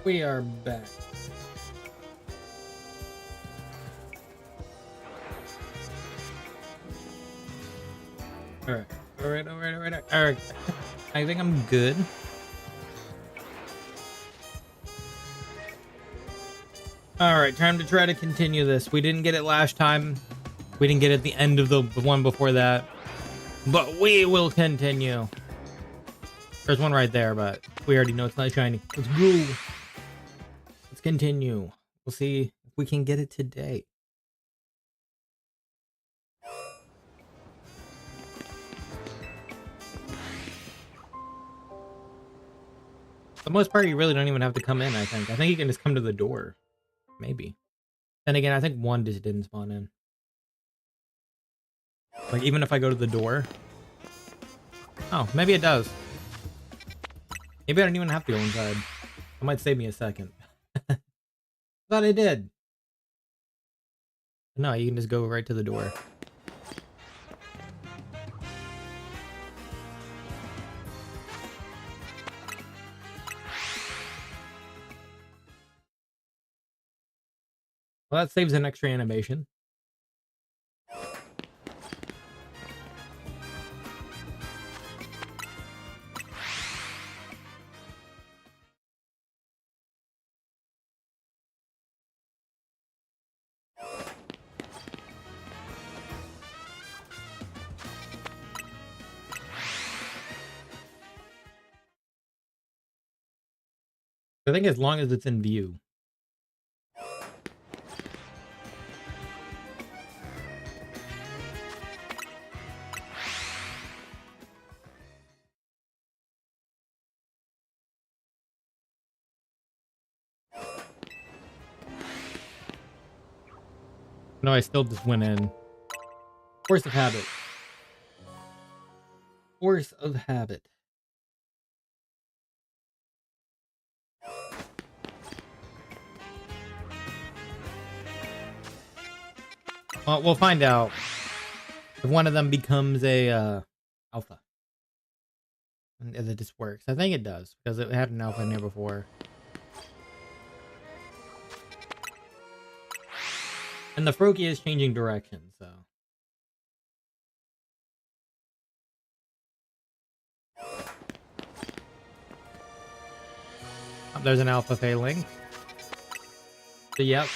We are back. Alright. Alright. I think I'm good. Alright, time to try to continue this. We didn't get it last time. We didn't get it at the end of the one before that. But we will continue. There's one right there, but we already know it's not shiny. Let's go. Let's continue. We'll see if we can get it today. For the most part, you really don't even have to come in, I think. I think you can just come to the door. Maybe. Then again, I think one just didn't spawn in. Like, even if I go to the door. Oh, maybe it does. Maybe I don't even have to go inside. It might save me a second. Thought I did. No, you can just go right to the door. Well, that saves an extra animation. I think as long as it's in view. No, I still just went in. Force of habit. Force of habit. Well, we'll find out if one of them becomes a alpha. And if it just works. I think it does, because it had an alpha in there before. And the Froakie is changing direction, so. Oh, there's an alpha Falinks. So, yep.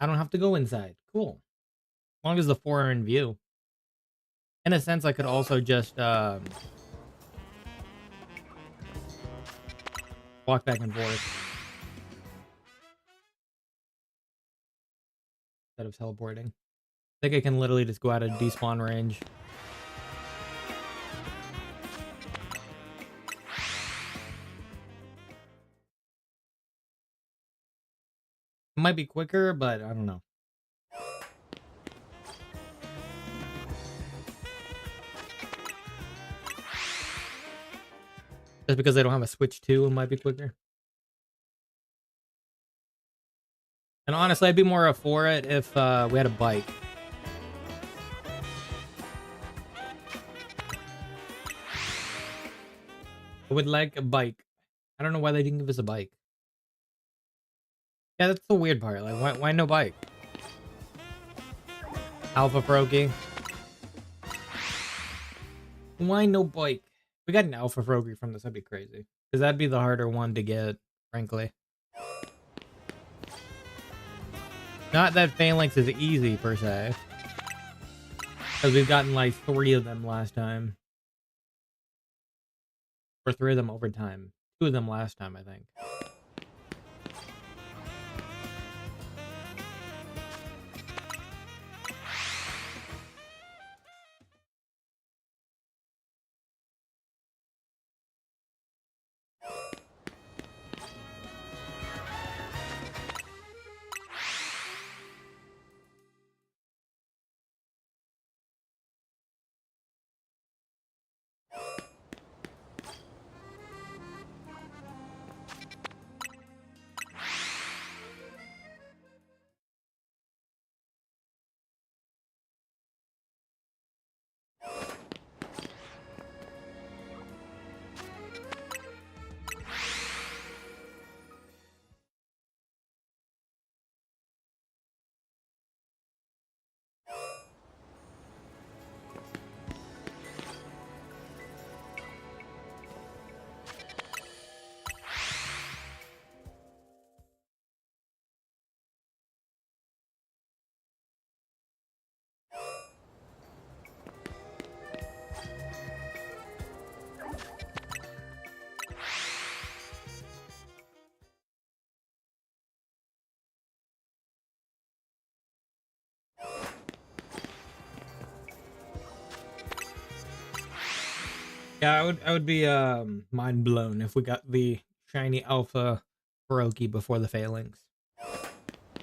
I don't have to go inside. Cool. As long as the four are in view. In a sense, I could also just walk back and forth instead of teleporting. I think I can literally just go out of despawn range. It might be quicker, but I don't know. Just because I don't have a Switch 2, it might be quicker. And honestly, I'd be more for it if we had a bike. I would like a bike. I don't know why they didn't give us a bike. Yeah, that's the weird part. Like, why no bike? Alpha Froakie. Why no bike? We got an Alpha Froakie from this. That'd be crazy. Because that'd be the harder one to get, frankly. Not that Falinks is easy, per se. Because we've gotten like 3 of them last time. Or 3 of them over time. 2 of them last time, I think. Yeah, I would be mind blown if we got the shiny alpha Froakie before the Falinks.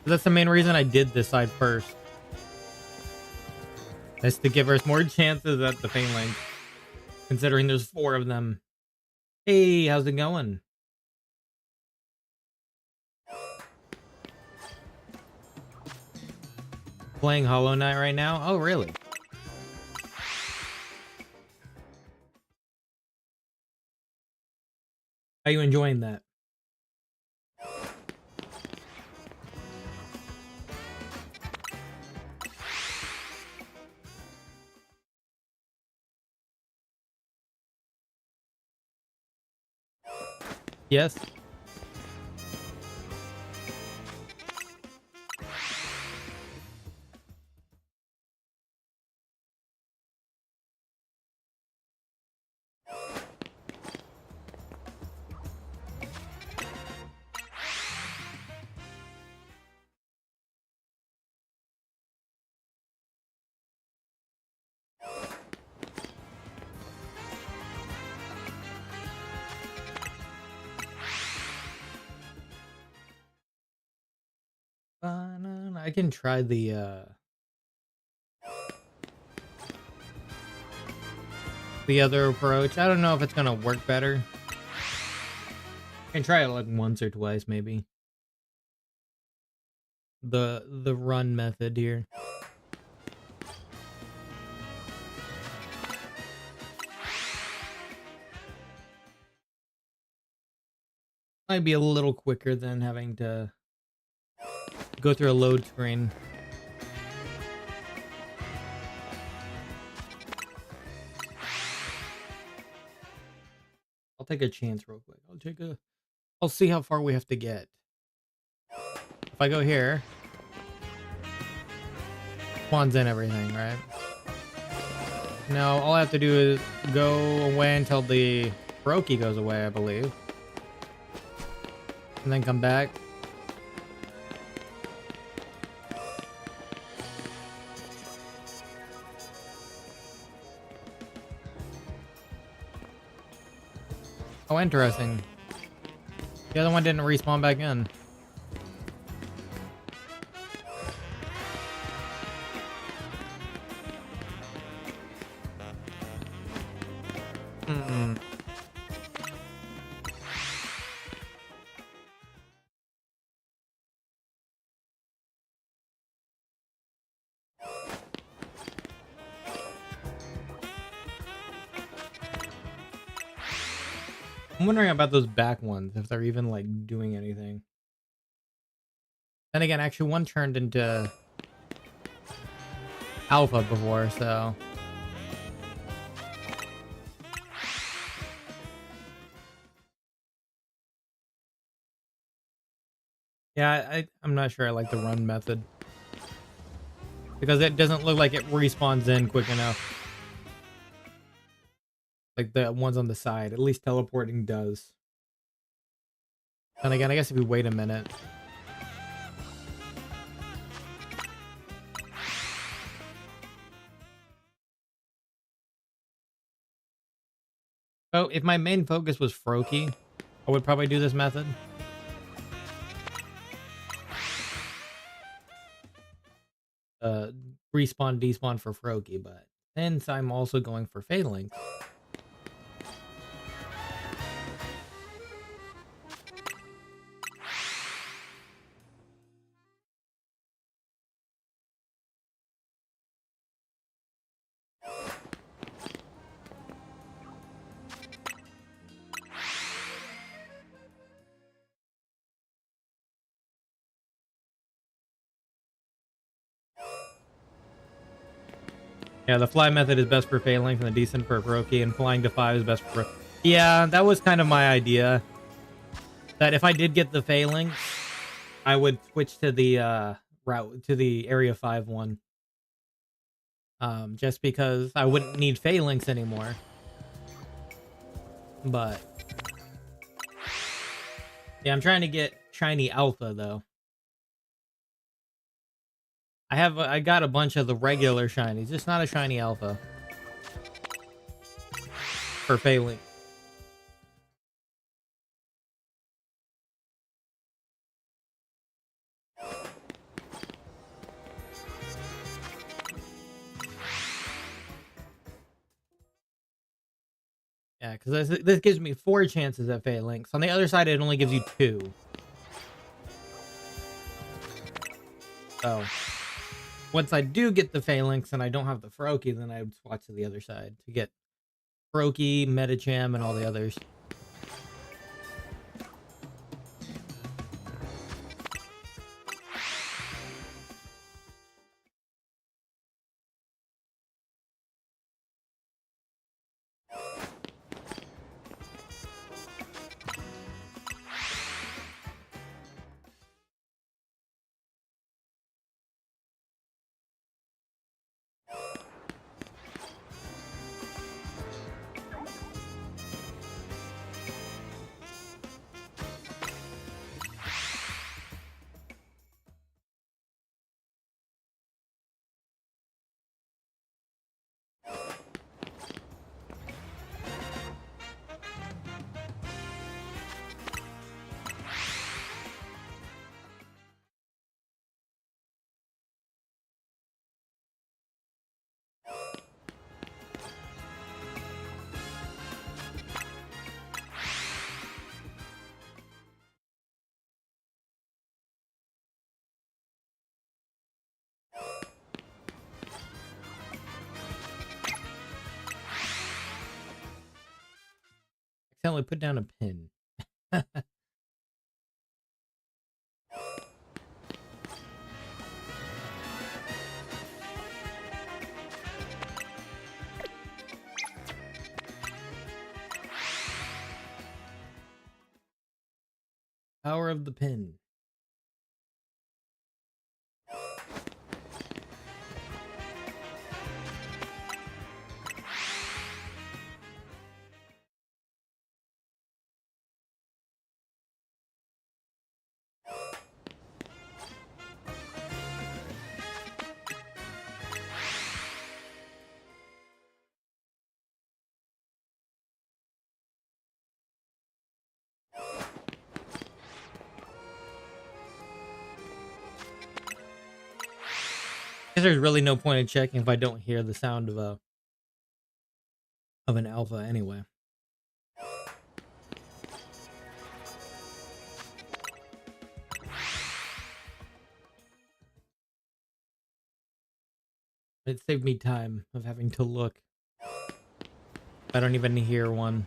That's the main reason I did this side first. That's to give us more chances at the Falinks, considering there's 4 of them. Hey, how's it going? Playing Hollow Knight right now? Oh, really? Are you enjoying that? Yes. I can try the other approach. I don't know if it's gonna work better. I can try it like once or twice, maybe. The run method here. Might be a little quicker than having to go through a load screen. I'll take a chance real quick. I'll see how far we have to get. If I go here, spawns in everything, right? Now all I have to do is go away until the Froakie goes away, I believe. And then come back. Oh, interesting. The other one didn't respawn back in. I'm wondering about those back ones, if they're even like doing anything. Then again, actually one turned into alpha before, so yeah, I'm not sure I like the run method, because it doesn't look like it respawns in quick enough. Like the ones on the side, at least teleporting does. And again, I guess if we wait a minute. Oh, if my main focus was Froakie, I would probably do this method. Respawn, despawn for Froakie, but since I'm also going for Falinks, yeah, the fly method is best for Falinks and the decent for Froakie, and flying to 5 is best for... Yeah, that was kind of my idea. That if I did get the Falinks, I would switch to the route, to the Area 5 one. Just because I wouldn't need Falinks anymore. But... yeah, I'm trying to get shiny alpha, though. I got a bunch of the regular shinies, just not a shiny alpha. for Falinks. Yeah, because this gives me 4 chances at Falinks. On the other side, it only gives you 2. So, once I do get the Falinks and I don't have the Froakie, then I would swatch to the other side to get Froakie, Medicham, and all the others. Accidentally put down a pin. Power of the pin. Because there's really no point in checking if I don't hear the sound of an alpha anyway. It saved me time of having to look. I don't even hear one.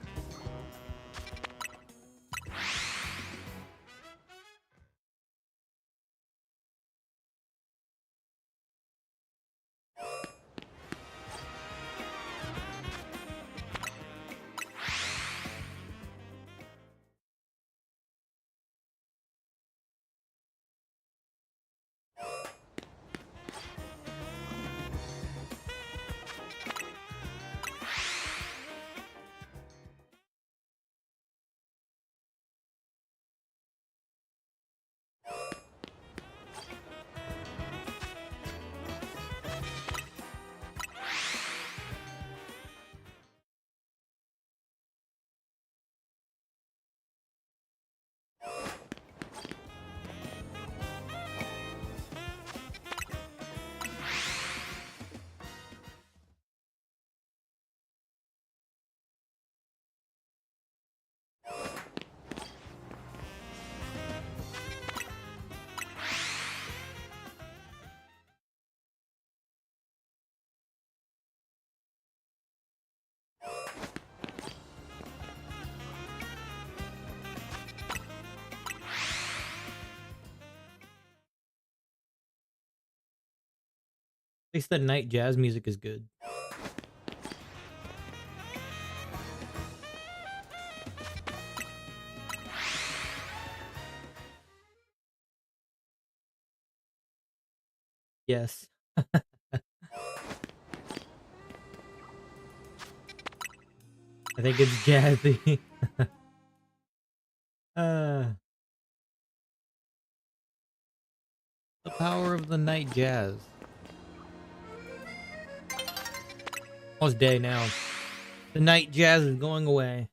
At least the night jazz music is good. Yes. I think it's jazzy. The power of the night jazz. Almost day now. The night jazz is going away.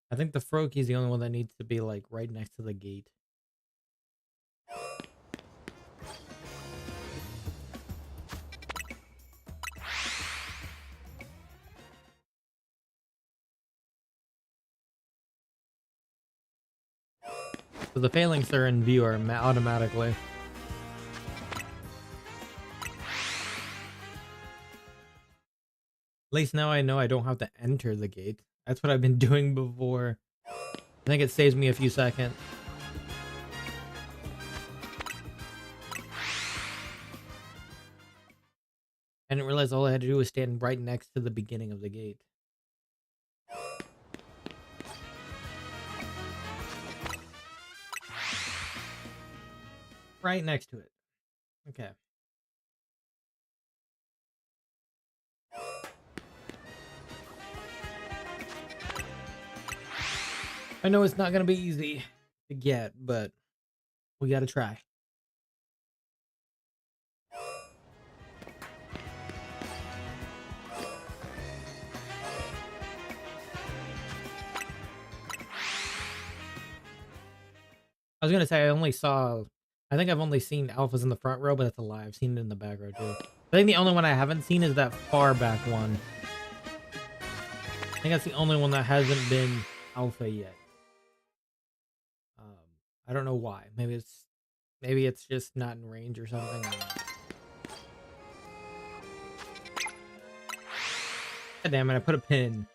I think the Froakie is the only one that needs to be like right next to the gate. So the Falinks are in view automatically. At least now I know I don't have to enter the gate. That's what I've been doing before. I think it saves me a few seconds. I didn't realize all I had to do was stand right next to the beginning of the gate. Right next to it. Okay. I know it's not going to be easy to get, but we got to try. I was going to say I think I've only seen alphas in the front row, but that's a lie. I've seen it in the back row too. I think the only one I haven't seen is that far back one. I think that's the only one that hasn't been alpha yet. I don't know why. Maybe it's just not in range or something. God damn it! I put a pin.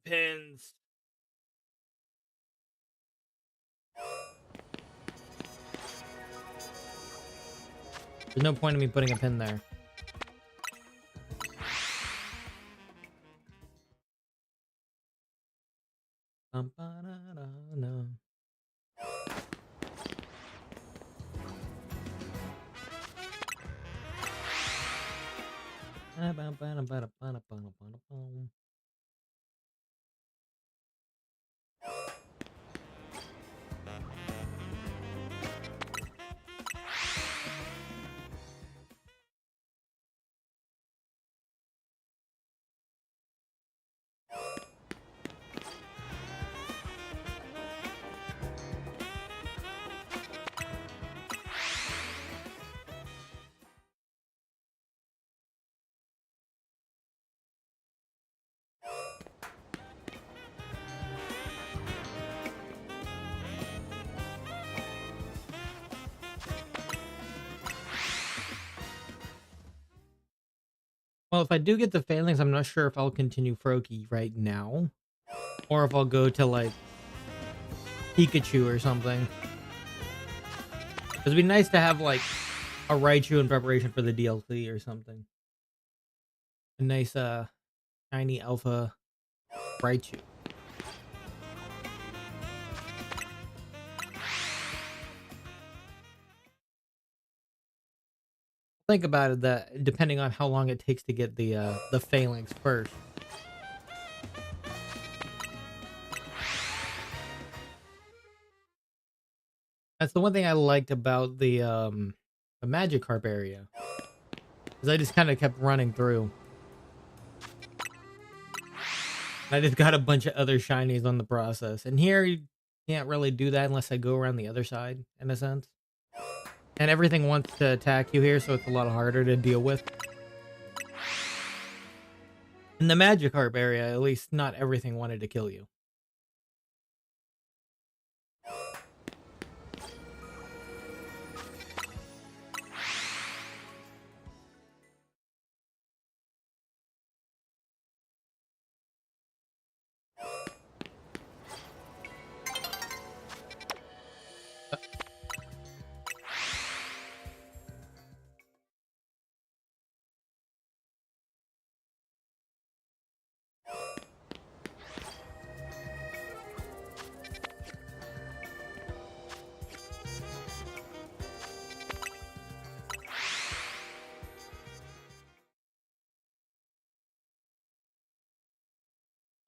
Pins. There's no point in me putting a pin there. Well, if I do get the Failings, I'm not sure if I'll continue Froakie right now. Or if I'll go to, like, Pikachu or something. It'd be nice to have, like, a Raichu in preparation for the DLC or something. a nice shiny alpha Raichu. Think about it, that depending on how long it takes to get the Falinks first. That's the one thing I liked about the Magikarp area, is I just kind of kept running through. I just got a bunch of other shinies on the process, and here you can't really do that unless I go around the other side, in a sense. And everything wants to attack you here, so it's a lot harder to deal with. In the Magikarp area, at least, not everything wanted to kill you.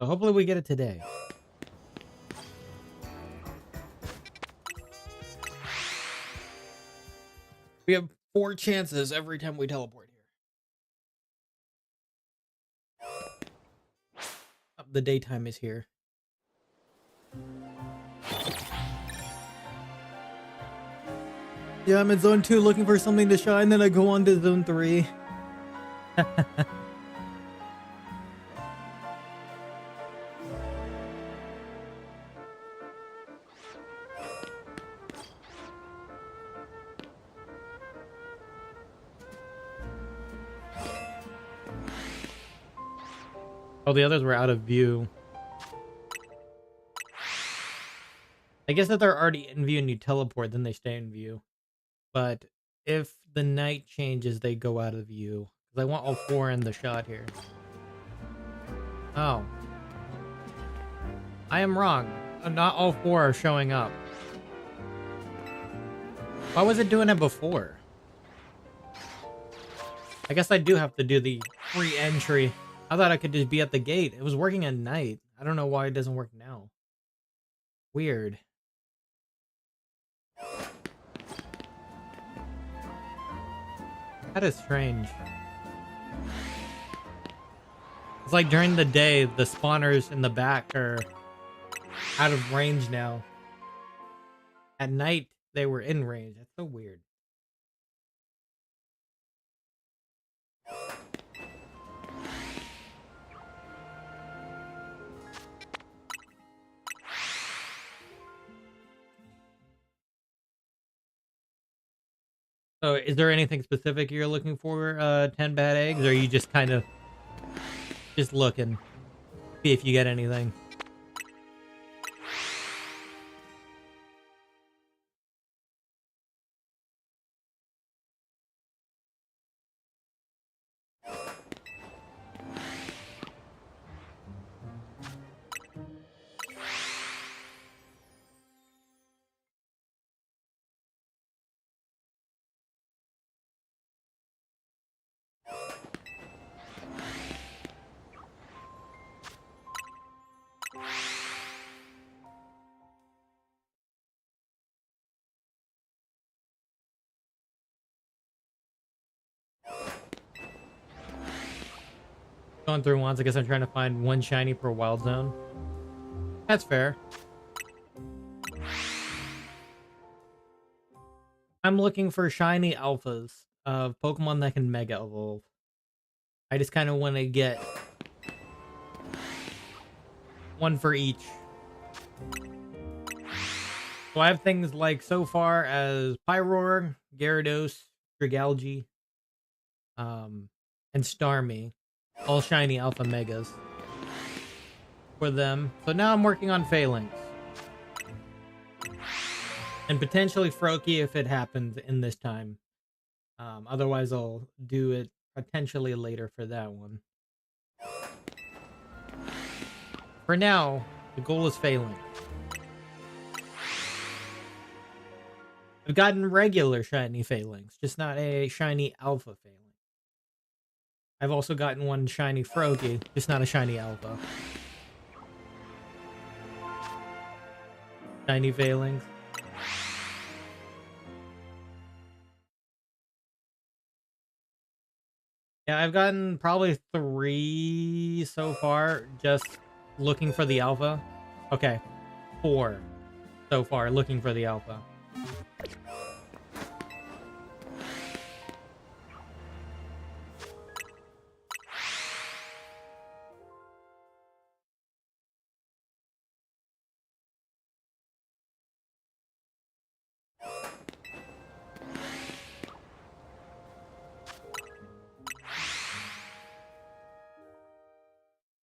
So hopefully we get it today. We have 4 chances every time we teleport here. Oh, the daytime is here. Yeah, I'm in zone 2 looking for something to shine, then I go on to zone 3. Oh, the others were out of view. I guess if they're already in view and you teleport, then they stay in view. But if the night changes, they go out of view. Because I want all 4 in the shot here. Oh. I am wrong. Not all 4 are showing up. Why was it doing it before? I guess I do have to do the free entry. I thought I could just be at the gate. It was working at night. I don't know why it doesn't work now. Weird. That is strange. It's like during the day, the spawners in the back are out of range now. At night, they were in range. That's so weird. So is there anything specific you're looking for, 10 bad eggs? Or are you just kind of just looking? See if you get anything. Going through once, I guess I'm trying to find 1 shiny per wild zone. That's fair. I'm looking for shiny alphas of Pokemon that can Mega Evolve. I just kind of want to get 1 for each. So I have things like, so far, as Pyroar, Gyarados, Dragalge, and Starmie. All shiny alpha megas for them. So now I'm working on Falinks. And potentially Froakie if it happens in this time. Otherwise I'll do it potentially later for that one. For now, the goal is Falinks. I've gotten regular shiny Falinks, just not a shiny alpha Falinks. I've also gotten one shiny Froakie, just not a shiny alpha. Shiny Falinks. Yeah, I've gotten probably 3 so far, just looking for the alpha. Okay, 4 so far, looking for the alpha.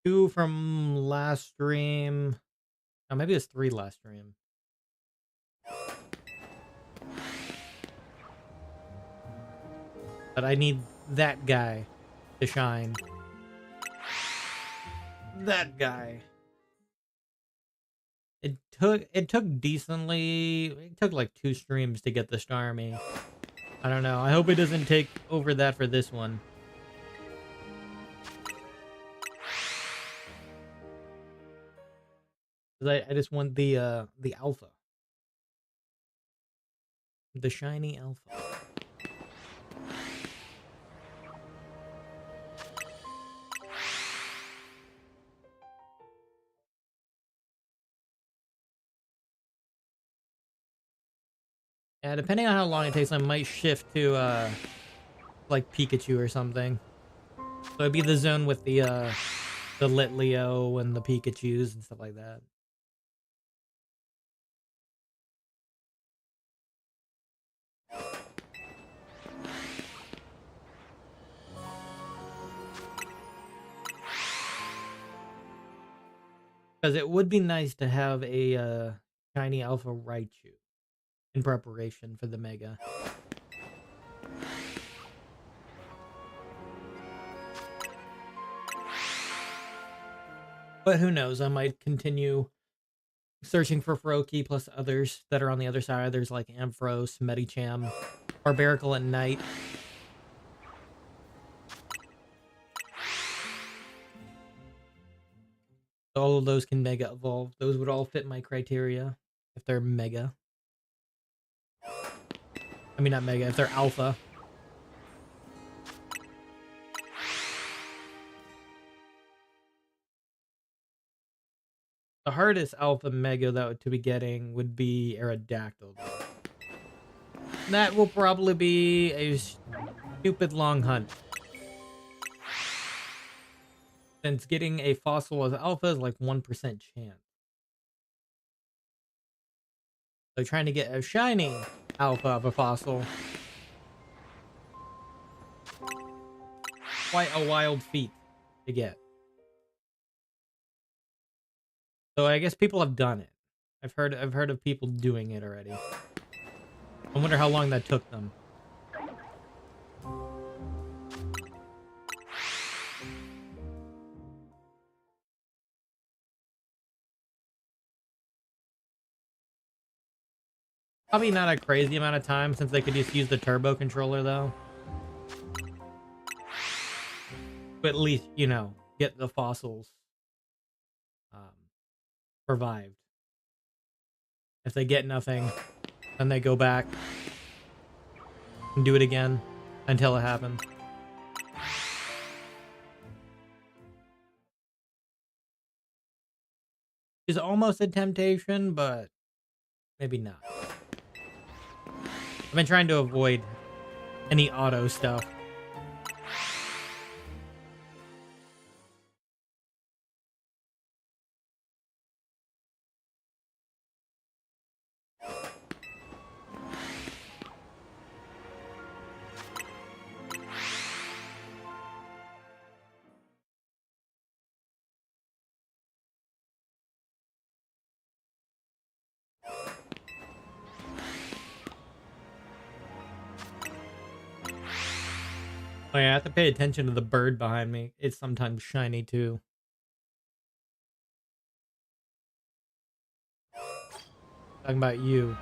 Two from last stream. Oh, maybe it's 3 last stream. But I need that guy to shine. That guy. It took decently. It took like 2 streams to get the Starmie. I don't know. I hope it doesn't take over that for this one. 'Cause I just want the alpha. The shiny alpha. Yeah, depending on how long it takes, I might shift to like Pikachu or something. So it'd be the zone with the Litleo and the Pikachus and stuff like that. Because it would be nice to have a shiny alpha Raichu in preparation for the Mega. But who knows? I might continue searching for Froakie plus others that are on the other side. There's like Ampharos, Medicham, Barbaracle at night. All of those can Mega evolve. Those would all fit my criteria if they're Mega. I mean, not Mega, if they're Alpha. The hardest Alpha Mega that to be getting would be Aerodactyl. That will probably be a stupid long hunt. Since getting a fossil as Alpha is like 1% chance. So trying to get a shiny Alpha of a fossil. Quite a wild feat to get. So I guess people have done it. I've heard of people doing it already. I wonder how long that took them. Probably not a crazy amount of time since they could just use the turbo controller though. But at least, you know, get the fossils revived. If they get nothing, then they go back and do it again until it happens. It's almost a temptation, but maybe not. I've been trying to avoid any auto stuff. Oh yeah, I have to pay attention to the bird behind me. It's sometimes shiny too. Talking about you.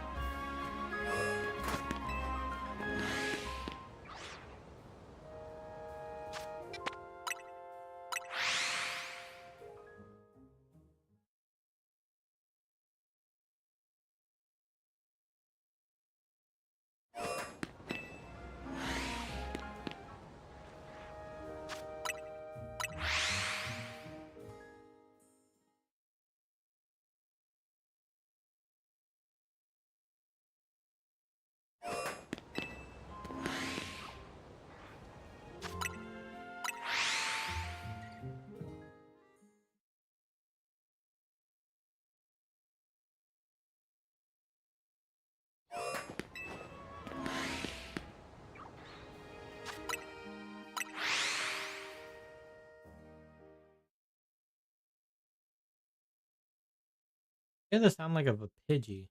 I hear the sound like of a Pidgey,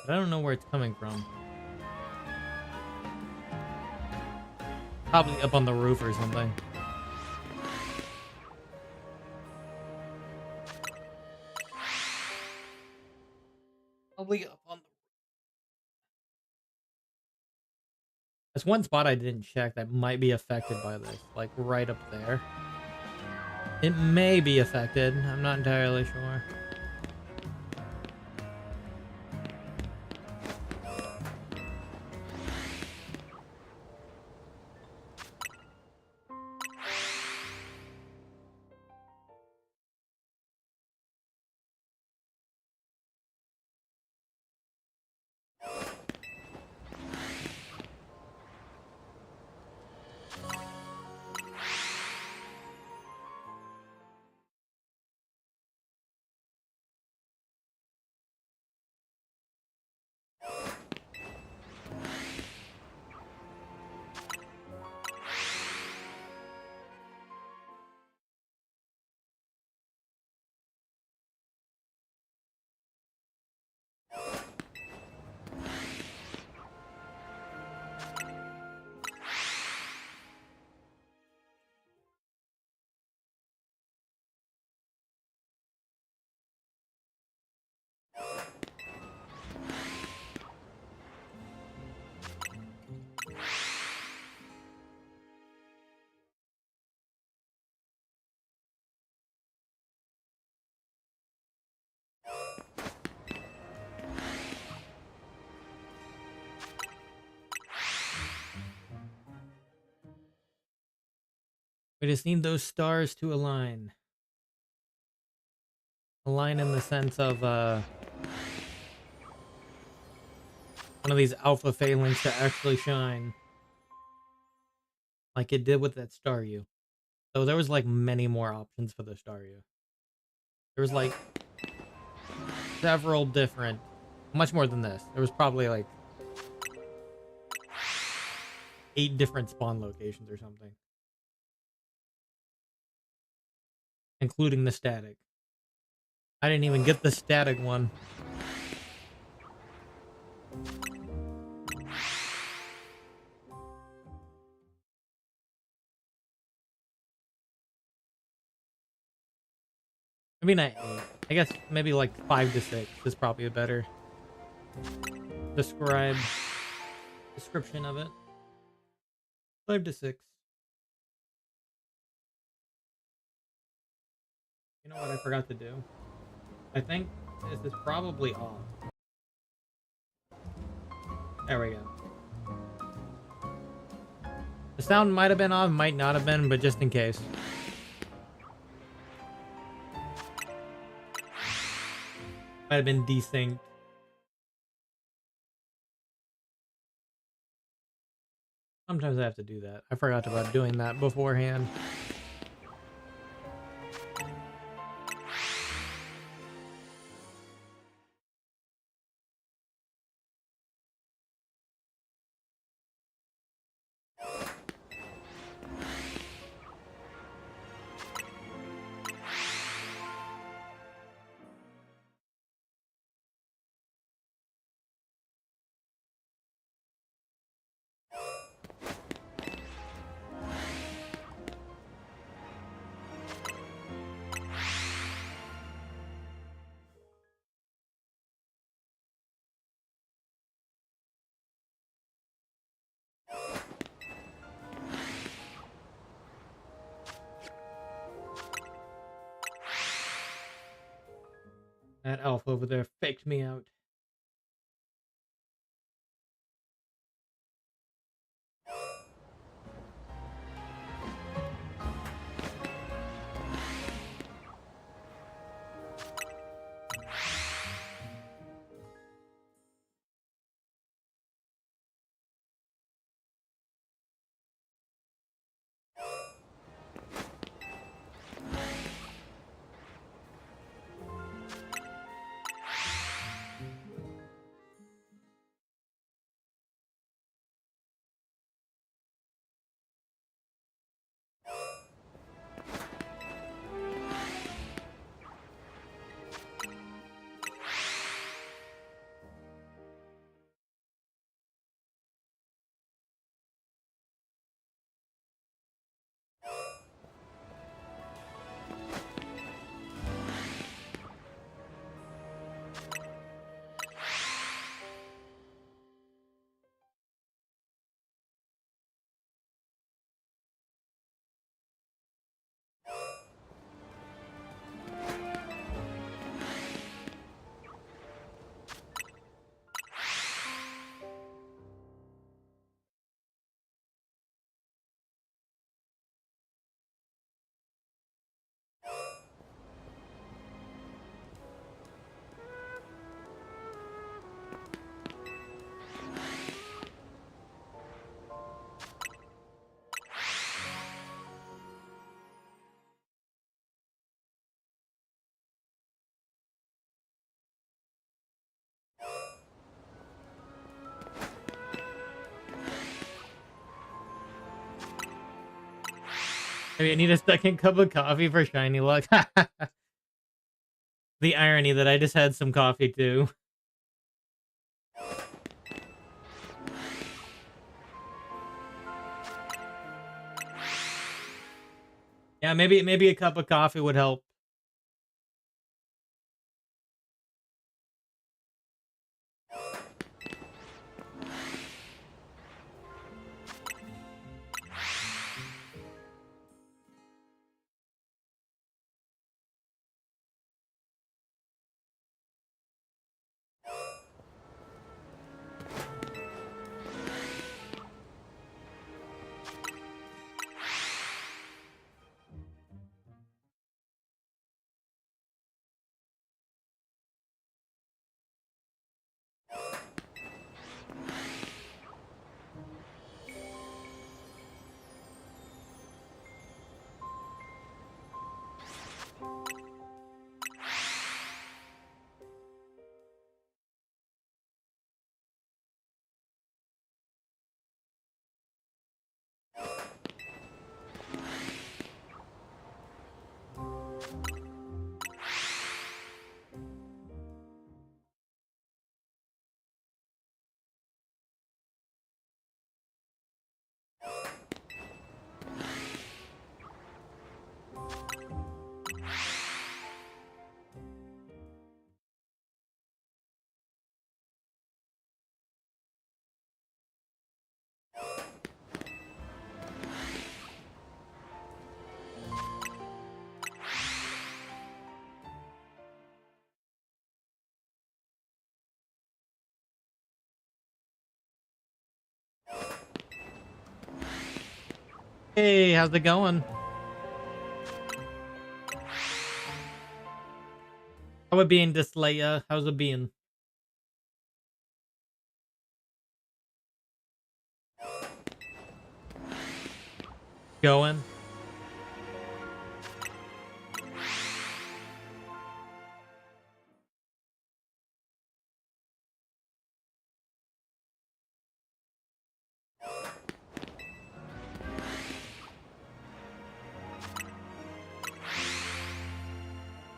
but I don't know where it's coming from. Probably up on the roof or something. Probably up on the... That's one spot I didn't check that might be affected by this, like right up there. It may be affected. I'm not entirely sure. We just need those stars to align. Align in the sense of one of these alpha Falinks to actually shine. Like it did with that Staryu. So there was like many more options for the Staryu. There was like several different, much more than this. There was probably like 8 different spawn locations or something. Including the static. I didn't even get the static one. I mean, I guess maybe like 5 to 6 is probably a better description of it. 5 to 6. You know what I forgot to do? I think this is probably off. There we go. The sound might have been off, might not have been, but just in case. Might have been desynced. Sometimes I have to do that. I forgot about doing that beforehand. That elf over there faked me out. Maybe I need a second cup of coffee for shiny luck. The irony that I just had some coffee too. Yeah, maybe a cup of coffee would help. Hey, how's it going? How it being, Disleya? How's it being? Going?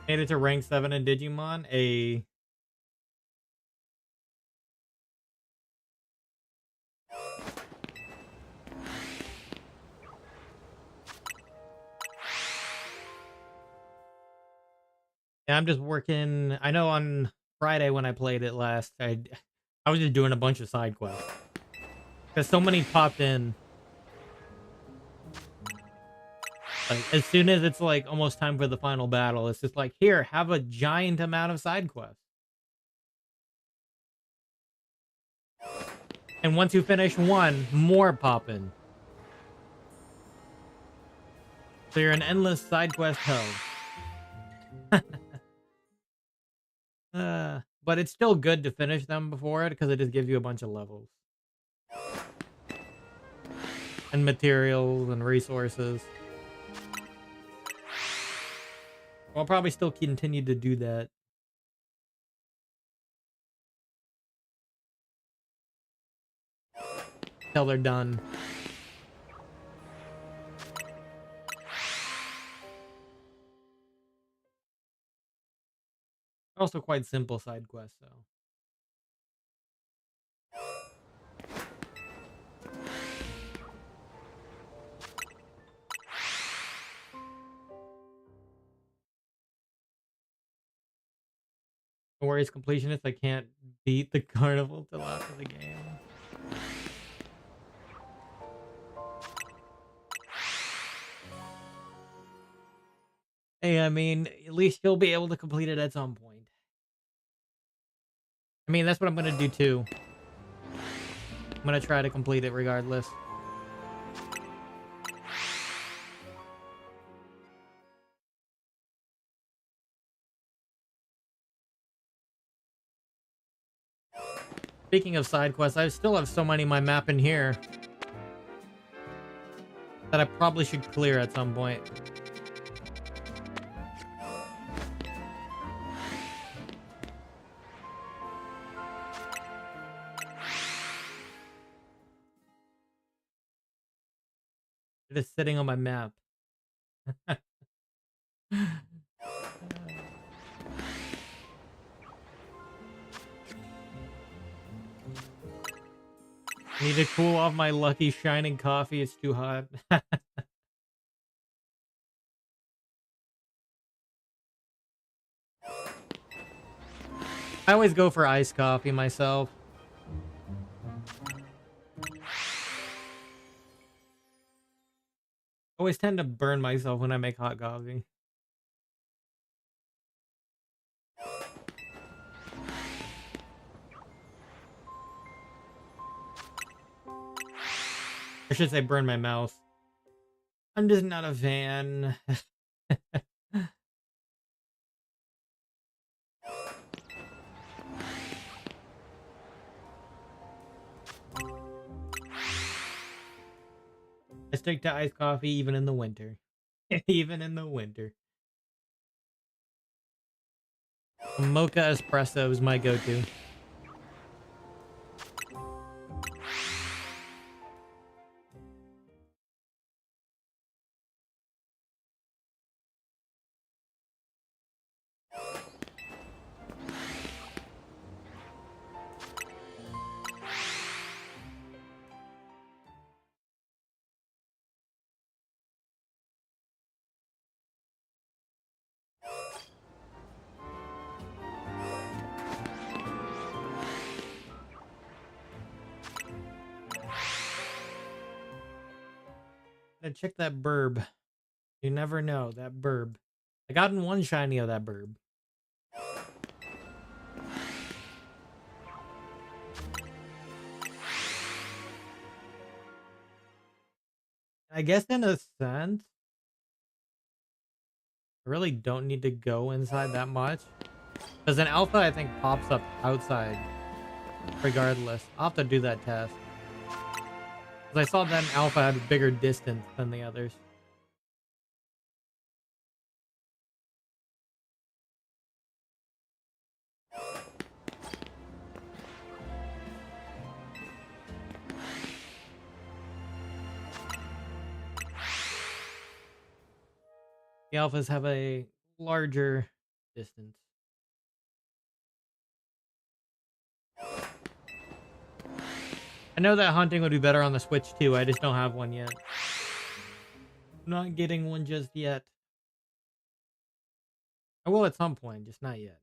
Made it to rank 7 in Digimon. Yeah, I'm just working. I know on Friday when I played it last, I was just doing a bunch of side quests because so many popped in. Like, as soon as it's like almost time for the final battle, it's just like, here, have a giant amount of side quests. And once you finish one, more pop in. So you're an endless side quest hoe. But it's still good to finish them before it because it just gives you a bunch of levels. And materials and resources. I'll probably still continue to do that. Till they're done. Also quite simple side quests, though. No worries, completionist. I can't beat the carnival till after the game. Hey, I mean, at least you'll be able to complete it at some point. I mean, that's what I'm gonna do too. I'm gonna try to complete it regardless. Speaking of side quests, I still have so many on my map in here that I probably should clear at some point. They're just sitting on my map. Need to cool off my lucky shining coffee. It's too hot. I always go for iced coffee myself. Always tend to burn myself when I make hot coffee. I should say burn my mouth. I'm just not a fan. I stick to iced coffee even in the winter. Even in the winter. Mocha espresso is my go-to. Gotta check that burb. You never know, that burb. I gotten one shiny of that burb. I guess in a sense, I really don't need to go inside that much. Because an alpha, I think, pops up outside regardless. I'll have to do that test. Because I saw that an alpha had a bigger distance than the others. The alphas have a larger distance. I know that hunting would be better on the Switch too. I just don't have one yet. I'm not getting one just yet. I will at some point, just not yet.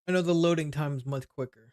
I know the loading time is much quicker.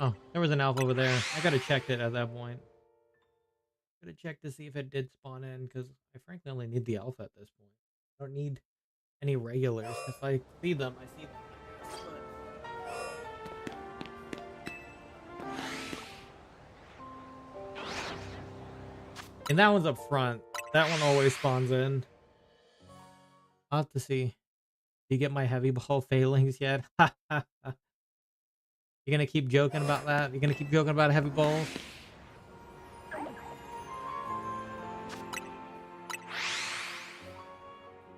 Oh, there was an alpha over there. I gotta check it at that point. Gotta check to see if it did spawn in, because I frankly only need the alpha at this point. I don't need any regulars. If I see them, I see them. And that one's up front. That one always spawns in. I'll have to see. Do you get my heavy ball failings yet? You gonna keep joking about that? You gonna keep joking about heavy balls?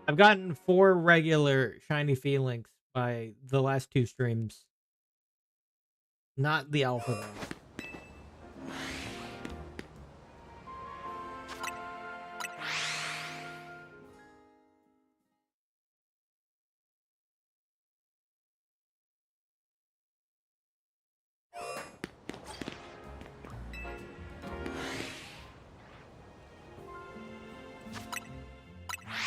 I've gotten 4 regular shiny Falinks by the last 2 streams. Not the alpha though.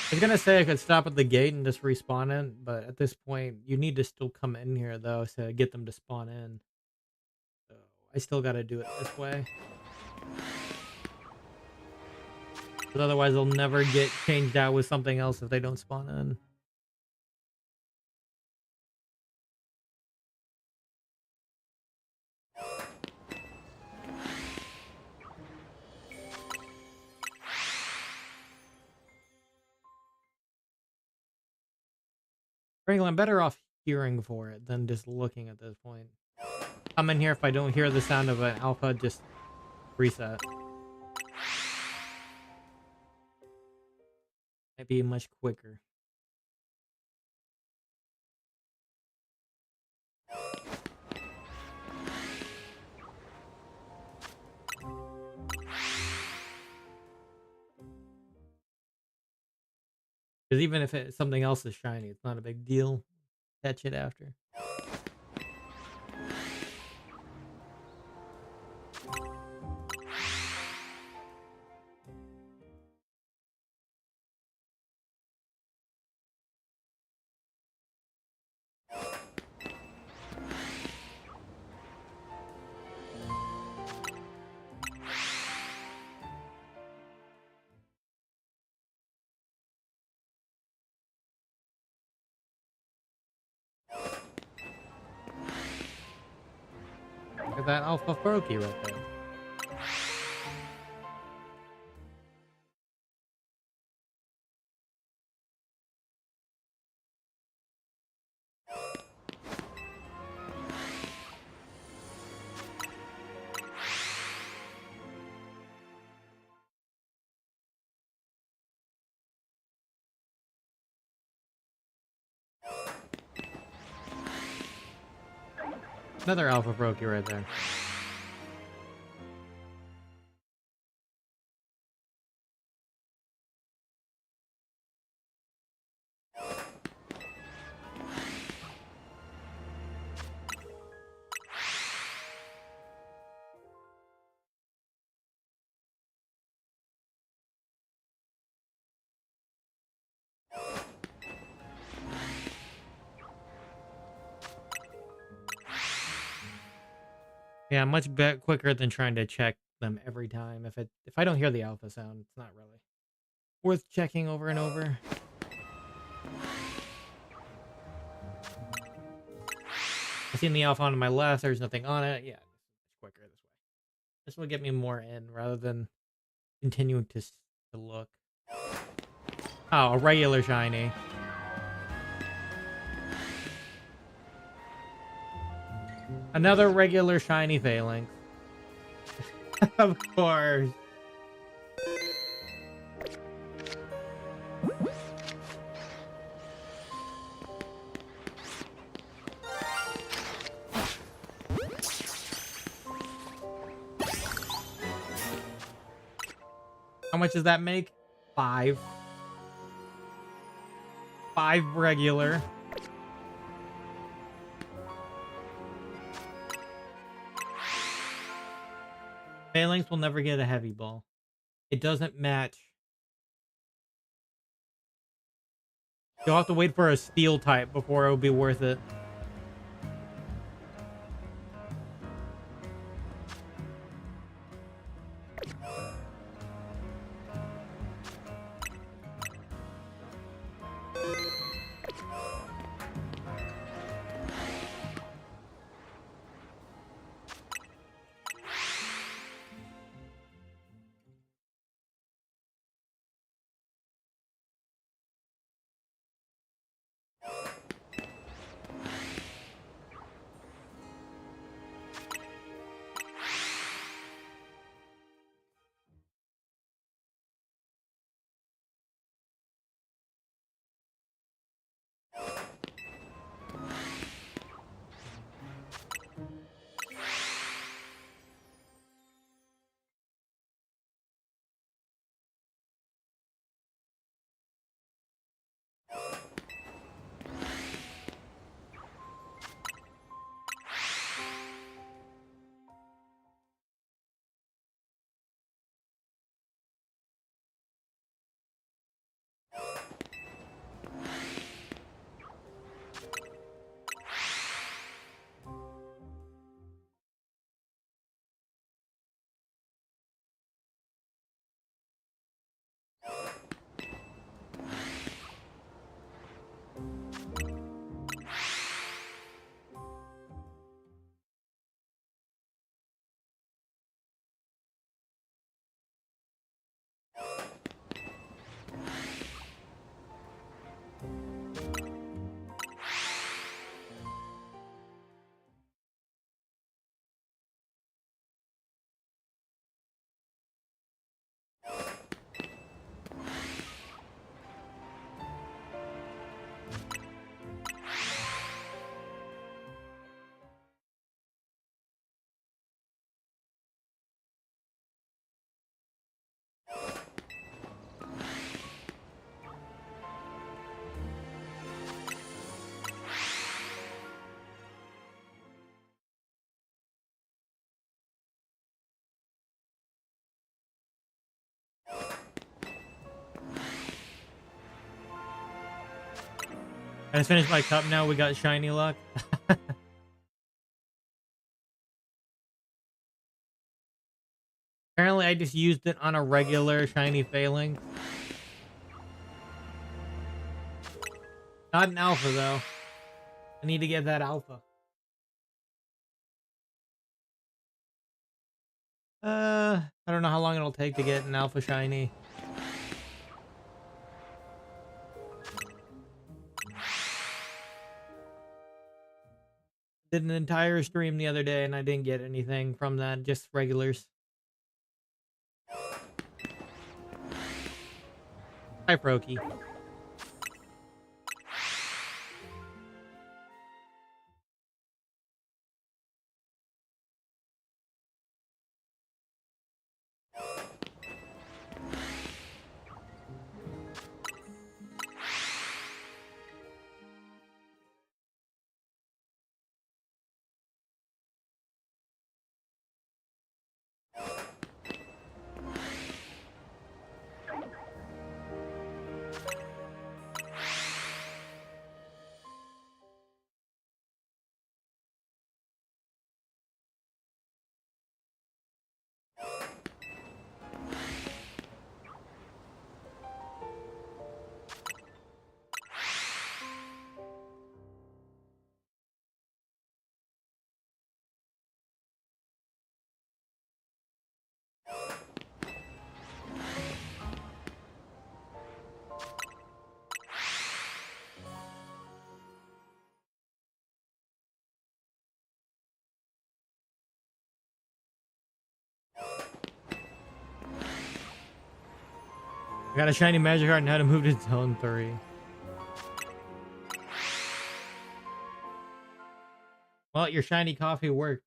I was gonna say I could stop at the gate and just respawn in, but at this point, you need to still come in here though to get them to spawn in. So I still gotta do it this way. Because otherwise they'll never get changed out with something else if they don't spawn in. Frankly, I'm better off hearing for it than just looking at this point. Come in here, if I don't hear the sound of an alpha, just reset. Might be much quicker. Because even if something else is shiny, it's not a big deal. Catch it after. Look at that alpha Froakie right there. Another alpha Froakie right there. Yeah, much quicker than trying to check them every time. If I don't hear the alpha sound, it's not really worth checking over and over. I seen the alpha on my left. There's nothing on it. Yeah, it's quicker this way. This will get me more in rather than continuing to look. Oh, a regular shiny. Another regular shiny Falinks. Of course. How much does that make? 5. 5 regular. Falinks will never get a heavy ball. It doesn't match. You'll have to wait for a steel type before it'll be worth it. I just finished my cup now. We got shiny luck. Apparently, I just used it on a regular shiny Falinks. Not an alpha, though. I need to get that alpha. I don't know how long it'll take to get an alpha shiny. Did an entire stream the other day and I didn't get anything from that, just regulars. Hi, Froakie. I got a shiny magic card and how to move to zone 3. Well, your shiny coffee worked.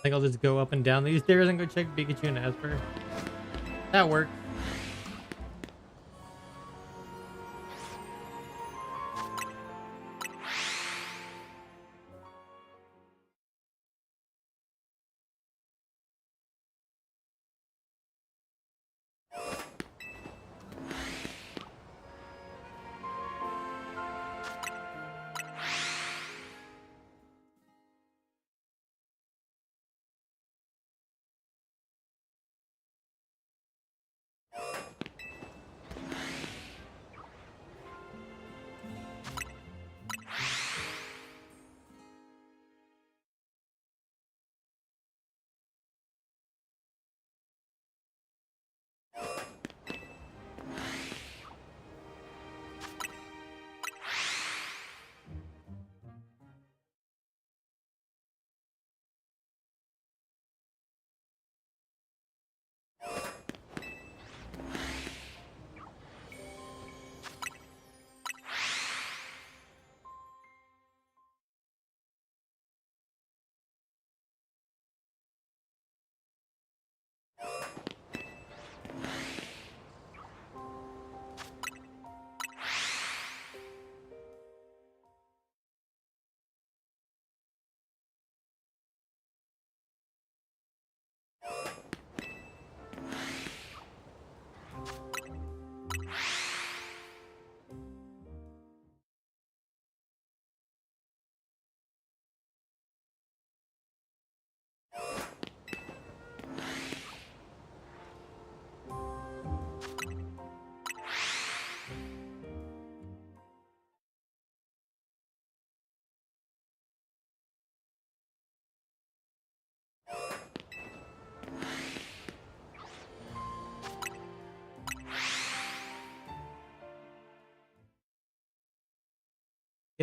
I think I'll just go up and down these stairs and go check Pikachu and Asper. That worked.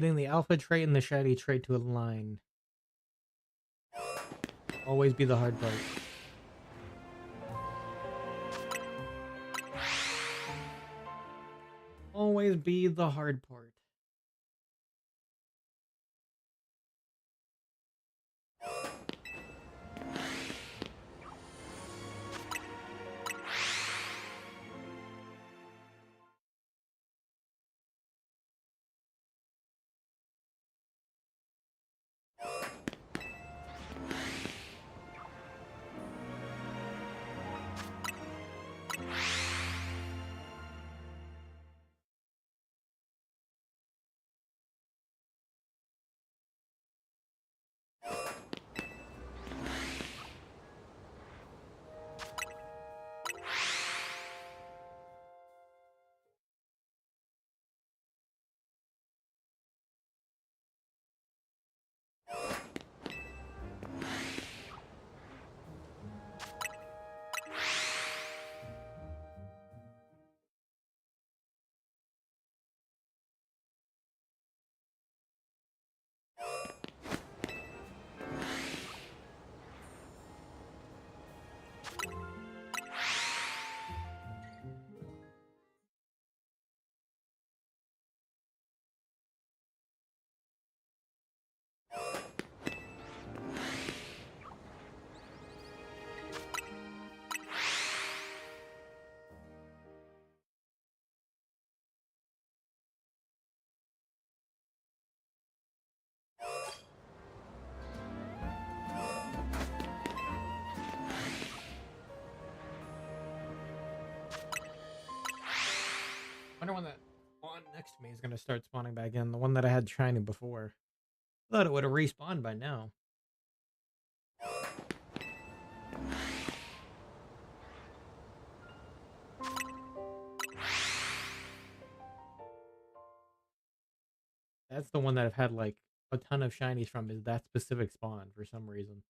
Getting the alpha trait and the shiny trait to align. Always be the hard part. Always be the hard part. I wonder when that one next to me is going to start spawning back in. The one that I had shiny before. I thought it would have respawned by now. That's the one that I've had like a ton of shinies from, is that specific spawn for some reason.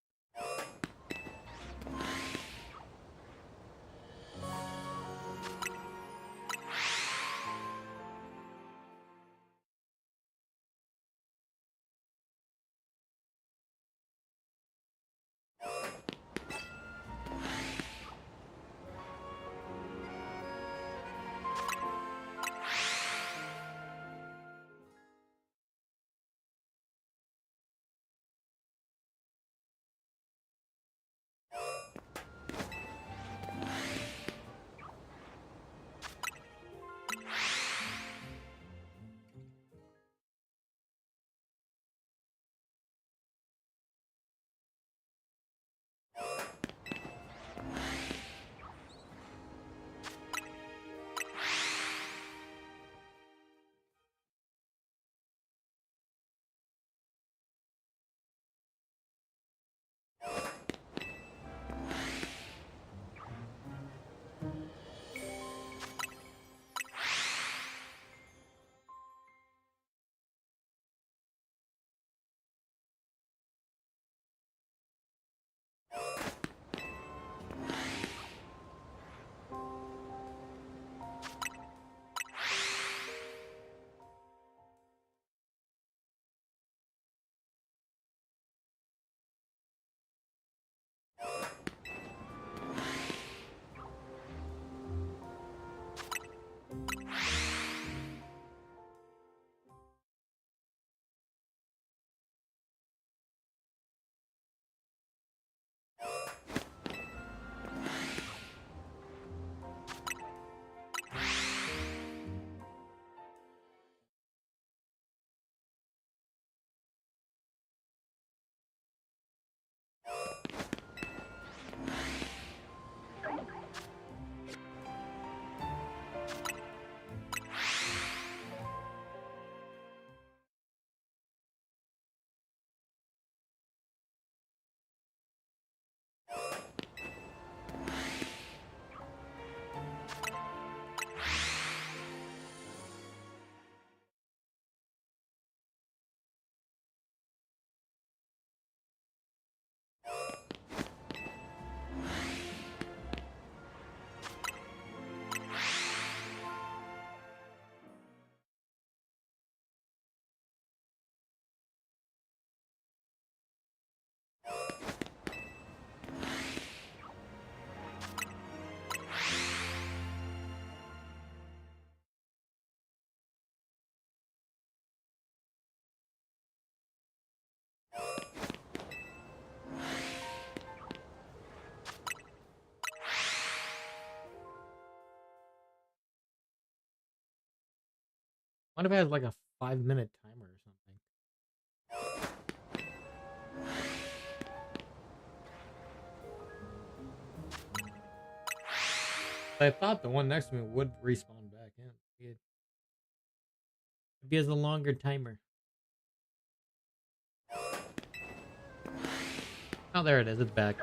What if it has like a 5-minute timer or something? I thought the one next to me would respawn back in. Maybe it has a longer timer. Oh, there it is. It's back.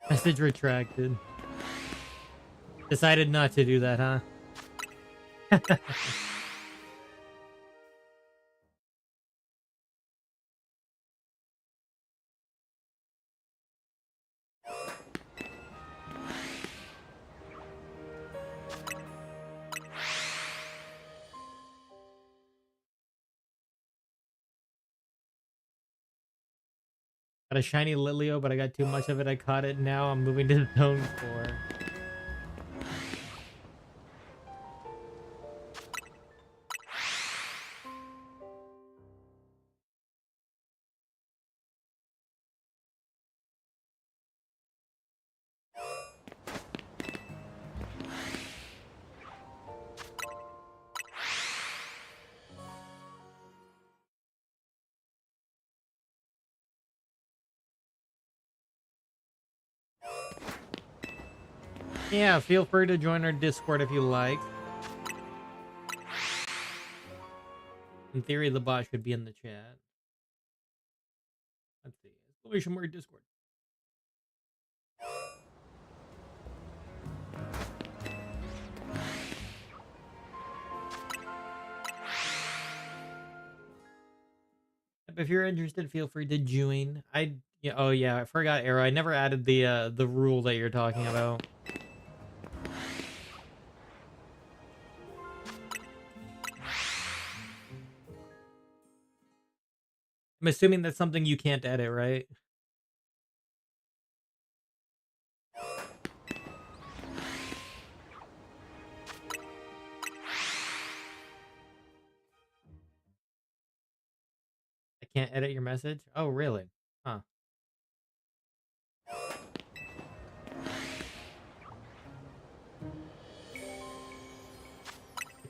Message retracted. Decided not to do that, huh? Got a shiny Lilio, but I got too much of it. I caught it. Now I'm moving to zone 4. Yeah, feel free to join our Discord if you like. In theory, the bot should be in the chat. Let's see. Exclamation word Discord. If you're interested, feel free to join. Yeah, oh yeah, I forgot Arrow. I never added the rule that you're talking about. I'm assuming that's something you can't edit, right? I can't edit your message? Oh, really? Huh. I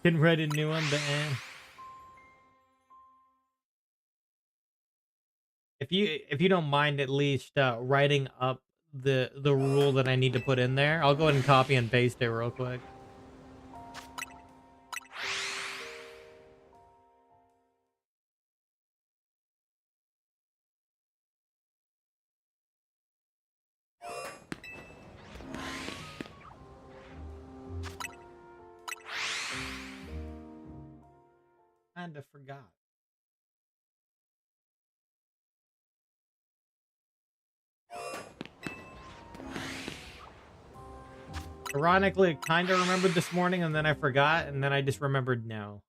can write a new one, but if you don't mind at least writing up the rule that I need to put in there, I'll go ahead and copy and paste it real quick. Kinda forgot. Ironically, I kind of remembered this morning, and then I forgot, and then I just remembered now.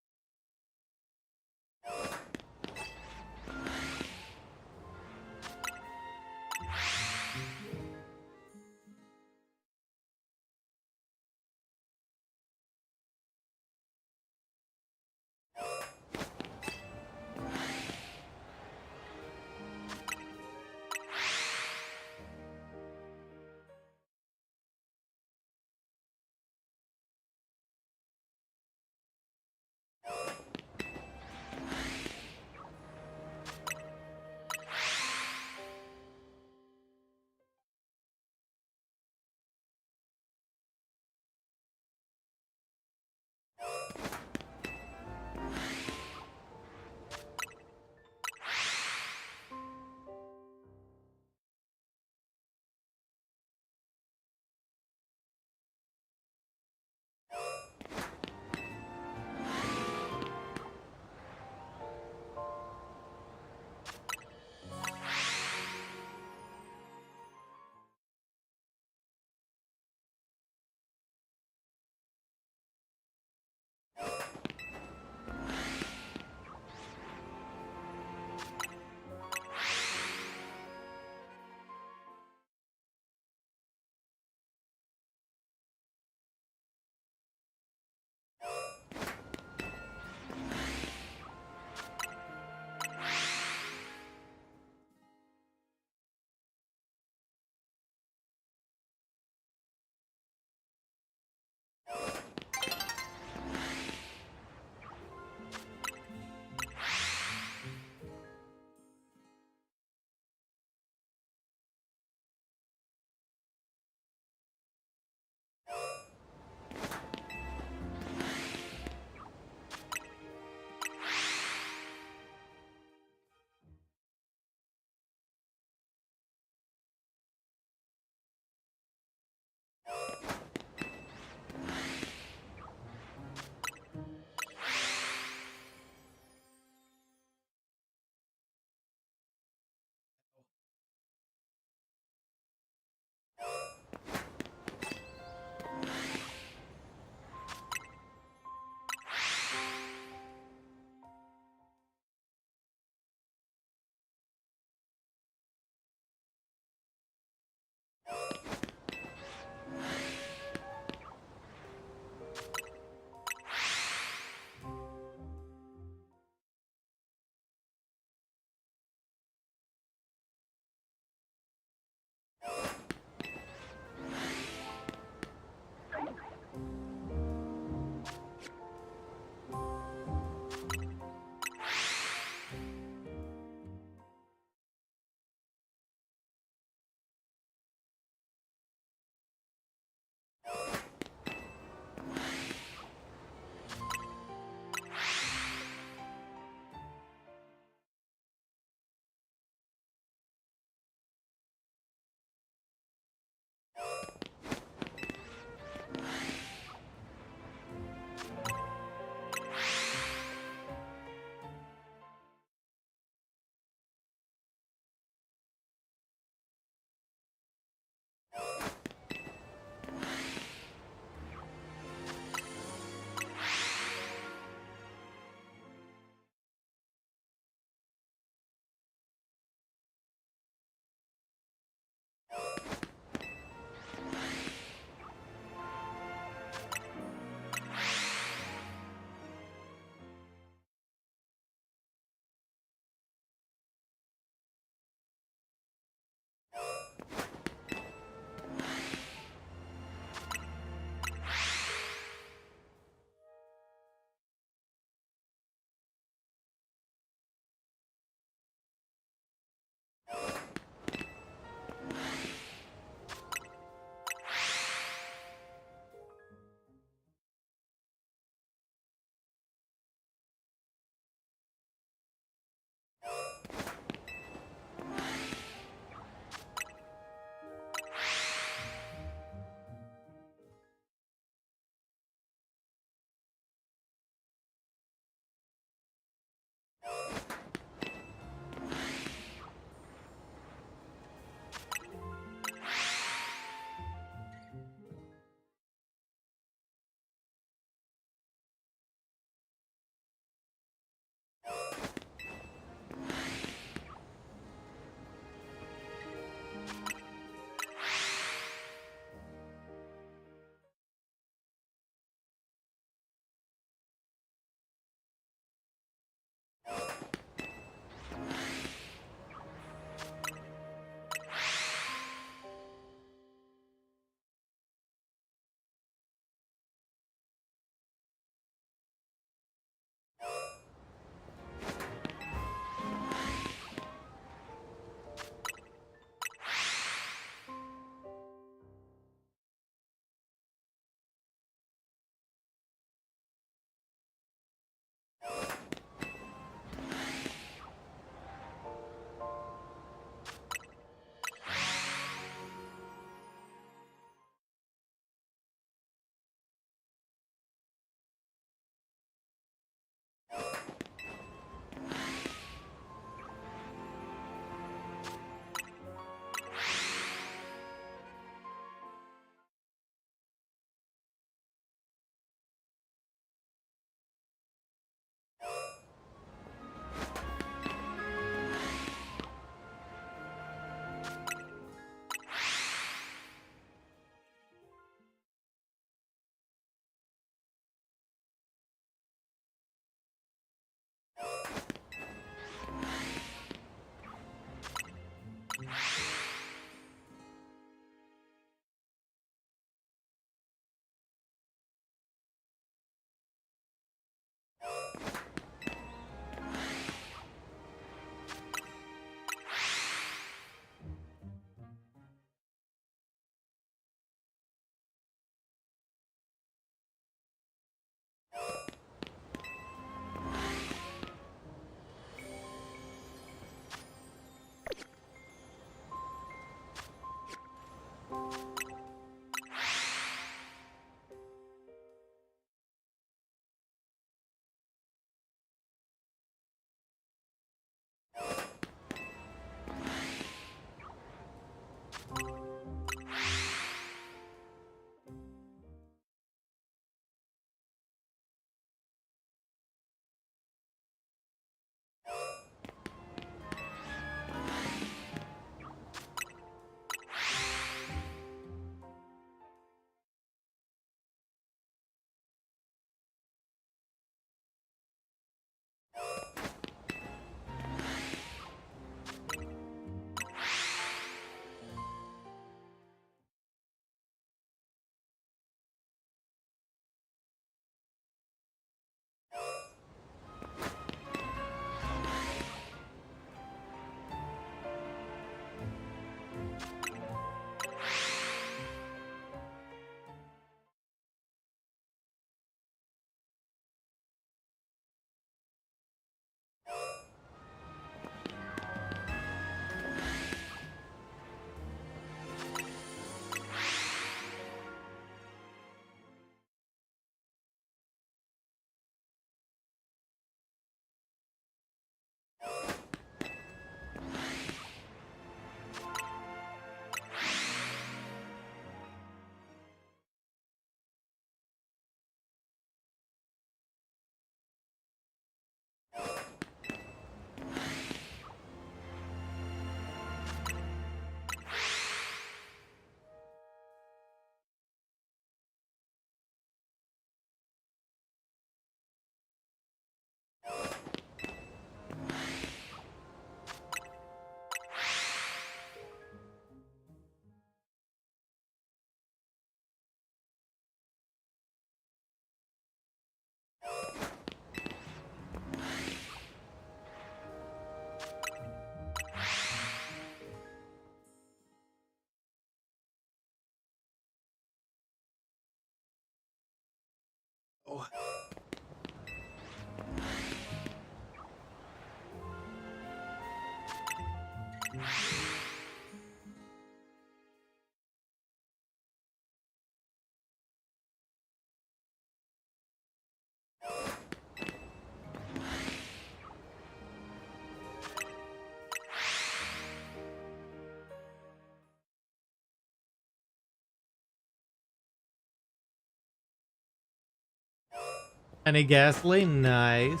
Any gasoline? Nice.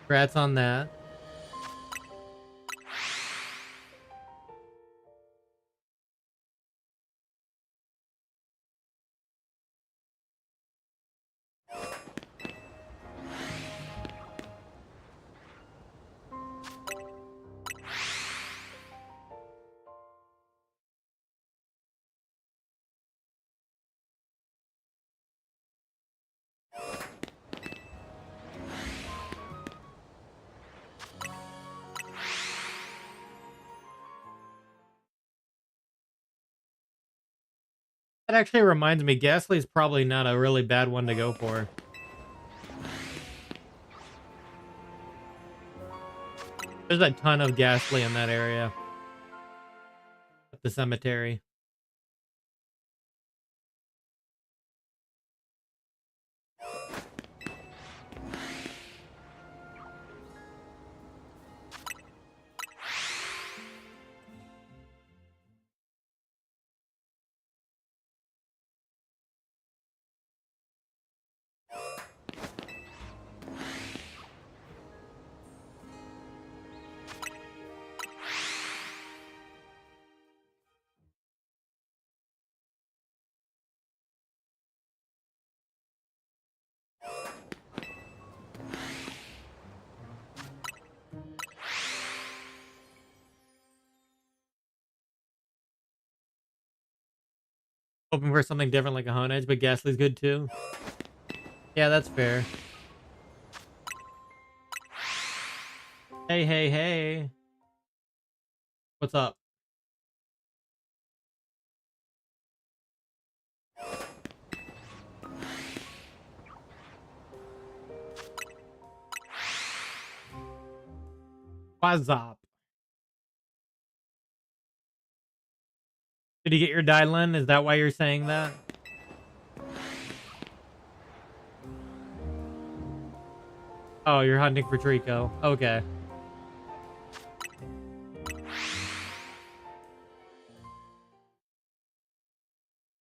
Congrats on that. That actually reminds me, Ghastly is probably not a really bad one to go for. There's a ton of Ghastly in that area. At the cemetery. Hoping for something different like a Hone Edge, but Ghastly's good too. Yeah, that's fair. Hey, hey, hey. What's up? What's up? Did you get your Dylan? Is that why you're saying that? Oh, you're hunting for Trico. Okay.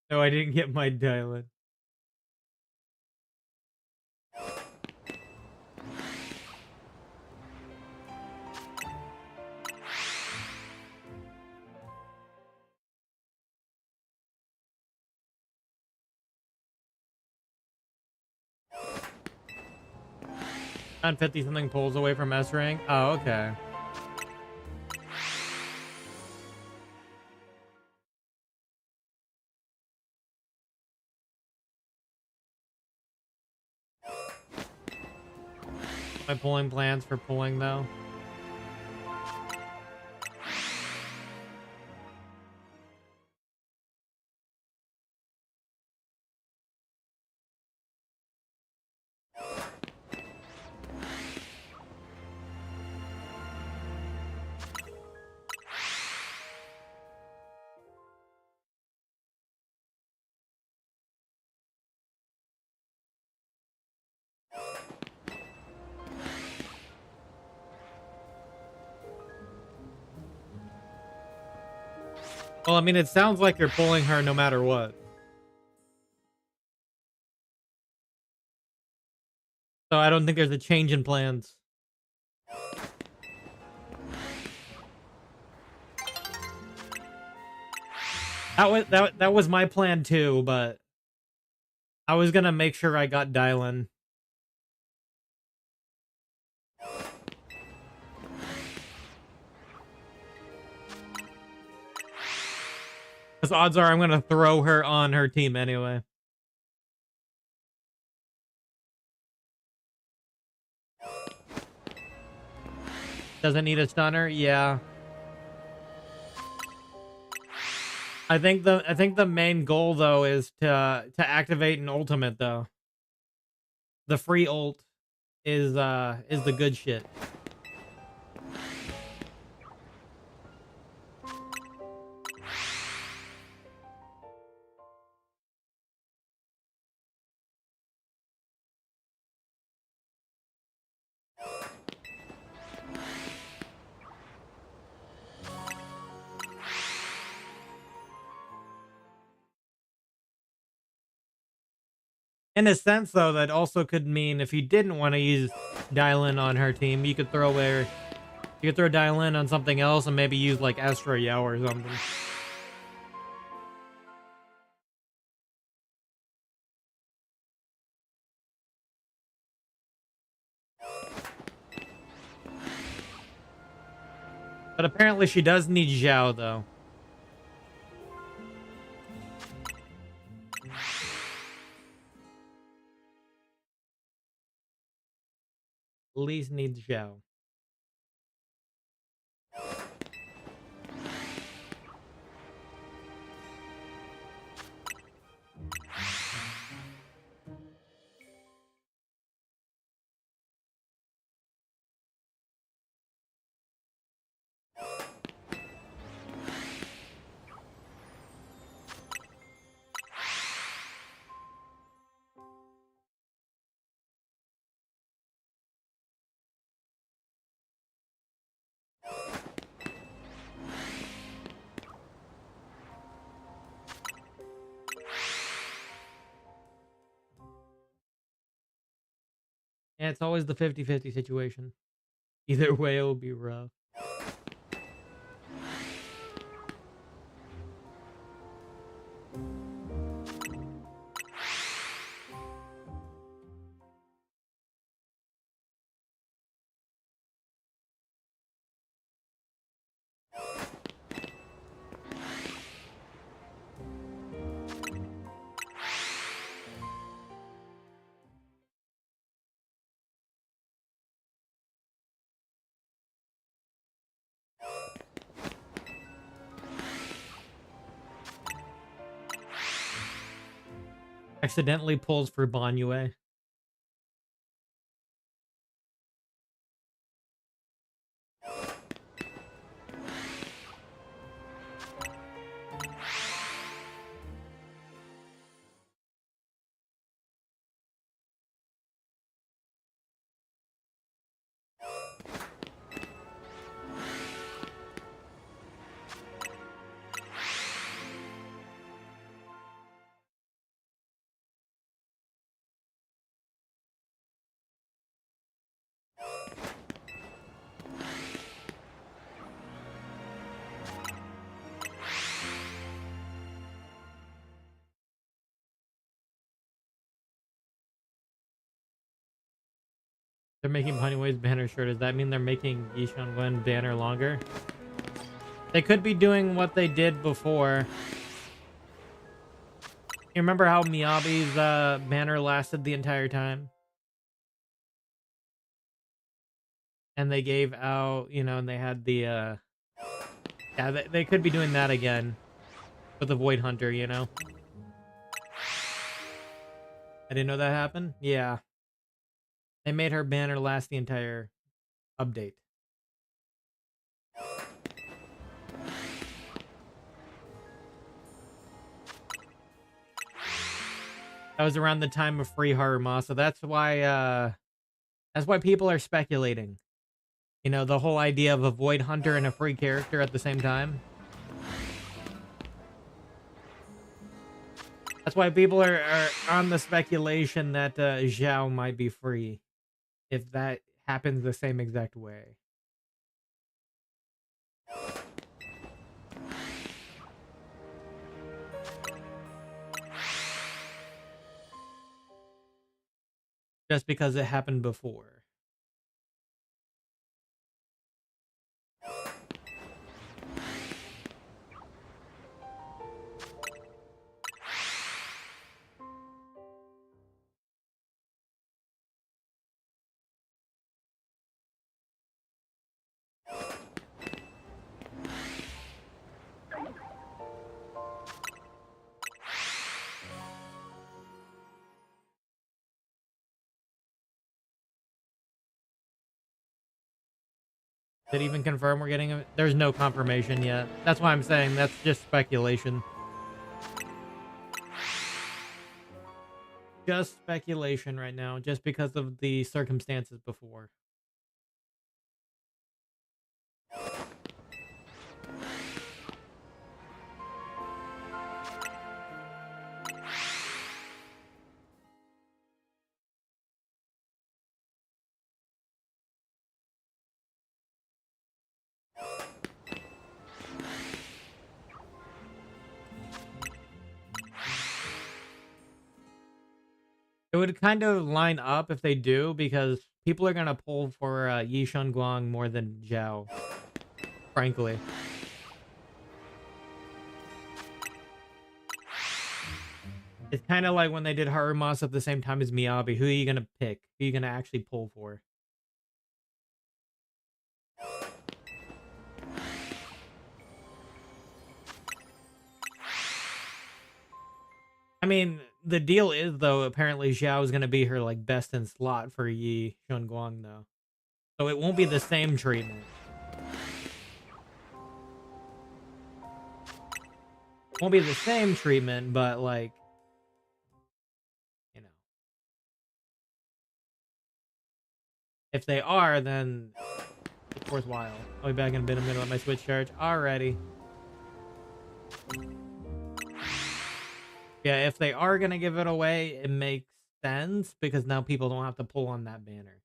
No, I didn't get my Dylan. On 50 something pulls away from S rank. Oh, okay. My pulling plans for pulling though. Well, I mean, it sounds like you're pulling her no matter what. So I don't think there's a change in plans. That was my plan too, but I was gonna make sure I got Dylan. Because odds are I'm gonna throw her on her team anyway. Doesn't need a stunner? Yeah. I think the main goal though is to activate an ultimate though. The free ult is the good shit. In a sense, though, that also could mean if you didn't want to use Dial-In on her team, you could throw Dial-In on something else and maybe use like Astro Yell or something. But apparently she does need Zhao, though. Elise needs Zhao. Yeah, it's always the 50-50 situation. Either way, it will be rough. Accidentally pulls for Banyue. They're making Ponyways banner short. Does that mean they're making Yishan Wen banner longer? They could be doing what they did before. You remember how Miyabi's banner lasted the entire time? And they gave out, you know, and they had the, yeah, they could be doing that again with the Void Hunter, you know? I didn't know that happened. Yeah. They made her banner last the entire update. That was around the time of Free Haruma, so that's why people are speculating. You know, the whole idea of a Void Hunter and a free character at the same time. That's why people are on the speculation that Zhao might be free. If that happens the same exact way. Just because it happened before. Did it even confirm we're getting it? There's no confirmation yet. That's why I'm saying that's just speculation. Just speculation right now, just because of the circumstances before. It would kind of line up if they do, because people are going to pull for Yi Guang more than Zhao, frankly. It's kind of like when they did Harumas at the same time as Miyabi. Who are you going to pick? Who are you going to actually pull for? I mean, the deal is, though, apparently Zhao is going to be her, like, best in slot for Yi Guang, though. So it won't be the same treatment. Won't be the same treatment, but, like, you know. If they are, then it's worthwhile. I'll be back in a bit. I'm going to let my Switch charge. Alrighty. Yeah, if they are going to give it away, it makes sense, because now people don't have to pull on that banner.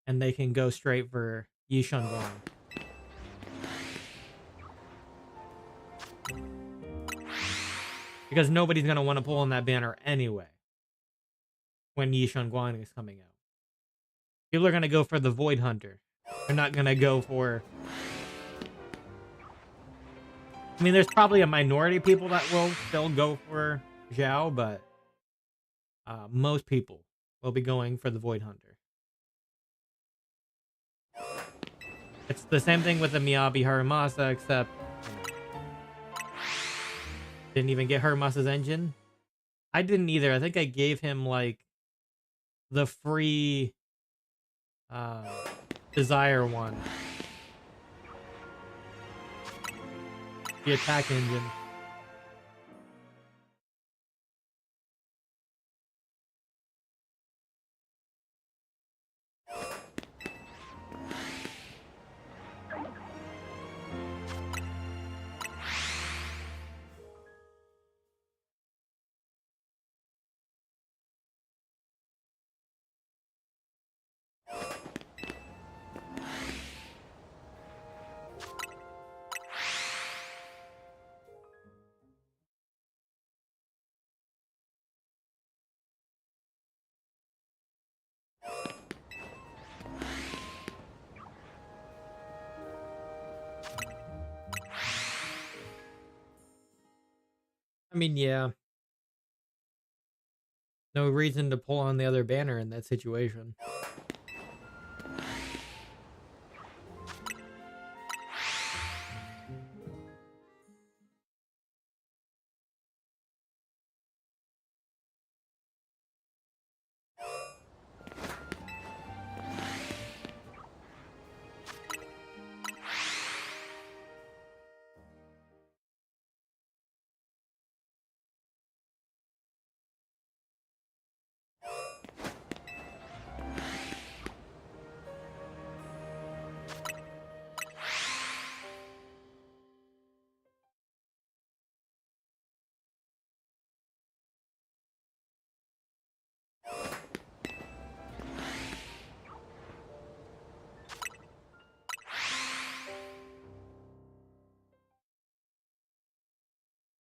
And they can go straight for Yi Guang. Because nobody's going to want to pull on that banner anyway when Yi Guang is coming out. People are going to go for the Void Hunter. They're not going to go for... I mean, there's probably a minority of people that will still go for Zhao, but most people will be going for the Void Hunter. It's the same thing with the Miyabi Harumasa, except... Didn't even get Harumasa's engine. I didn't either. I think I gave him, like, the free Desire one. The attack engine. I mean, yeah. No reason to pull on the other banner in that situation.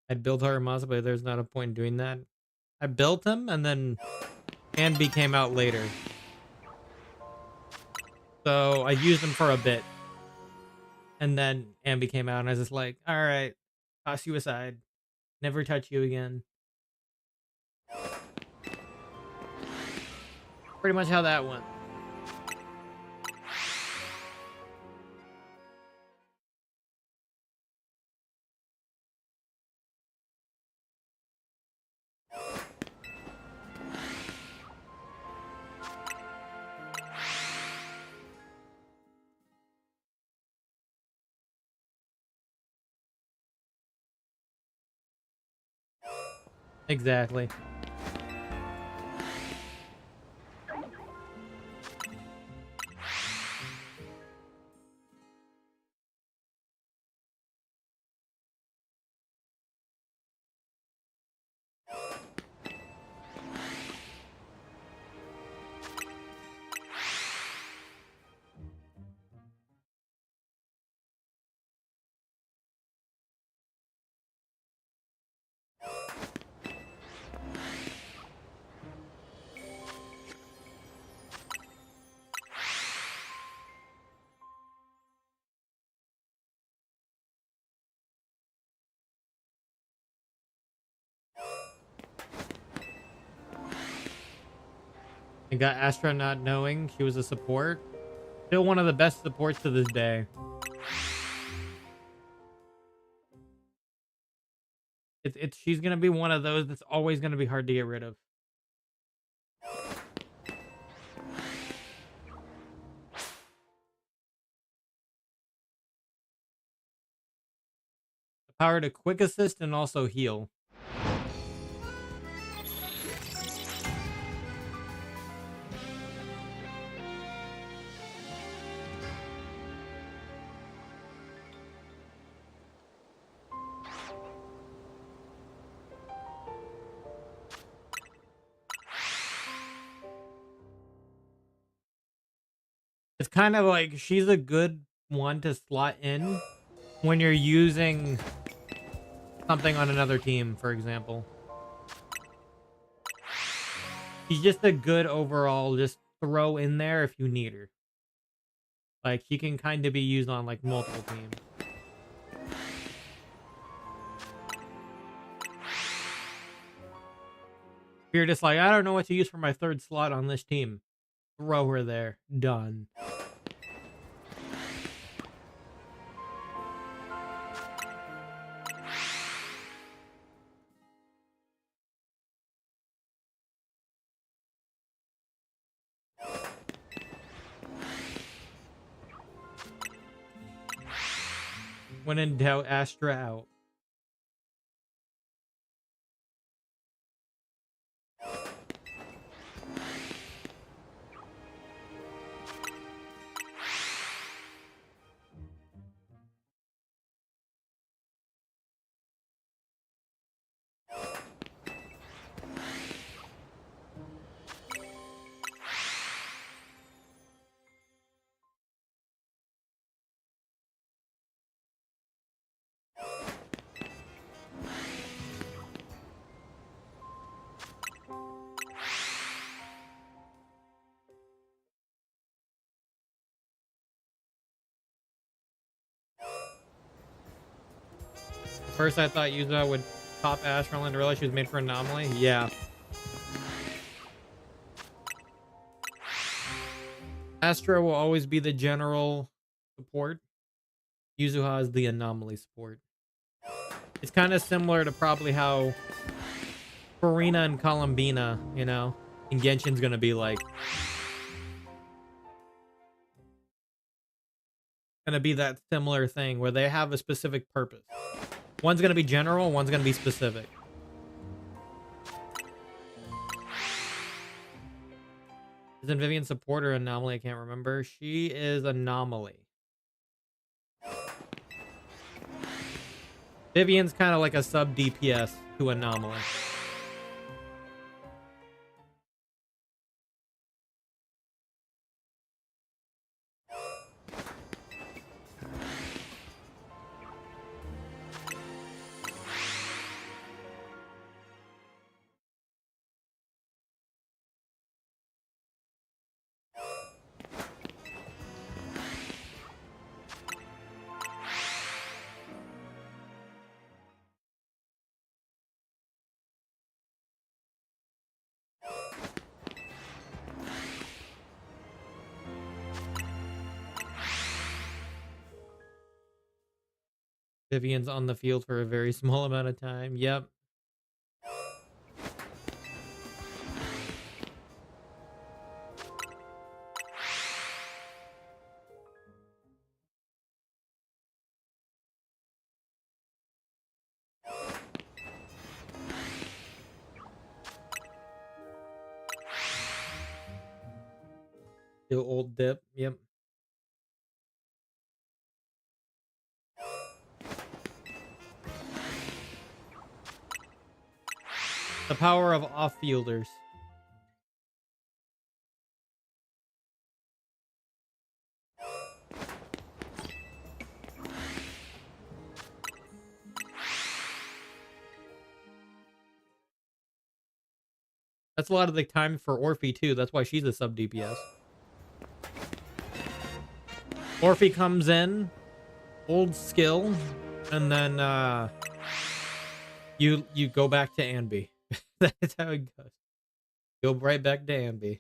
I'd build Haramasa, but there's not a point in doing that. I built him, and then Anby came out later. So I used him for a bit. And then Anby came out, and I was just like, alright, toss you aside. Never touch you again. Pretty much how that went. Exactly. I got Astra not knowing she was a support. Still one of the best supports to this day. She's gonna be one of those that's always gonna be hard to get rid of. The power to quick assist and also heal. It's kind of like she's a good one to slot in when you're using something on another team, for example. She's just a good overall, just throw in there if you need her. Like, she can kind of be used on, like, multiple teams. If you're just like, I don't know what to use for my third slot on this team. Throw her there. Done. When in doubt, Astra out. First, I thought Yuza would top Astra and realize she was made for Anomaly. Yeah. Astra will always be the general support. Yuzuha is the Anomaly support. It's kind of similar to probably how Farina and Columbina, you know, and Genshin's gonna be like. Gonna be that similar thing where they have a specific purpose. One's gonna be general, one's gonna be specific. Isn't Vivian support or Anomaly? I can't remember. She is Anomaly. Vivian's kind of like a sub DPS to Anomaly. Vivian's on the field for a very small amount of time. Yep. The old dip. Yep. The power of off-fielders. That's a lot of the time for Orphe too. That's why she's a sub DPS. Orphe comes in, old skill, and then you go back to Anby. That's how it goes. Go right back to Anby.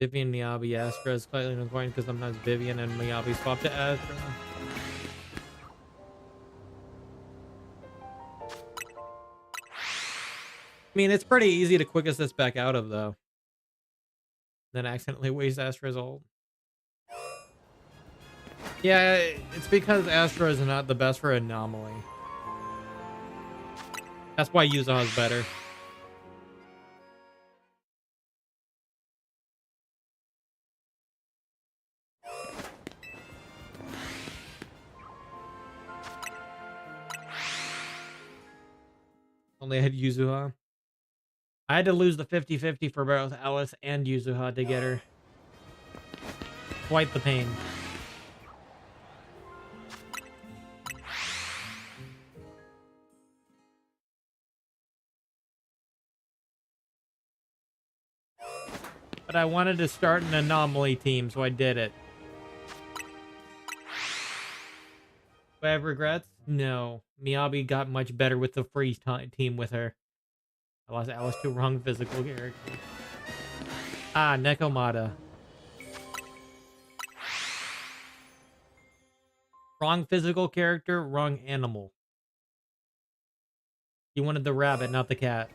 Vivian, Miyabi, Astra is slightly annoying because sometimes Vivian and Miyabi swap to Astra. I mean, it's pretty easy to quick assist back out of, though. Then accidentally waste Astra's ult. Yeah, it's because Astra is not the best for Anomaly. That's why Yuzo is better. Only had Yuzuha. I had to lose the 50-50 for both Alice and Yuzuha to get her. Quite the pain. But I wanted to start an Anomaly team, so I did it. Do I have regrets? No. Miyabi got much better with the free team with her. I lost Alice to wrong physical character. Ah, Nekomata. Wrong physical character, wrong animal. You wanted the rabbit, not the cat.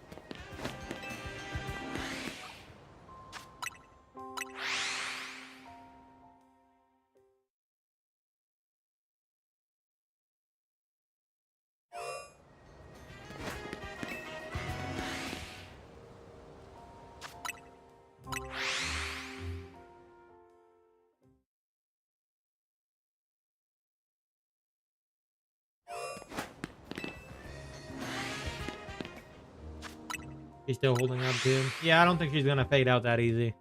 She's still holding up too. Yeah, I don't think she's gonna fade out that easy.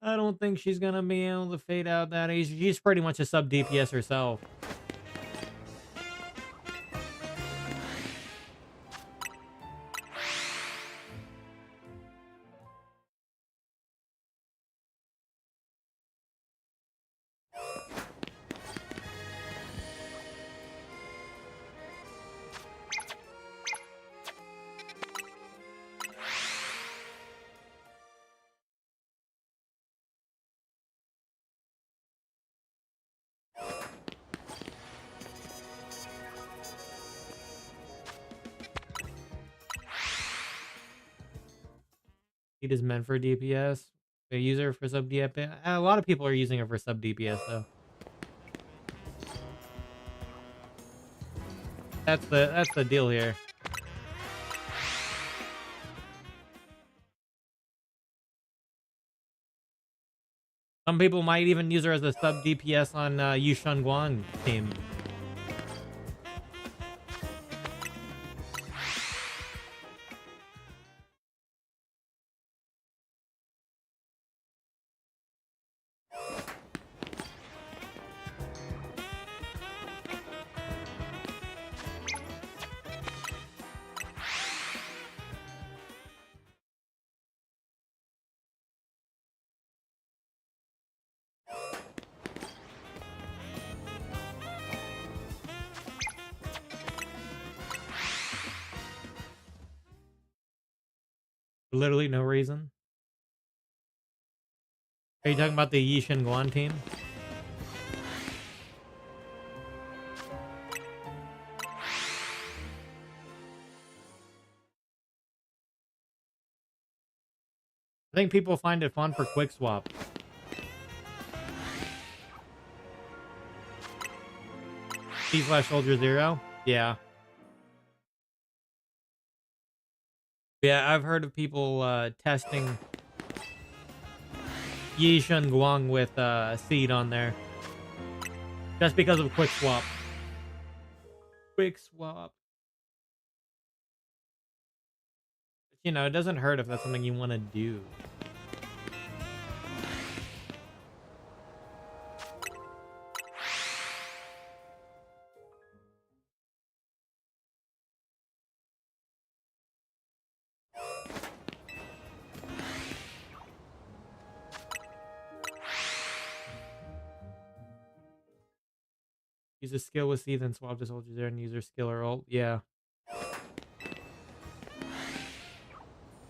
I don't think she's gonna be able to fade out that easy. She's pretty much a sub DPS herself. It is meant for DPS. They use her for sub DPS. A lot of people are using her for sub DPS though. That's the deal here. Some people might even use her as a sub DPS on Yushan Guan team. Literally no reason. Are you talking about the Yishan Guan team? I think people find it fun for quick swap. C/Soldier Zero? Yeah. Yeah, I've heard of people testing Yi Shun Guang with Seed on there. Just because of quick swap. Quick swap. But, you know, it doesn't hurt if that's something you want to do. Use a skill with Seed and swap to soldiers there and use their skill or ult. Yeah.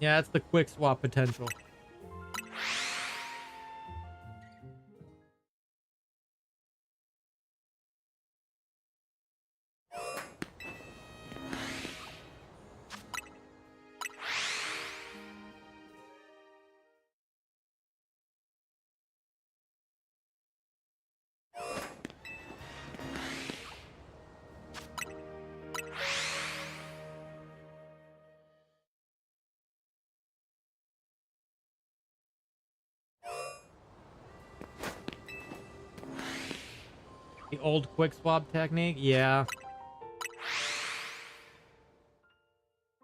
Yeah, that's the quick swap potential. The old quick swap technique? Yeah.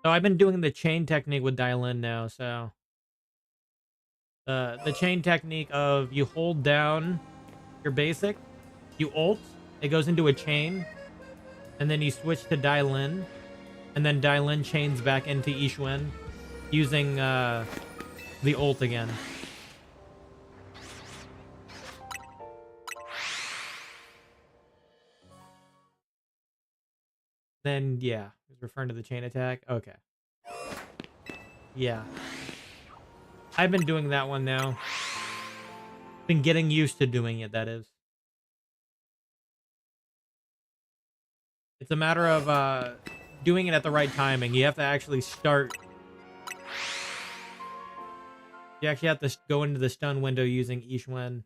So I've been doing the chain technique with Dylan now, so... the chain technique of you hold down your basic, you ult, it goes into a chain, and then you switch to Dylan, and then Dylan chains back into Ishwen using the ult again. Then, yeah, he's referring to the chain attack. Okay. Yeah. I've been doing that one now. Been getting used to doing it, that is. It's a matter of doing it at the right timing. You have to actually start. You actually have to go into the stun window using Ishwen,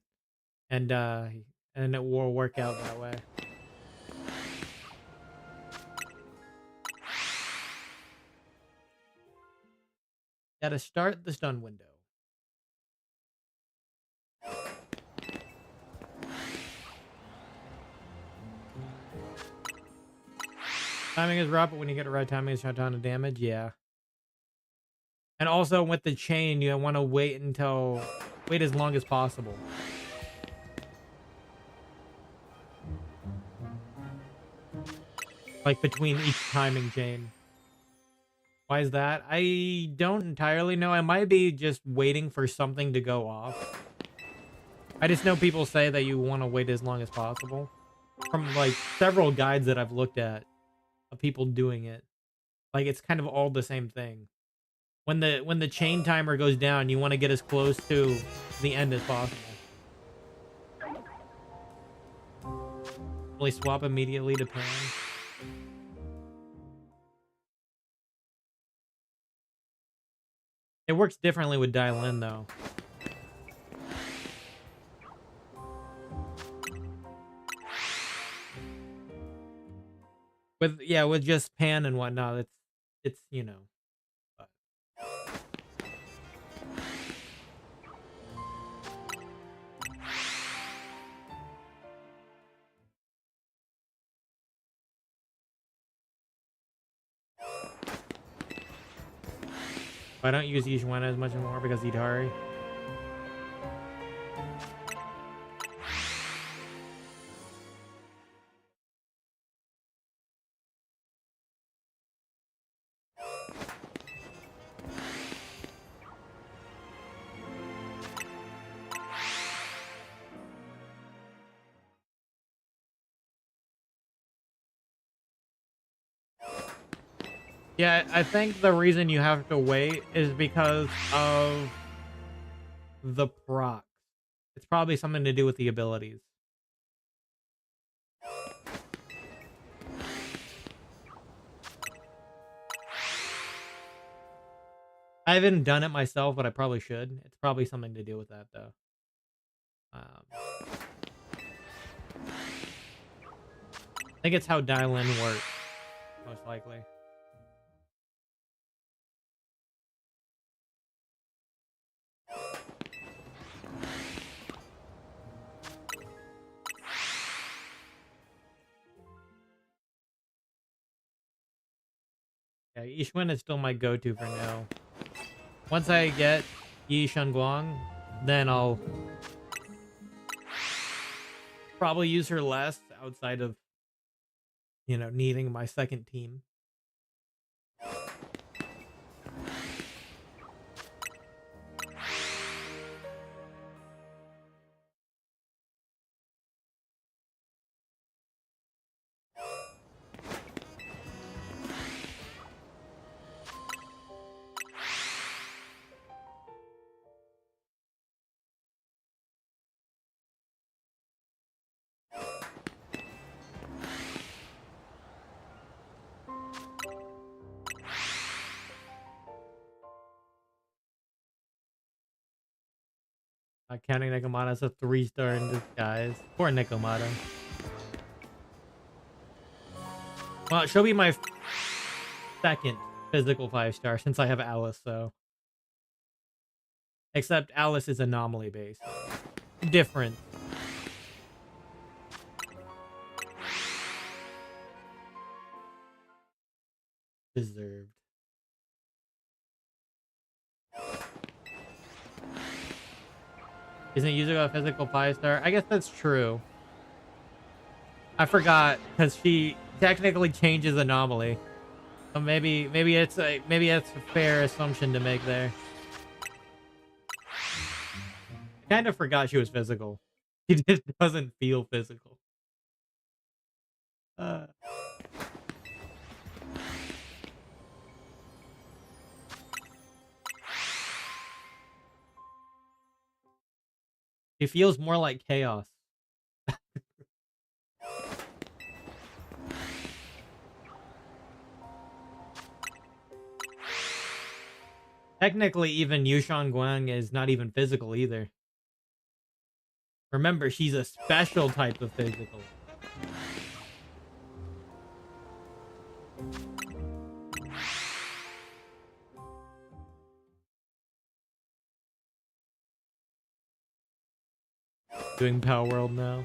and it will work out that way. Gotta start the stun window. Timing is rough, but when you get the right timing, it's a ton of damage. Yeah. And also with the chain, you want to wait as long as possible. Like between each timing chain. Why is that? I don't entirely know. I might be just waiting for something to go off. I just know people say that you want to wait as long as possible. From like several guides that I've looked at of people doing it. Like it's kind of all the same thing. When the chain timer goes down, you want to get as close to the end as possible. Really swap immediately to pan. It works differently with Dylan though. With just pan and whatnot, it's you know. I don't use Ishwana as much anymore because Itari. Yeah, I think the reason you have to wait is because of the procs. It's probably something to do with the abilities. I haven't done it myself, but I probably should. It's probably something to do with that, though. I think it's how dial-in works, most likely. Yeah, Yishuan is still my go-to for now. Once I get Yi Shunguang, then I'll probably use her less outside of, you know, needing my second team. Counting Nekomata as a 3-star in disguise. Poor Nekomata. Well, she'll be my second physical 5-star since I have Alice, so. Except Alice is anomaly based. Different. Deserved. Isn't Yuzuko a physical 5-star? I guess that's true. I forgot because she technically changes anomaly. So maybe it's a fair assumption to make there. I kind of forgot she was physical. She just doesn't feel physical. She feels more like chaos. Technically, even Yushan Guang is not even physical either. Remember, she's a special type of physical. Doing Power World now.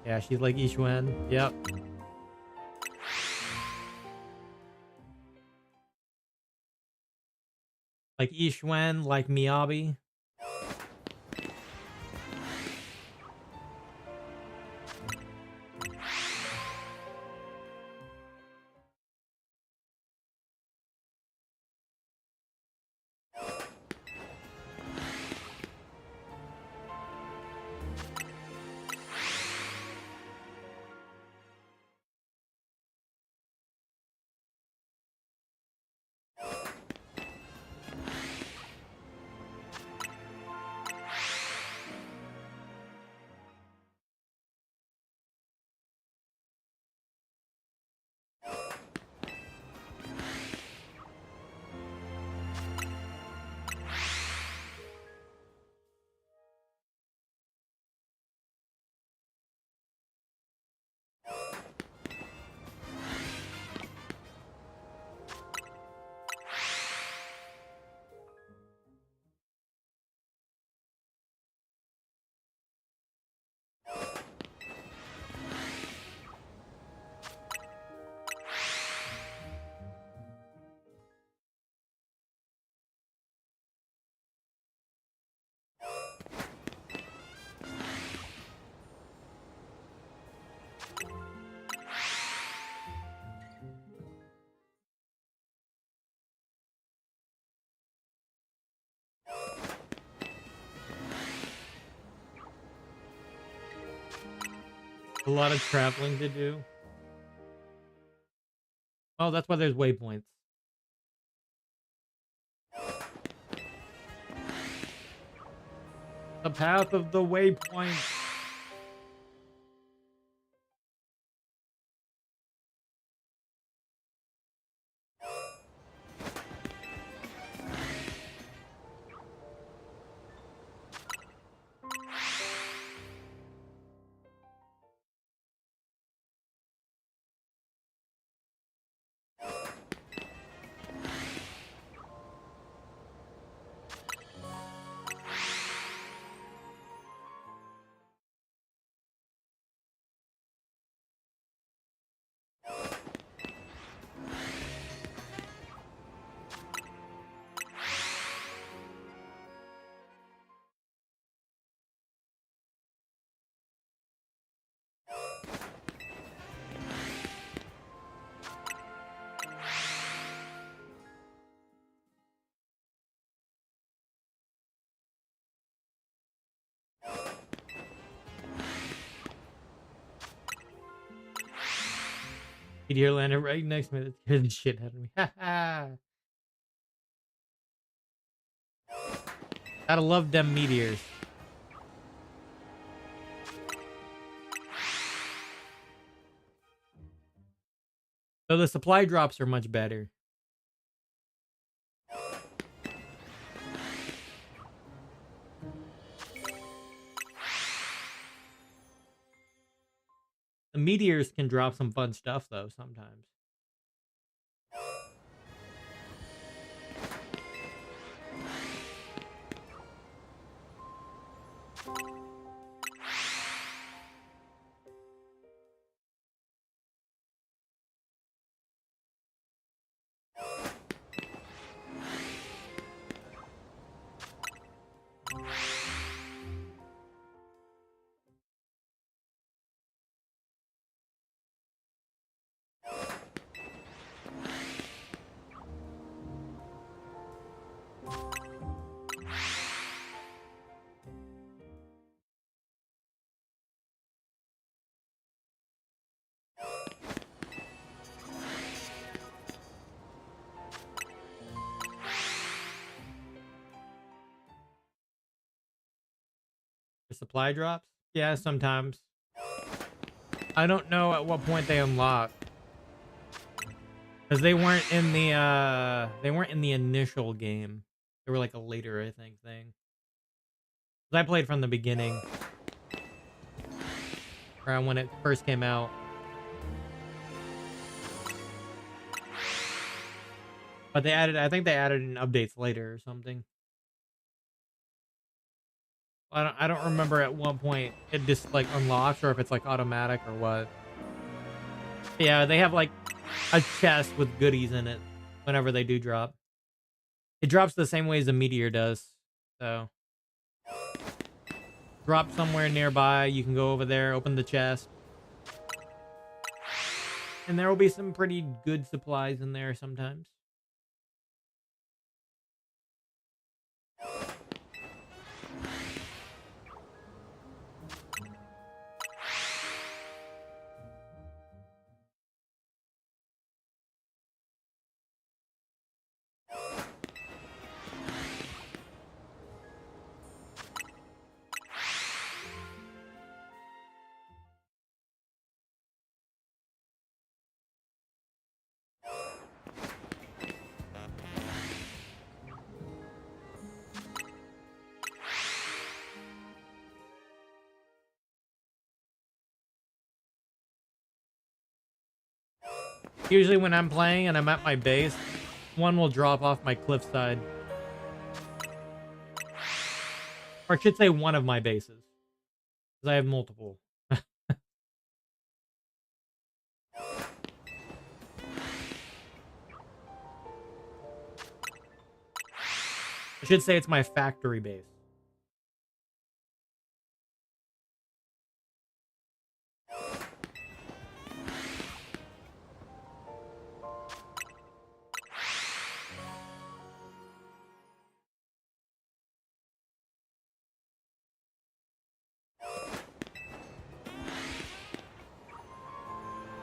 Yeah, she's like Yishuan. Yep. Like Yishuan, like Miyabi. A lot of traveling to do. Oh, that's why there's waypoints. The path of the waypoint. Meteor landed right next to me. That scared the shit out of me. Gotta love them meteors. So the supply drops are much better. The meteors can drop some fun stuff though sometimes. The supply drops? Yeah, sometimes. I don't know at what point they unlock. Because they weren't in the initial game. They were like a later, I think, thing. 'Cause I played from the beginning. Around when it first came out. But I think they added in updates later or something. I don't remember at what point it just like unlocks or if it's like automatic or what. Yeah, they have like a chest with goodies in it whenever they do drop. It drops the same way as a meteor does. So drop somewhere nearby, you can go over there, open the chest. And there will be some pretty good supplies in there sometimes. Usually when I'm playing and I'm at my base, one will drop off my cliffside. Or I should say one of my bases. Because I have multiple. I should say it's my factory base.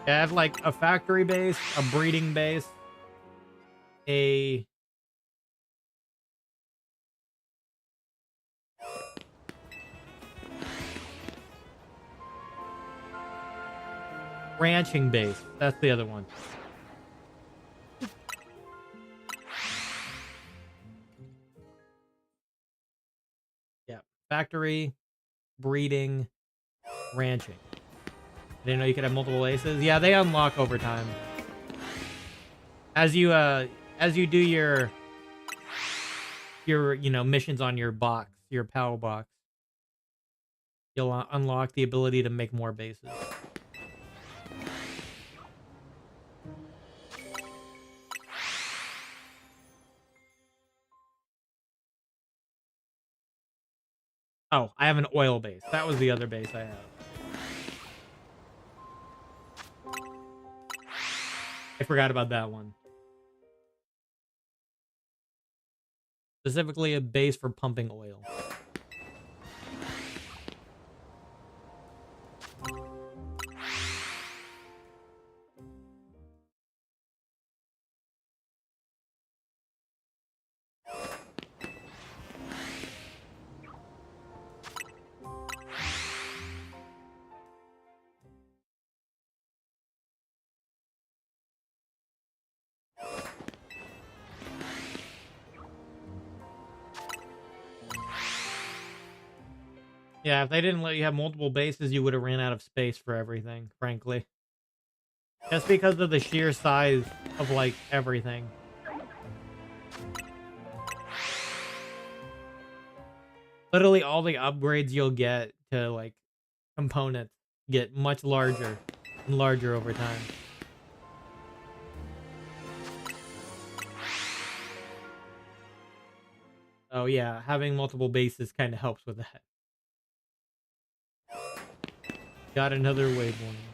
I have like a factory base, a breeding base, a ranching base. That's the other one. Yeah. Factory, breeding, ranching. I didn't know you could have multiple bases. Yeah, they unlock over time. As you do your missions on your box, your POW box, you'll unlock the ability to make more bases. Oh, I have an oil base. That was the other base I have. I forgot about that one. Specifically a base for pumping oil. Yeah, if they didn't let you have multiple bases, you would have ran out of space for everything, frankly. Just because of the sheer size of, like, everything. Literally all the upgrades you'll get to, like, components get much larger and larger over time. Oh yeah, having multiple bases kind of helps with that. Got another wave warning.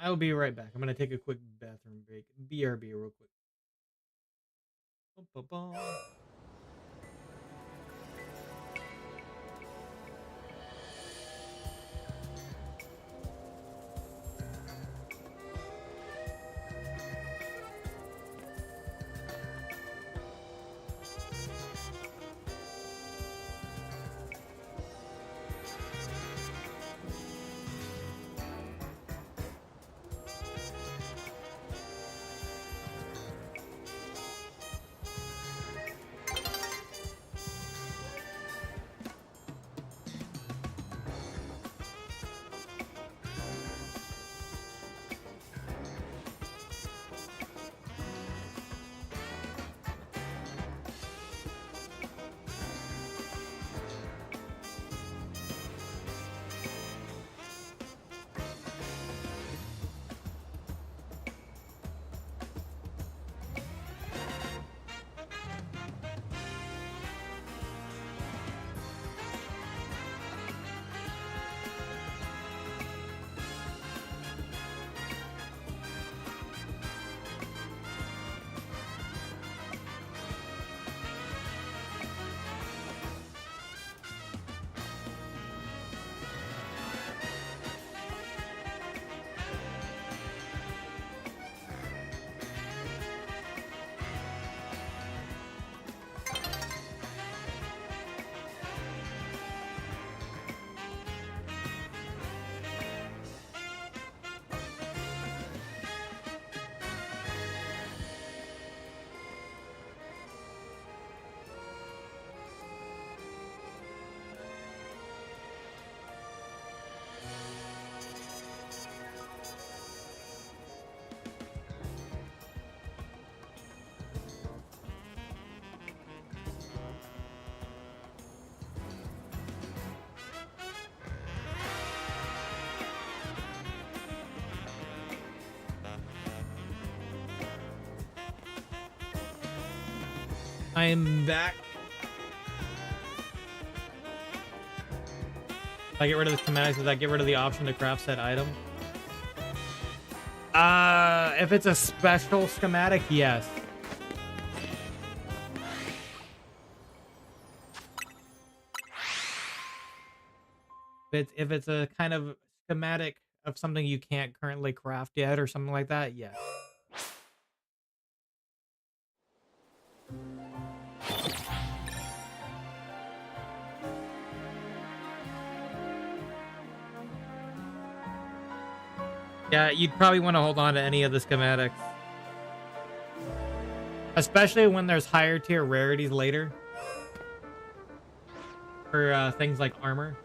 I'll be right back. I'm gonna take a quick bathroom break. BRB real quick. Ba-ba-ba. I'm back. If I get rid of the schematics, does that get rid of the option to craft said item? If it's a special schematic, yes. If it's a kind of schematic of something you can't currently craft yet or something like that, yes. Yeah, you'd probably want to hold on to any of the schematics. Especially when there's higher tier rarities later. For things like armor.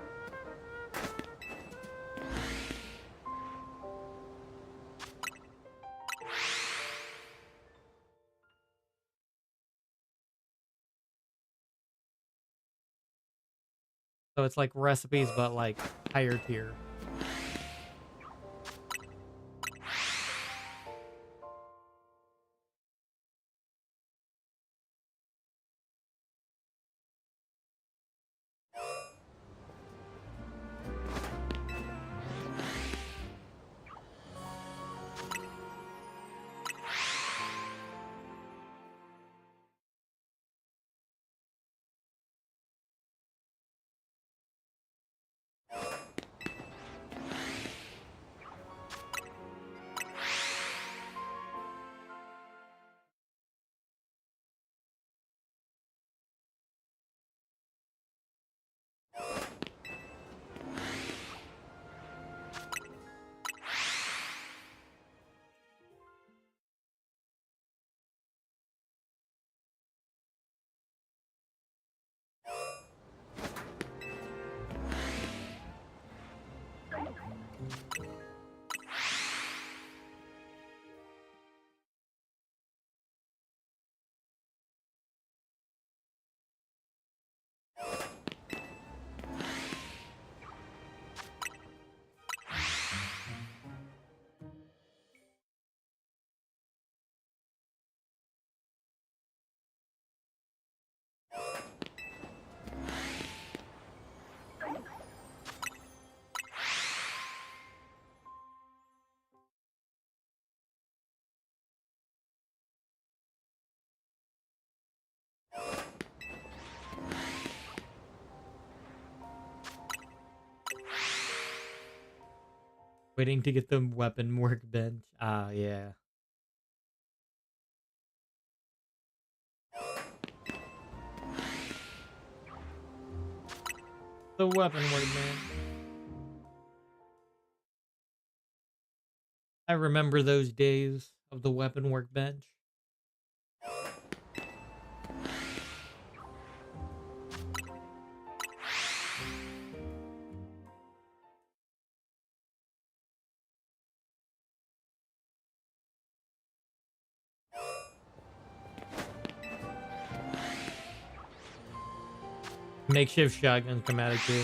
So it's like recipes, but like higher tier. Waiting to get the weapon workbench. Ah, yeah. The weapon workbench. I remember those days of the weapon workbench. Makeshift shotgun schematic too.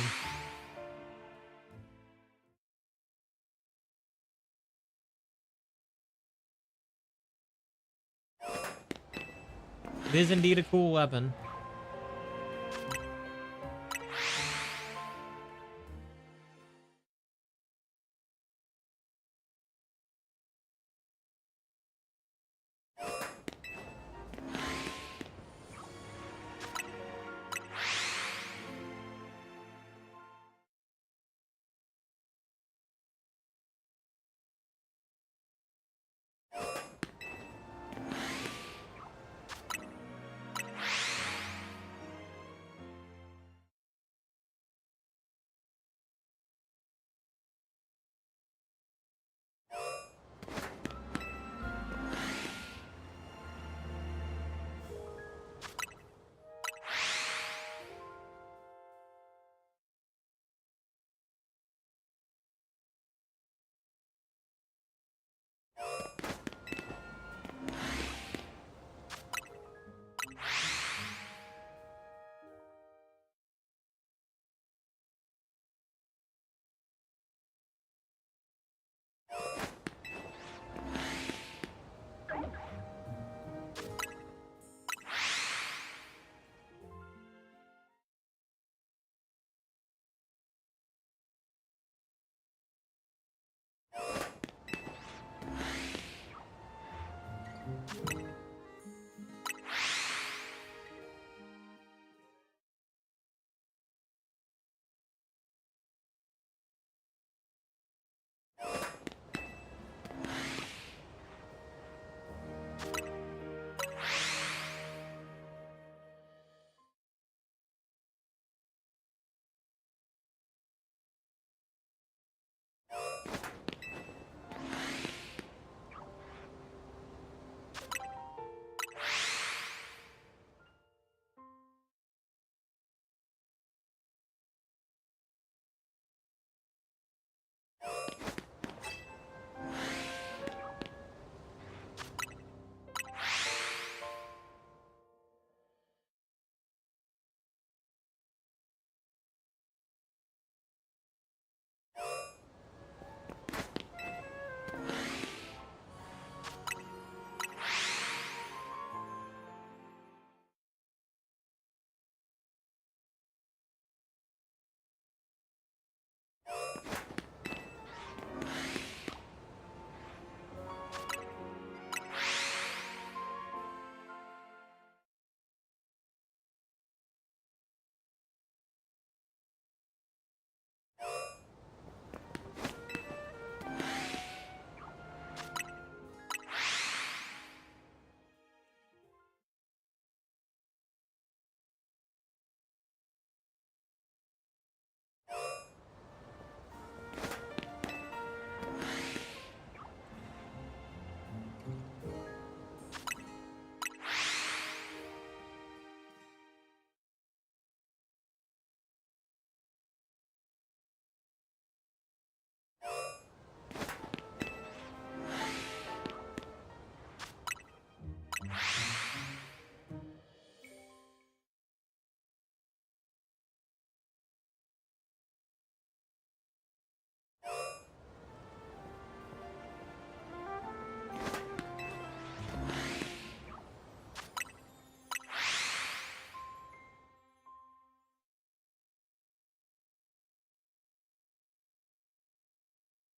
It is indeed a cool weapon.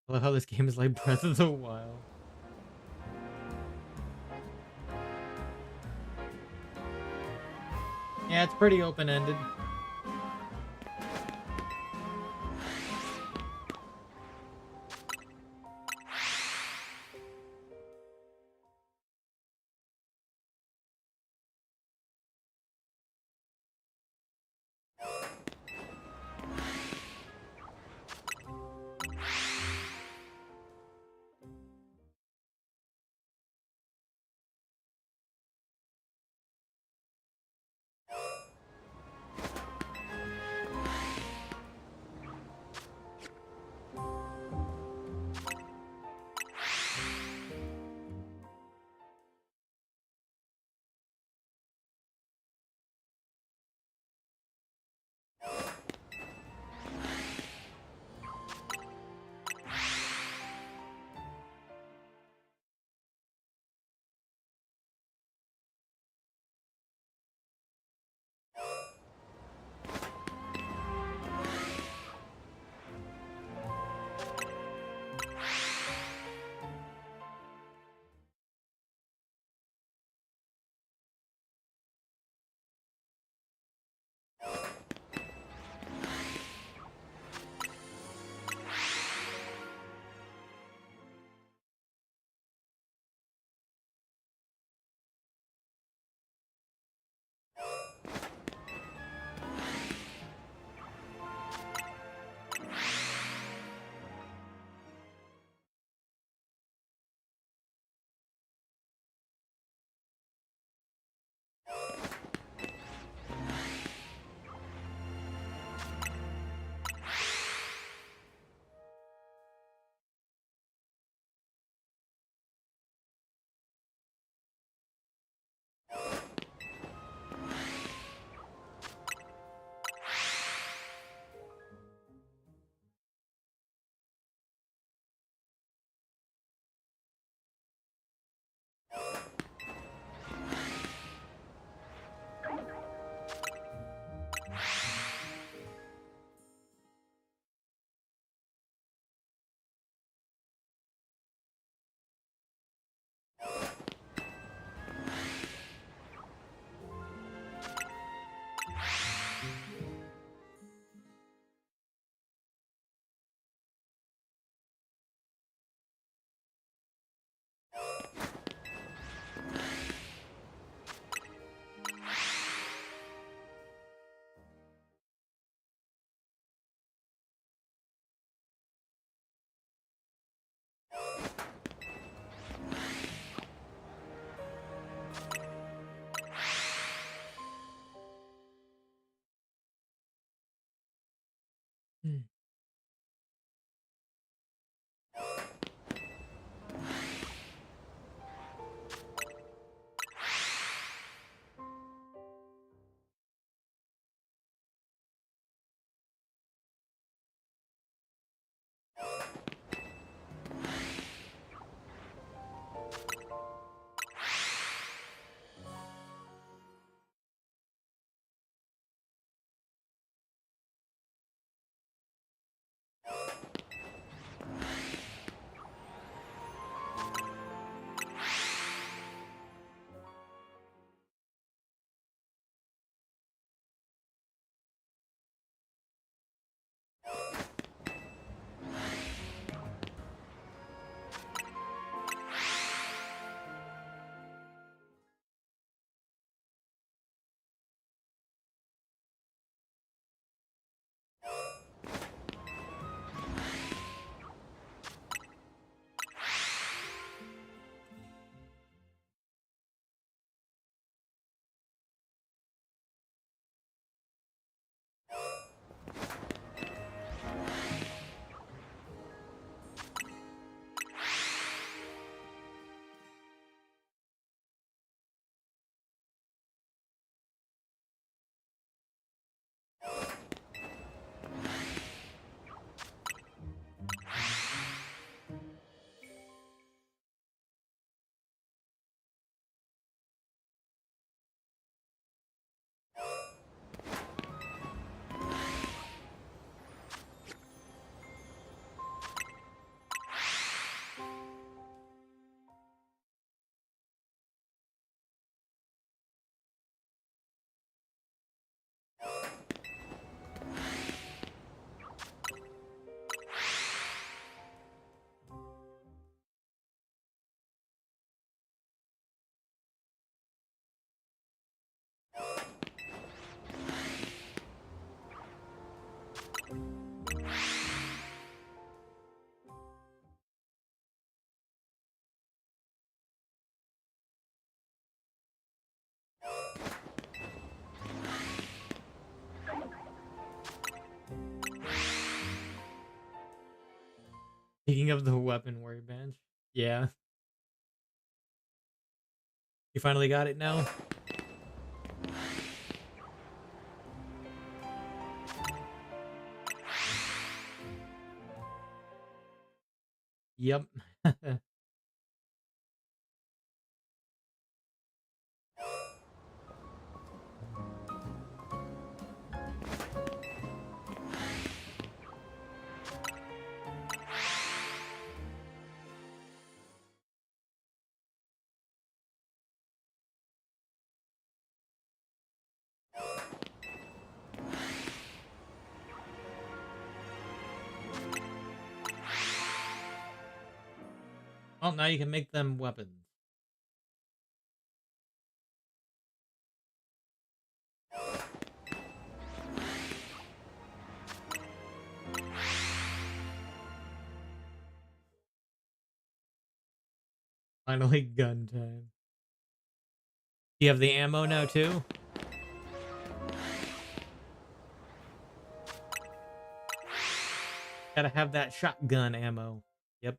I love how this game is like Breath of the Wild. Yeah, it's pretty open-ended. Speaking of the weapon workbench, yeah, you finally got it now. Yep. Well, now you can make them weapons. Finally, gun time. Do you have the ammo now too? Gotta have that shotgun ammo. Yep.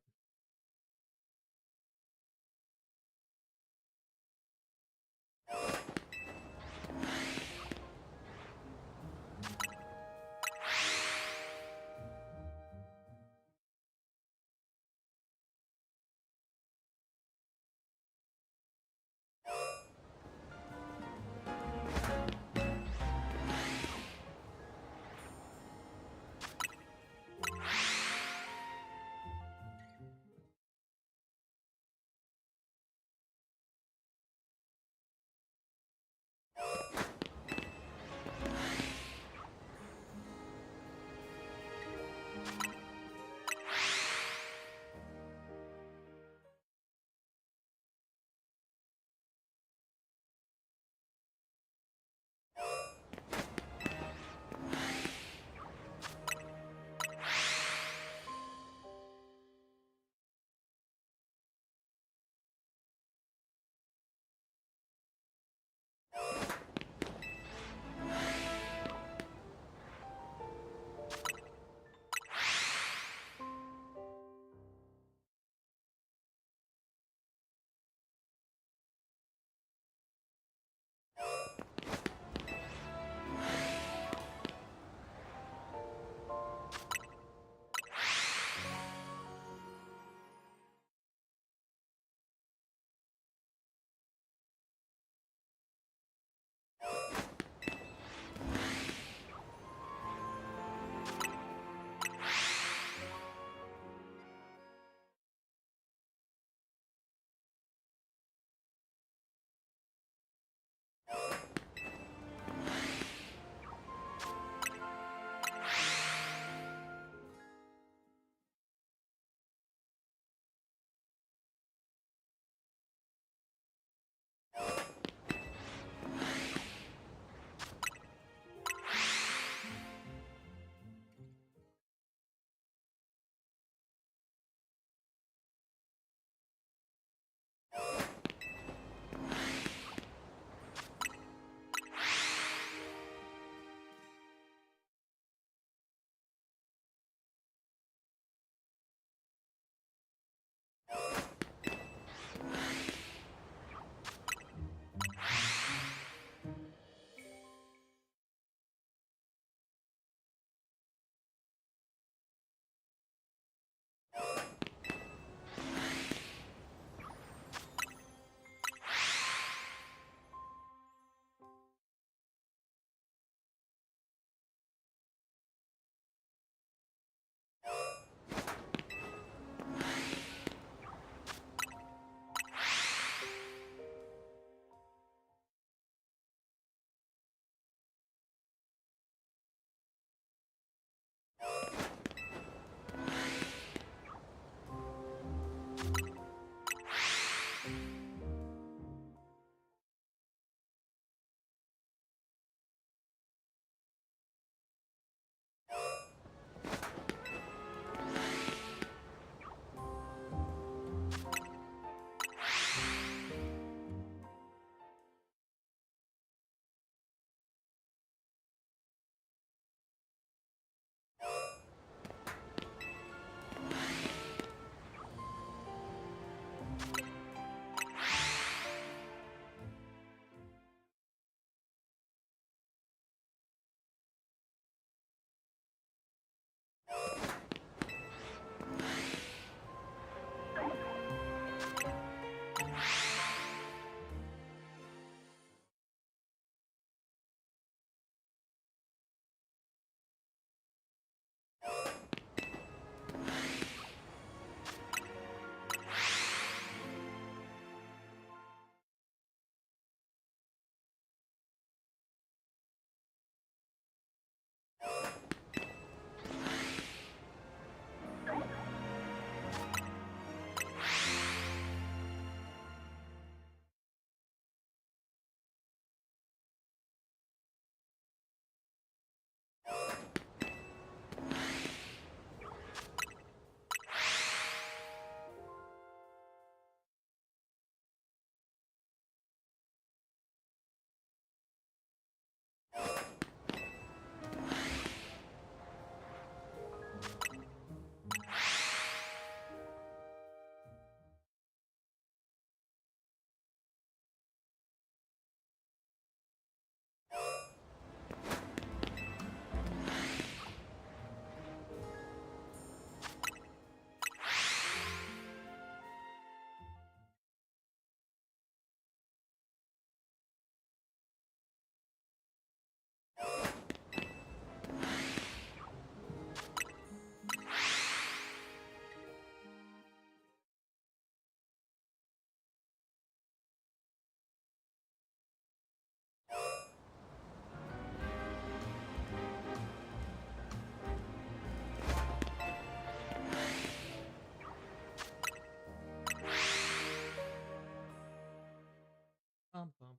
bum, bum.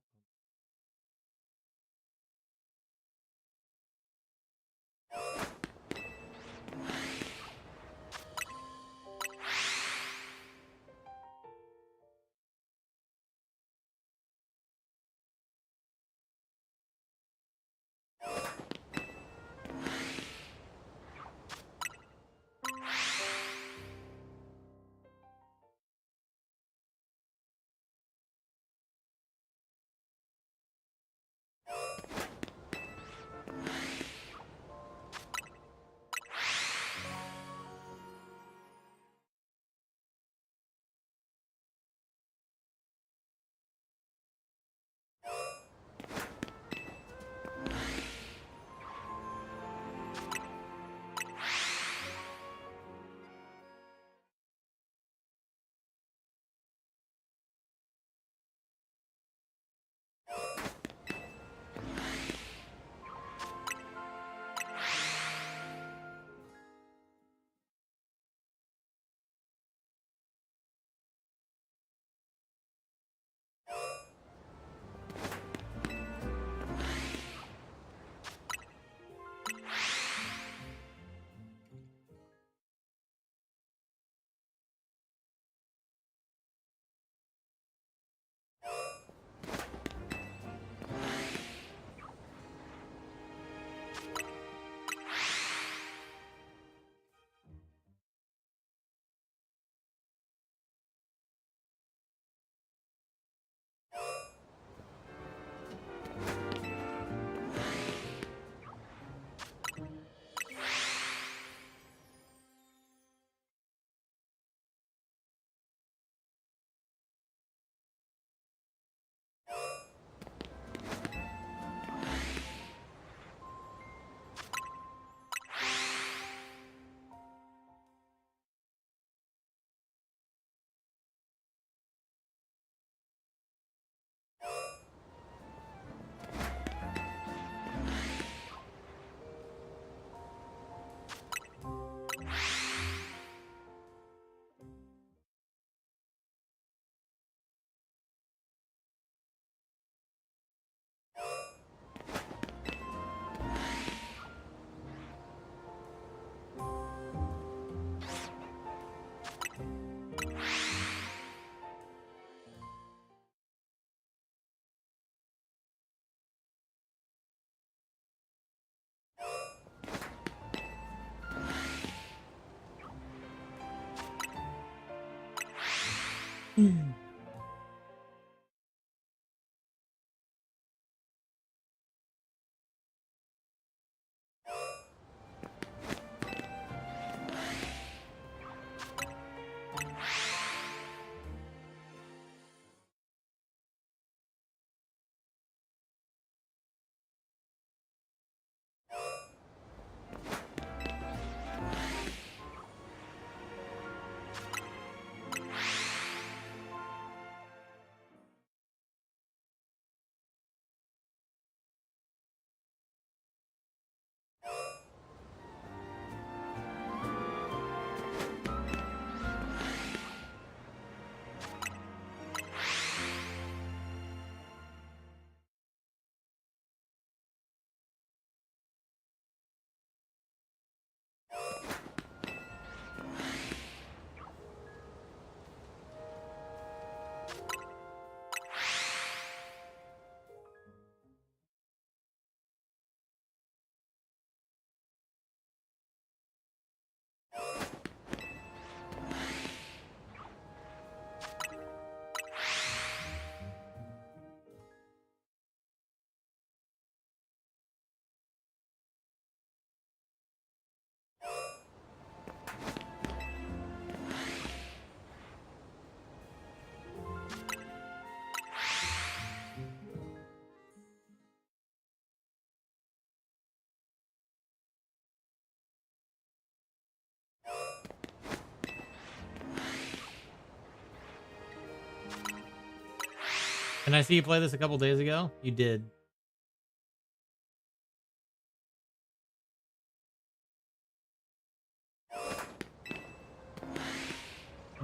And I see you play this a couple days ago. You did.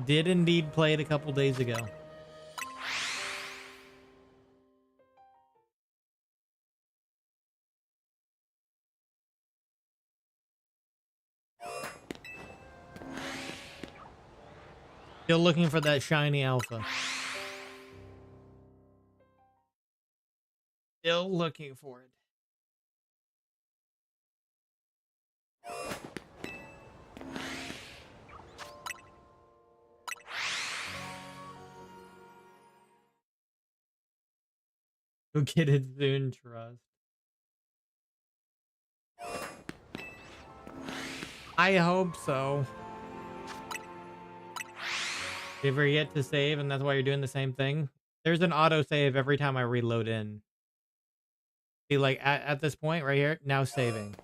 Did indeed play it a couple days ago. Still looking for that shiny alpha. Still looking for it. You'll get it soon, trust. I hope so. You ever get to save and that's why you're doing the same thing? There's an autosave every time I reload in. See, like at this point right here, now saving.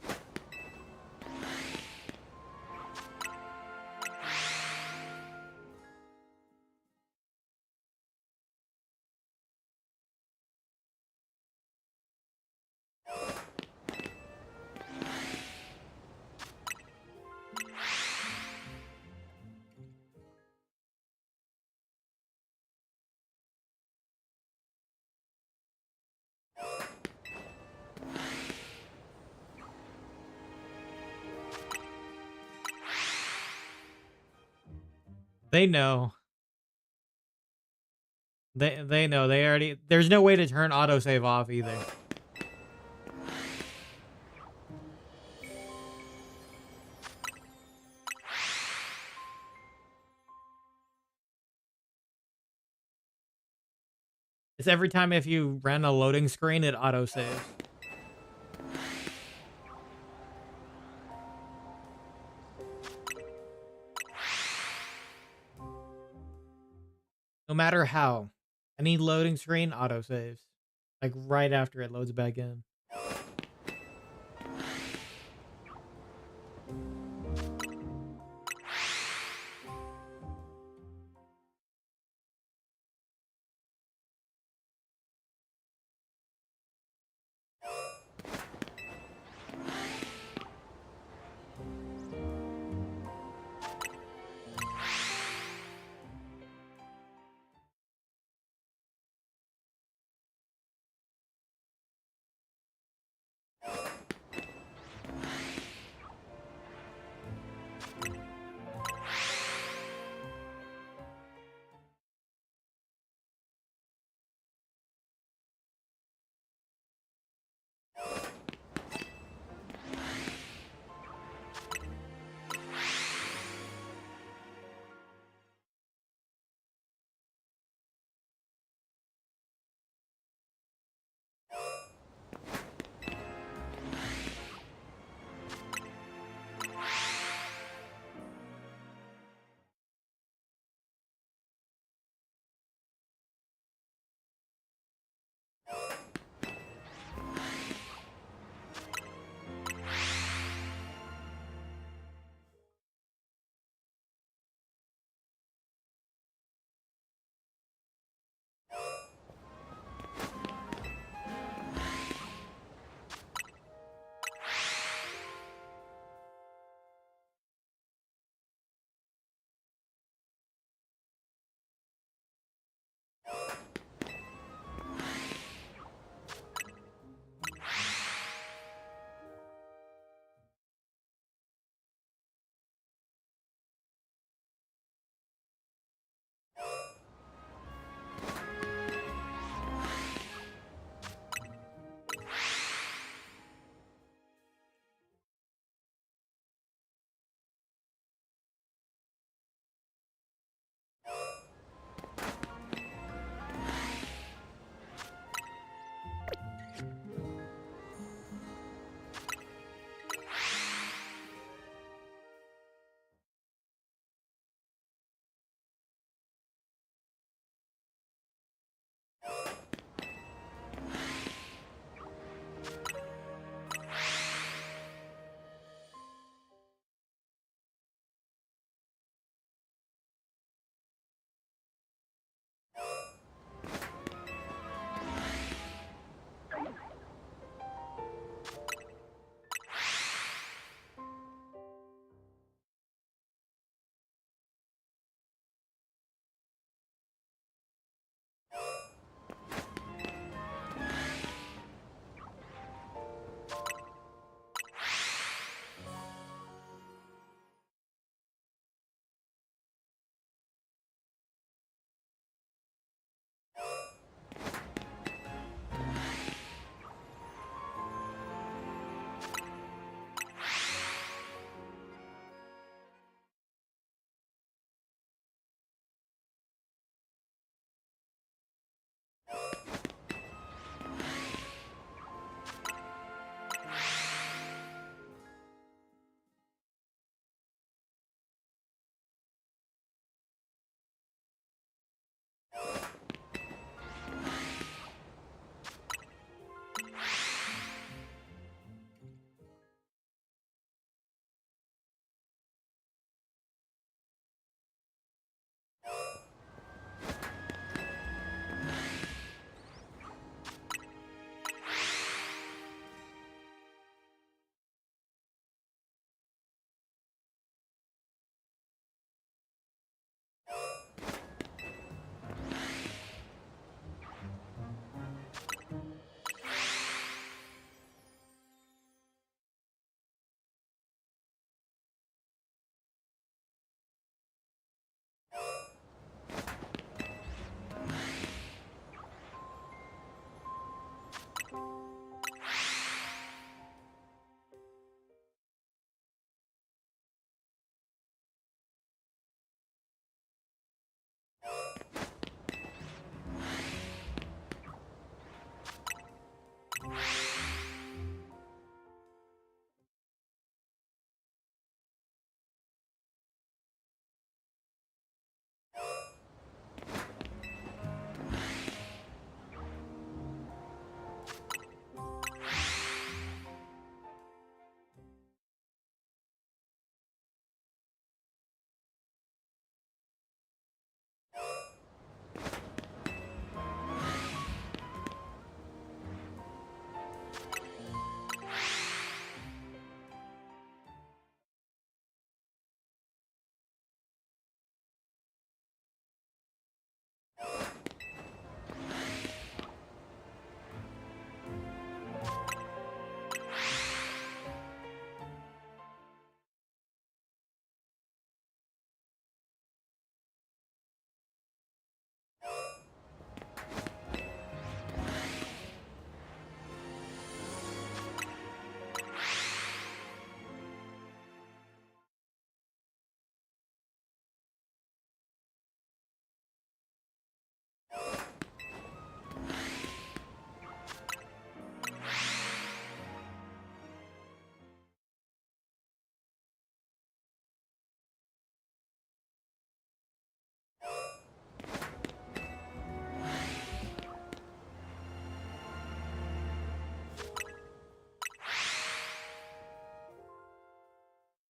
They know. They know. They already. There's no way to turn autosave off either. It's every time if you ran a loading screen, it autosaves. No matter how. Any loading screen autosaves. Like right after it loads back in.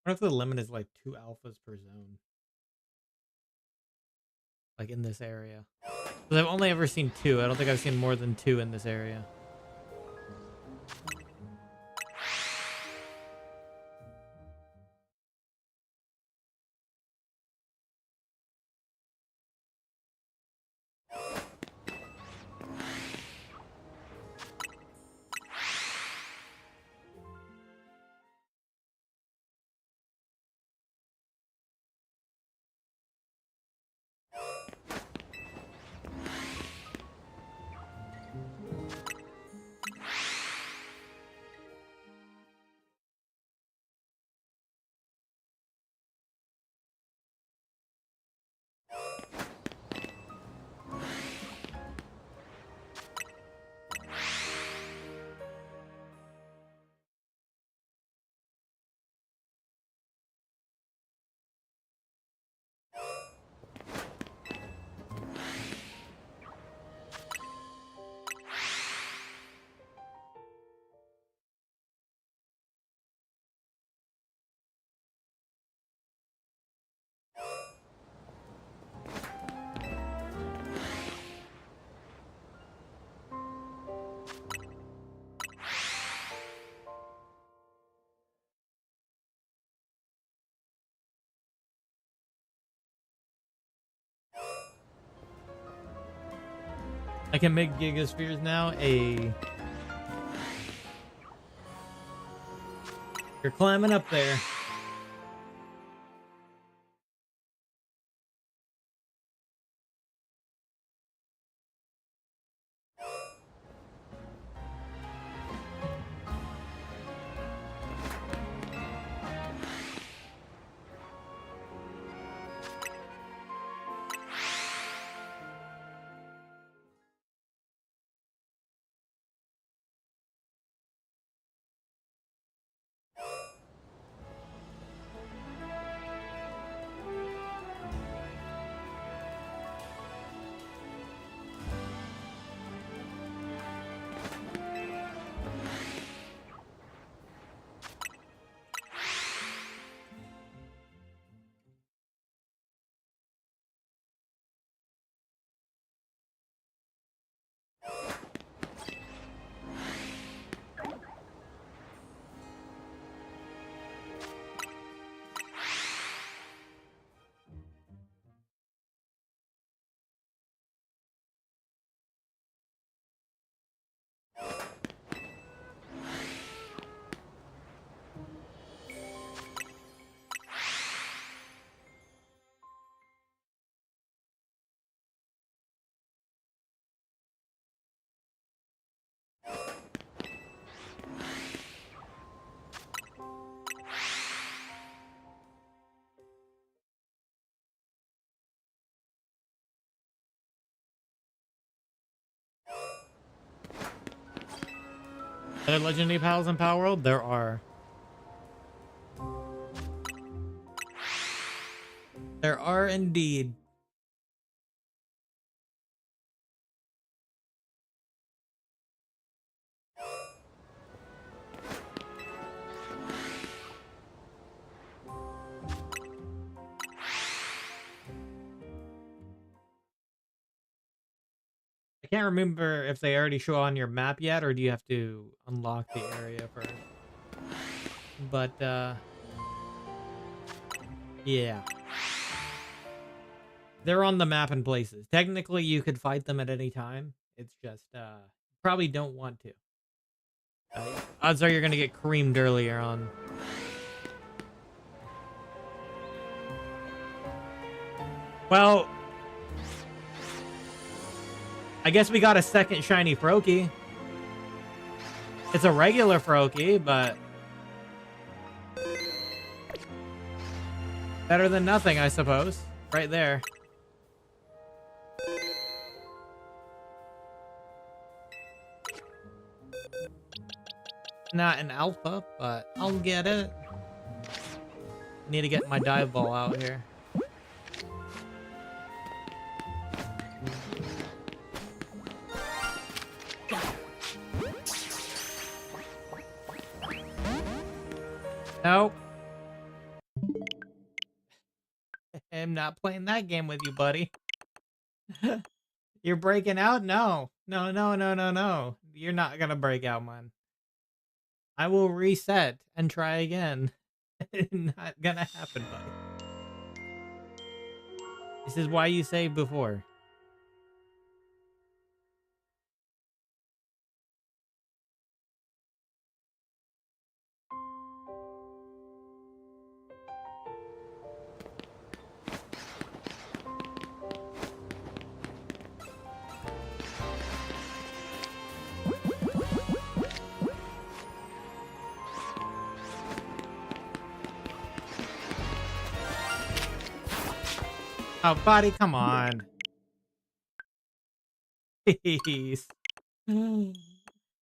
wonder if the limit is like 2 alphas per zone. Like in this area. Because I've only ever seen 2. I don't think I've seen more than 2 in this area. I can make gigaspheres now. You're climbing up there. Are there legendary pals in Power World? There are. There are indeed. I can't remember if they already show on your map yet, or do you have to unlock the area first? But, yeah. They're on the map in places. Technically, you could fight them at any time. It's just, probably don't want to. Odds are you're gonna get creamed earlier on. Well, I guess we got a second shiny Froakie. It's a regular Froakie, but better than nothing, I suppose. Right there. Not an alpha, but I'll get it. Need to get my dive ball out here. Nope. I'm not playing that game with you, buddy. You're breaking out? No. No, no, no, no, no. You're not gonna break out, man. I will reset and try again. Not gonna happen, buddy. This is why you saved before. Oh, buddy, come on. Please. This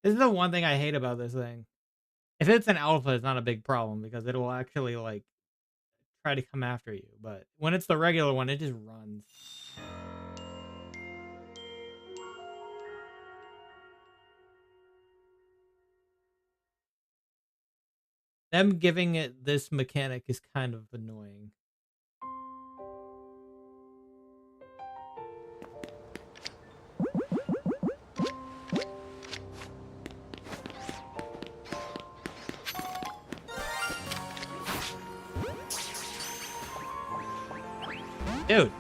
is the one thing I hate about this thing. If it's an alpha, it's not a big problem because it will actually, like, try to come after you. But when it's the regular one, it just runs. Them giving it this mechanic is kind of annoying. Dude.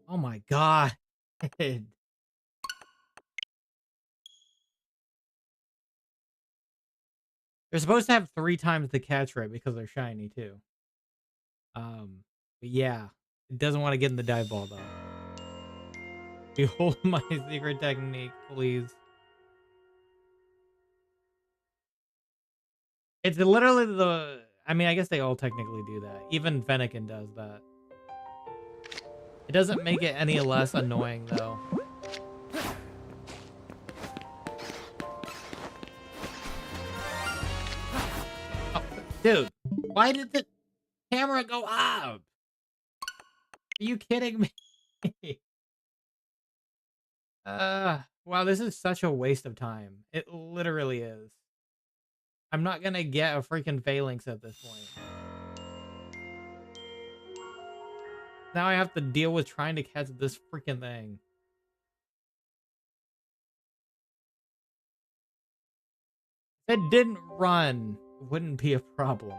Oh my god. They're supposed to have 3 times the catch rate because they're shiny too. But yeah. It doesn't want to get in the dive ball though. Behold my secret technique, please. It's literally the... I mean, I guess they all technically do that. Even Fennekin does that. It doesn't make it any less annoying, though. Oh, dude, why did the camera go up? Are you kidding me? Wow, this is such a waste of time. It literally is. I'm not gonna get a freaking Falinks at this point. Now I have to deal with trying to catch this freaking thing. If it didn't run, it wouldn't be a problem.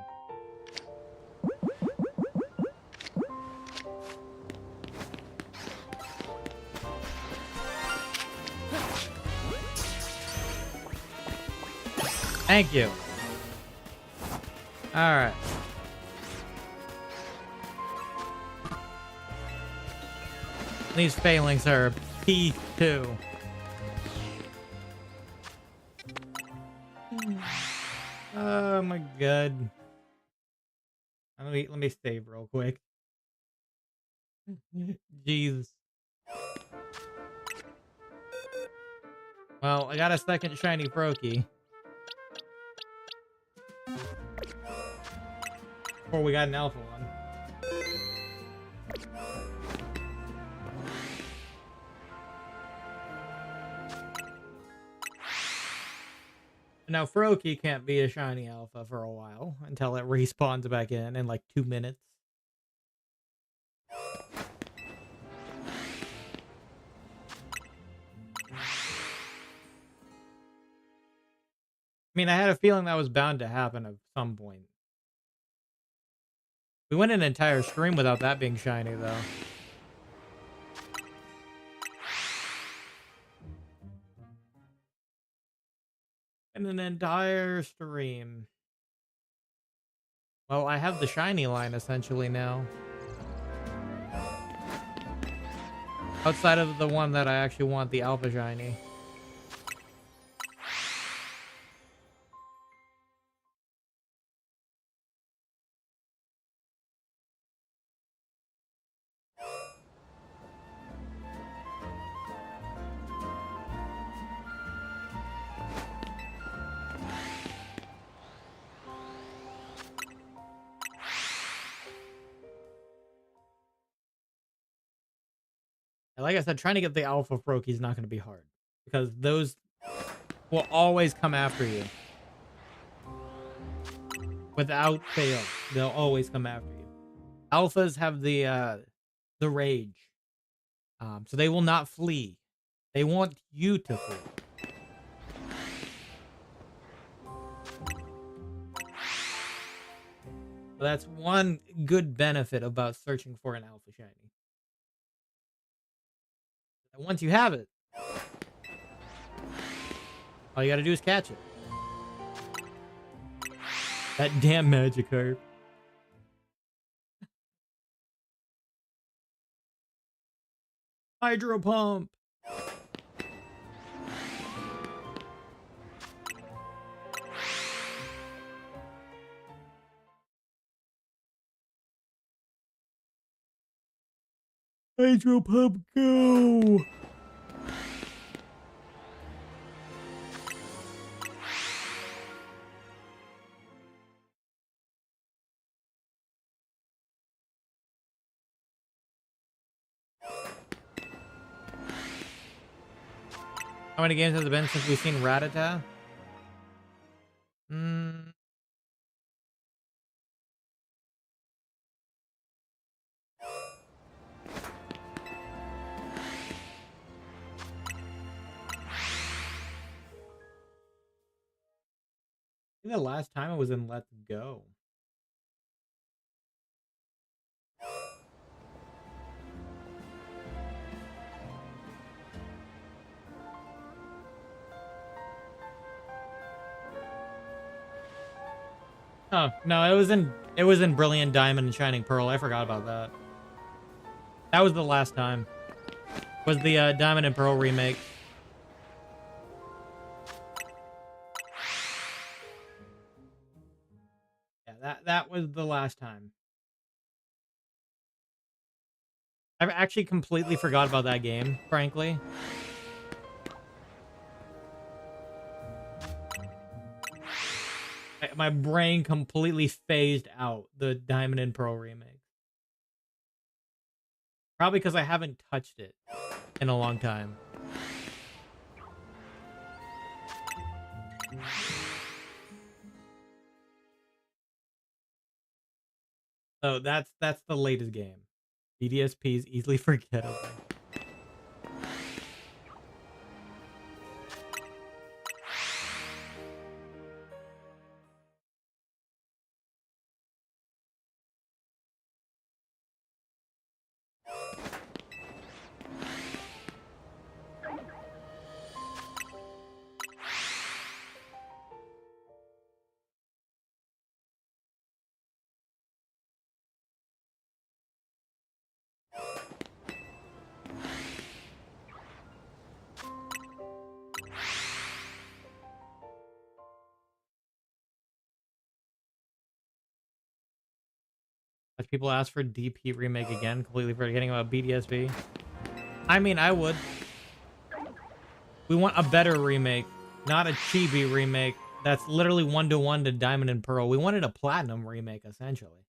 Thank you. All right. These Falinks are P2. Oh my god. Let me save real quick. Jeez. Well, I got a second shiny Froakie. Before we got an alpha one. Now, Froakie can't be a shiny alpha for a while until it respawns back in like 2 minutes. I mean, I had a feeling that was bound to happen at some point. We went an entire stream without that being shiny, though. And an entire stream. Well, I have the shiny line essentially now. Outside of the one that I actually want, the alpha shiny. Like I said, trying to get the alpha Froakie is not going to be hard because those will always come after you. Without fail, they'll always come after you. Alphas have the rage. So they will not flee. They want you to flee. So that's one good benefit about searching for an alpha shiny. And once you have it, all you gotta do is catch it. That damn Magikarp. Hydro Pump. Hydro Pump, go! How many games has it been since we've seen Rattata? I think the last time it was in Let's Go. Oh, no, it was in Brilliant Diamond and Shining Pearl. I forgot about that. That was the last time. Was the Diamond and Pearl remake. Yeah, that was the last time. I've actually completely forgot about that game, frankly. My brain completely phased out the Diamond and Pearl remake. Probably because I haven't touched it in a long time. So that's the latest game. BDSP is easily forgettable. If people ask for DP remake again, completely forgetting about BDSP. I mean, I would. We want a better remake, not a chibi remake that's literally 1-to-1 to Diamond and Pearl. We wanted a Platinum remake, essentially.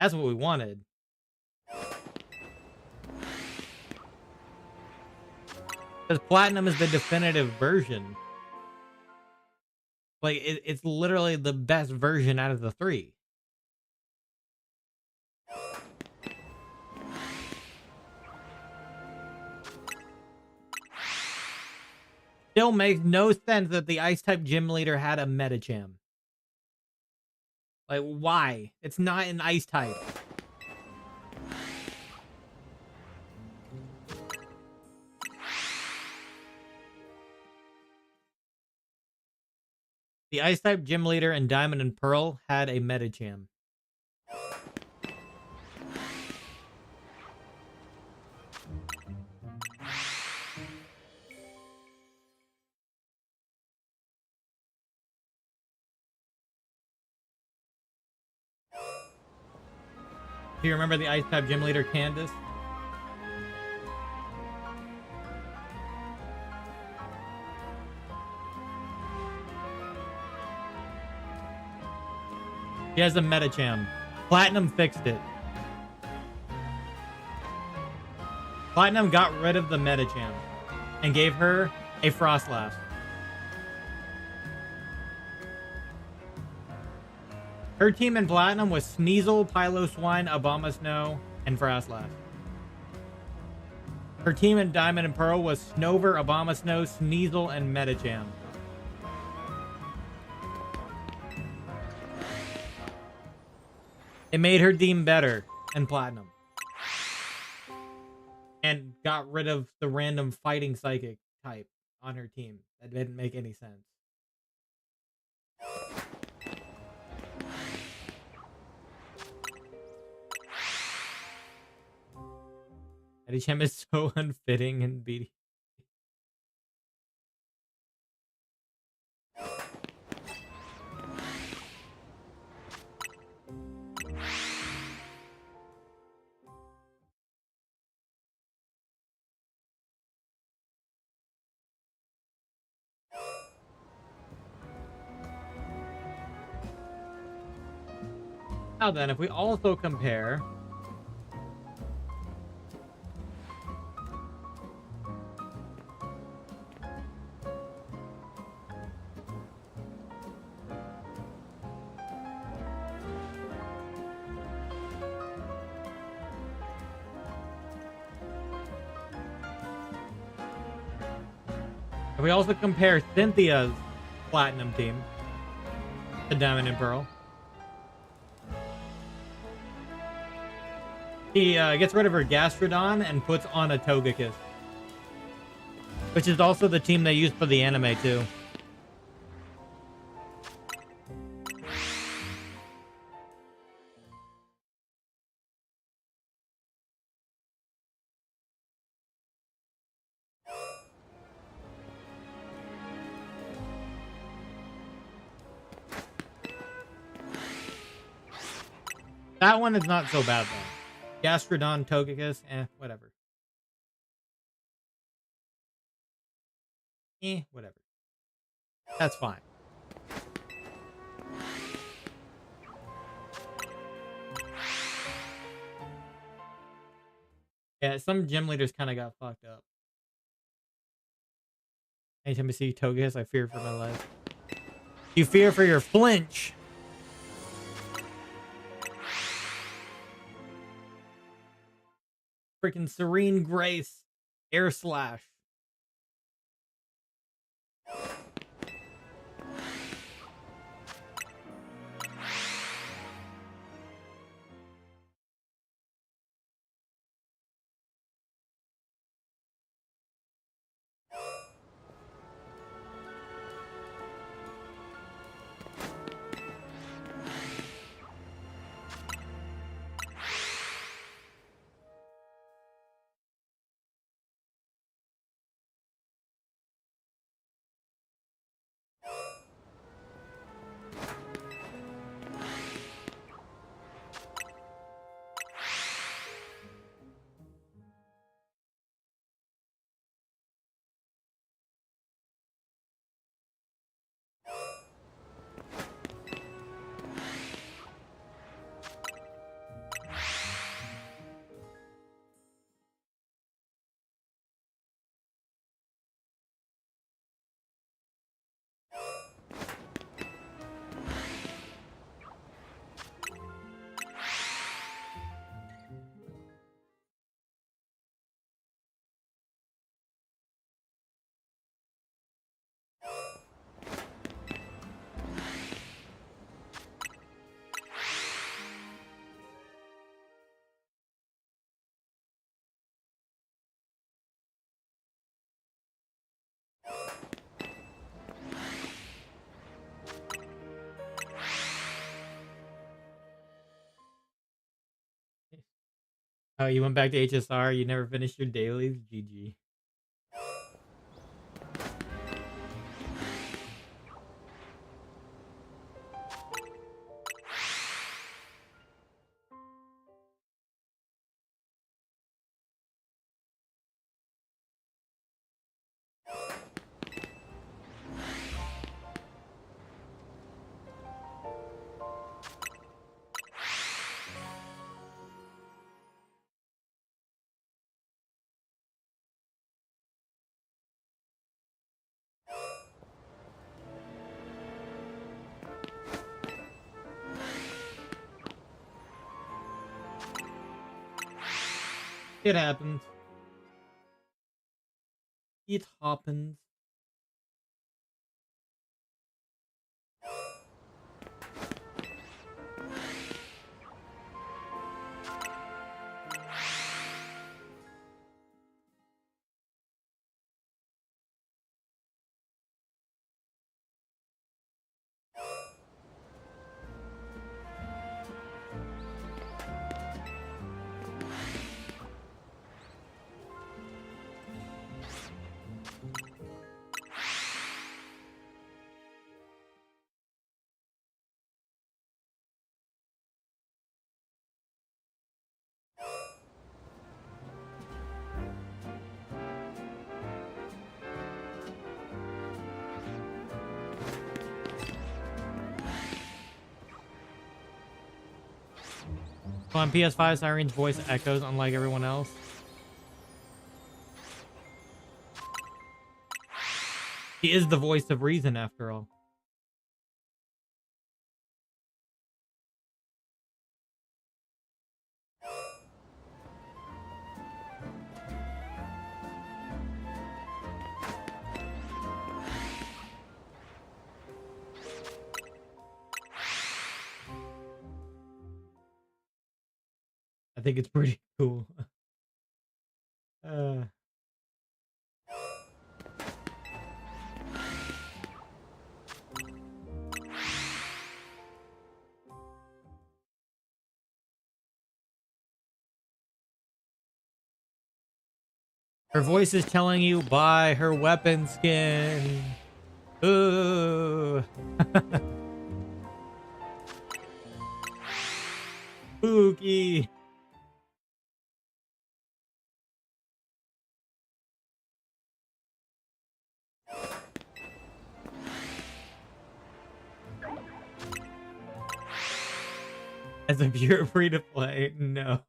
That's what we wanted. Because Platinum is the definitive version. Like, it's literally the best version out of the three. Still makes no sense that the Ice-type gym leader had a Medicham. Like, why? It's not an Ice-type. The Ice-type gym leader in Diamond and Pearl had a Medicham. Do you remember the Ice-type gym leader, Candace? She has a Medicham. Platinum fixed it. Platinum got rid of the Medicham and gave her a Frostlass. Her team in Platinum was Sneasel, Piloswine, Abomasnow, and Fraslash. Her team in Diamond and Pearl was Snover, Abomasnow, Sneasel, and Metacham. It made her team better in Platinum. And got rid of the random fighting psychic type on her team. That didn't make any sense. Metacham is so unfitting and beating. Now then, if we also compare Cynthia's Platinum team to Diamond and Pearl, he gets rid of her Gastrodon and puts on a Togekiss, which is also the team they used for the anime too. That one is not so bad though. Gastrodon, Togekiss, whatever. Whatever. That's fine. Yeah, some gym leaders kind of got fucked up. Anytime I see Togekiss, I fear for my life. You fear for your flinch. Freaking Serene Grace. Air Slash. Oh, you went back to HSR. You never finished your dailies. GG. It happens. It happens. On PS5, Siren's voice echoes unlike everyone else. He is the voice of reason, after all. I think it's pretty cool. uh, her voice is telling you buy her weapon skin. Ooh. Spooky. As if you're free to play, no.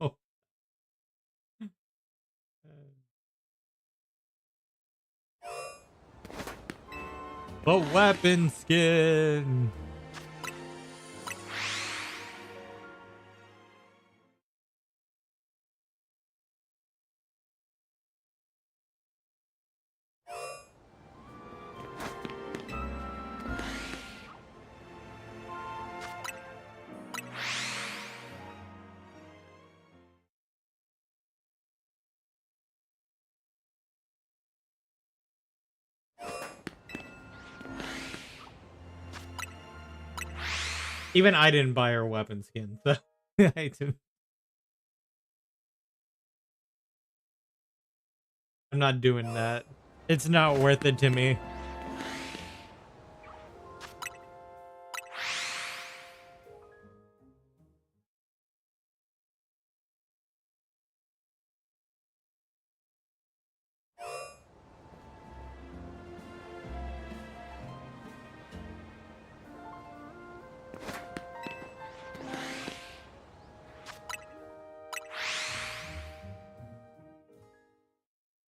The weapon skin. Even I didn't buy her weapon skin, so I didn't. I'm not doing that. It's not worth it to me.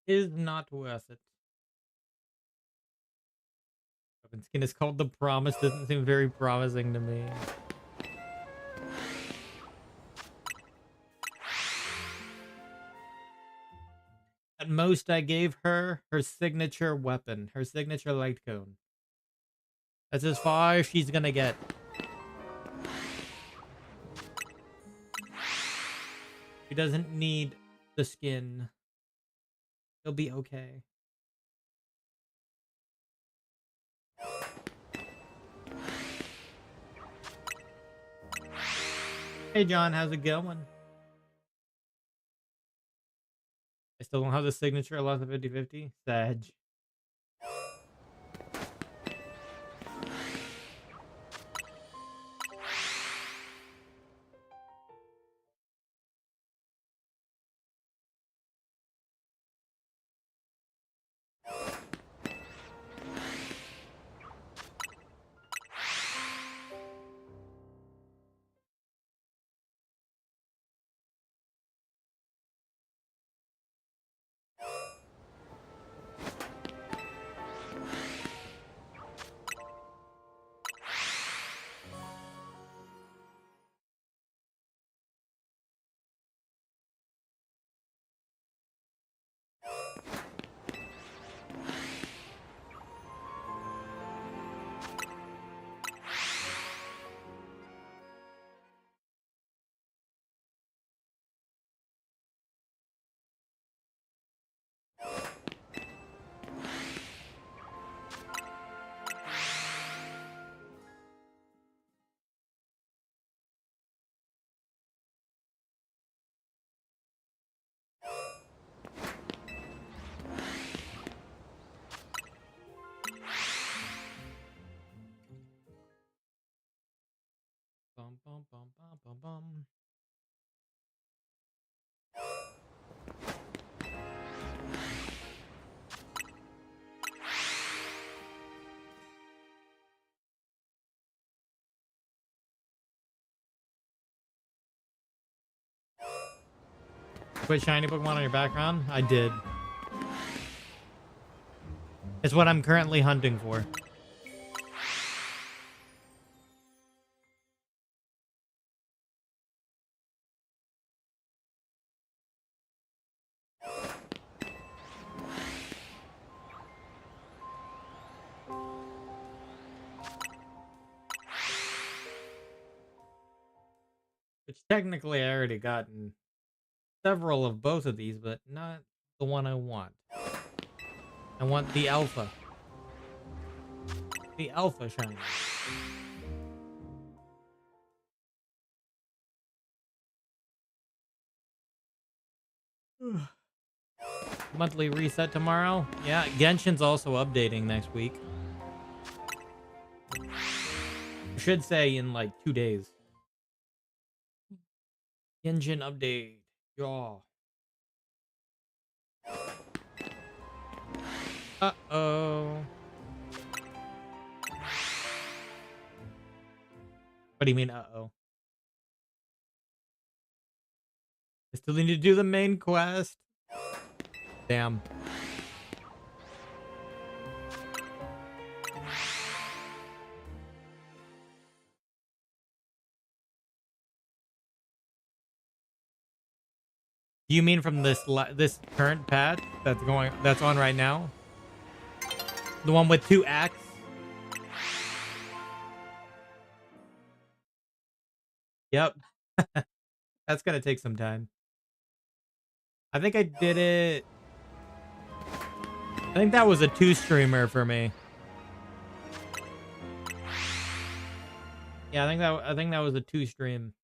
Is not worth it. Weapon skin is called the Promise. Doesn't seem very promising to me. At most, I gave her her signature weapon, her signature light cone. That's as far as she's gonna get. She doesn't need the skin. She'll be okay. Hey John, how's it going? I still don't have the signature. I lost the 50-50. Sag. Put shiny Pokemon on your background? I did. It's what I'm currently hunting for. Which technically I already gotten several of both of these, but not the one I want. I want the alpha. The alpha shiny. Monthly reset tomorrow. Yeah, Genshin's also updating next week. I should say in like 2 days. Genshin update. Yeah. Uh-oh. What do you mean, uh-oh? I still need to do the main quest. Damn. Do you mean from this current patch that's on right now? The one with 2 acts? Yep. That's gonna take some time. I think I did it. I think that was a 2-streamer for me. Yeah, I think that was a 2-stream.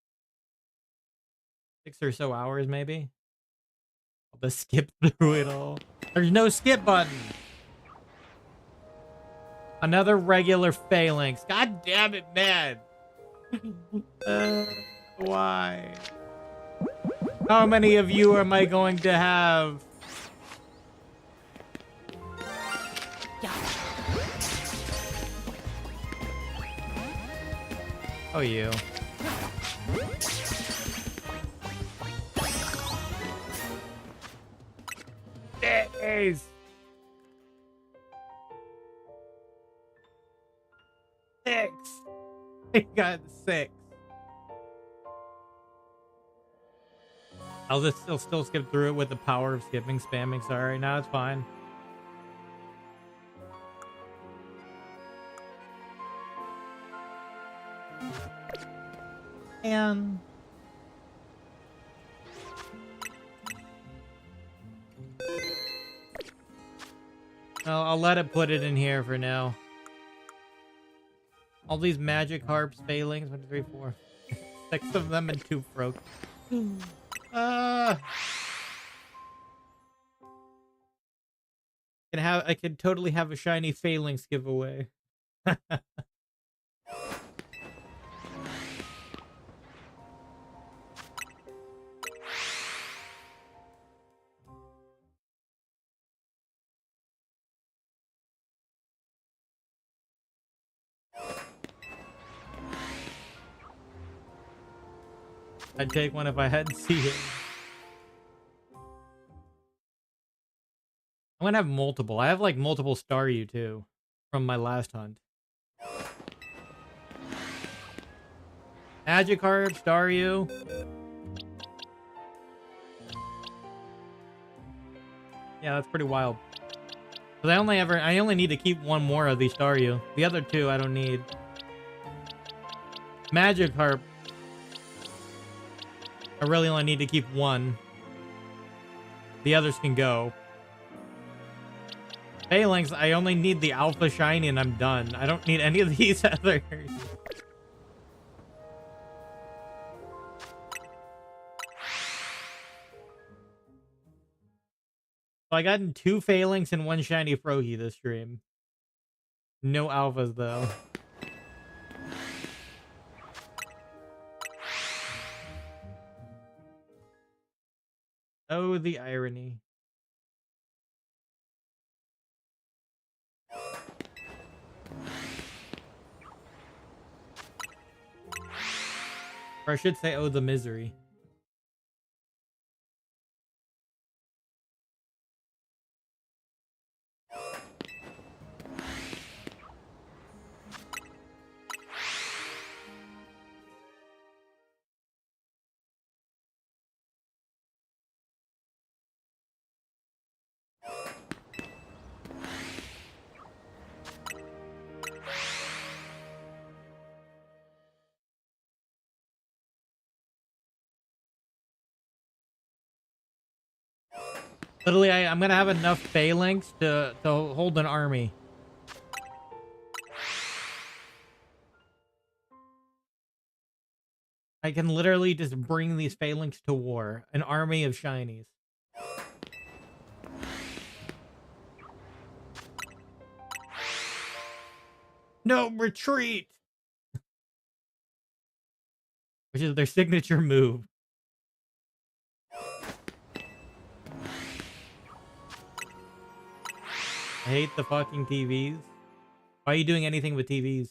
6 or so hours maybe. I'll just skip through it all. There's no skip button. Another regular Falinks. God damn it, man. Why? How many of you am I going to have? Oh, you. Days. 6. I got 6. I'll just still skip through it with the power of skipping, spamming. Sorry, no, it's fine. And I'll let it put it in here for now. All these magic harps, Failings, 1, 2, 3, 4. 6 of them and 2 Froakie. I could totally have a shiny Failings giveaway. I'd take one if I hadn't seen it. I'm gonna have multiple. I have like multiple Staryu too from my last hunt. Magikarp, Staryu. Yeah, that's pretty wild. But I only need to keep one more of these Staryu. The other 2 I don't need. Magikarp, I really only need to keep 1. The others can go. Failings, I only need the Alpha Shiny and I'm done. I don't need any of these others. So I gotten 2 Failings and 1 Shiny Froakie this stream. No Alphas though. Oh, the irony. Or I should say, oh, the misery. Literally, I'm gonna have enough Falinks to hold an army. I can literally just bring these Falinks to war. An army of shinies. No, retreat! Which is their signature move. I hate the fucking TVs. Why are you doing anything with TVs?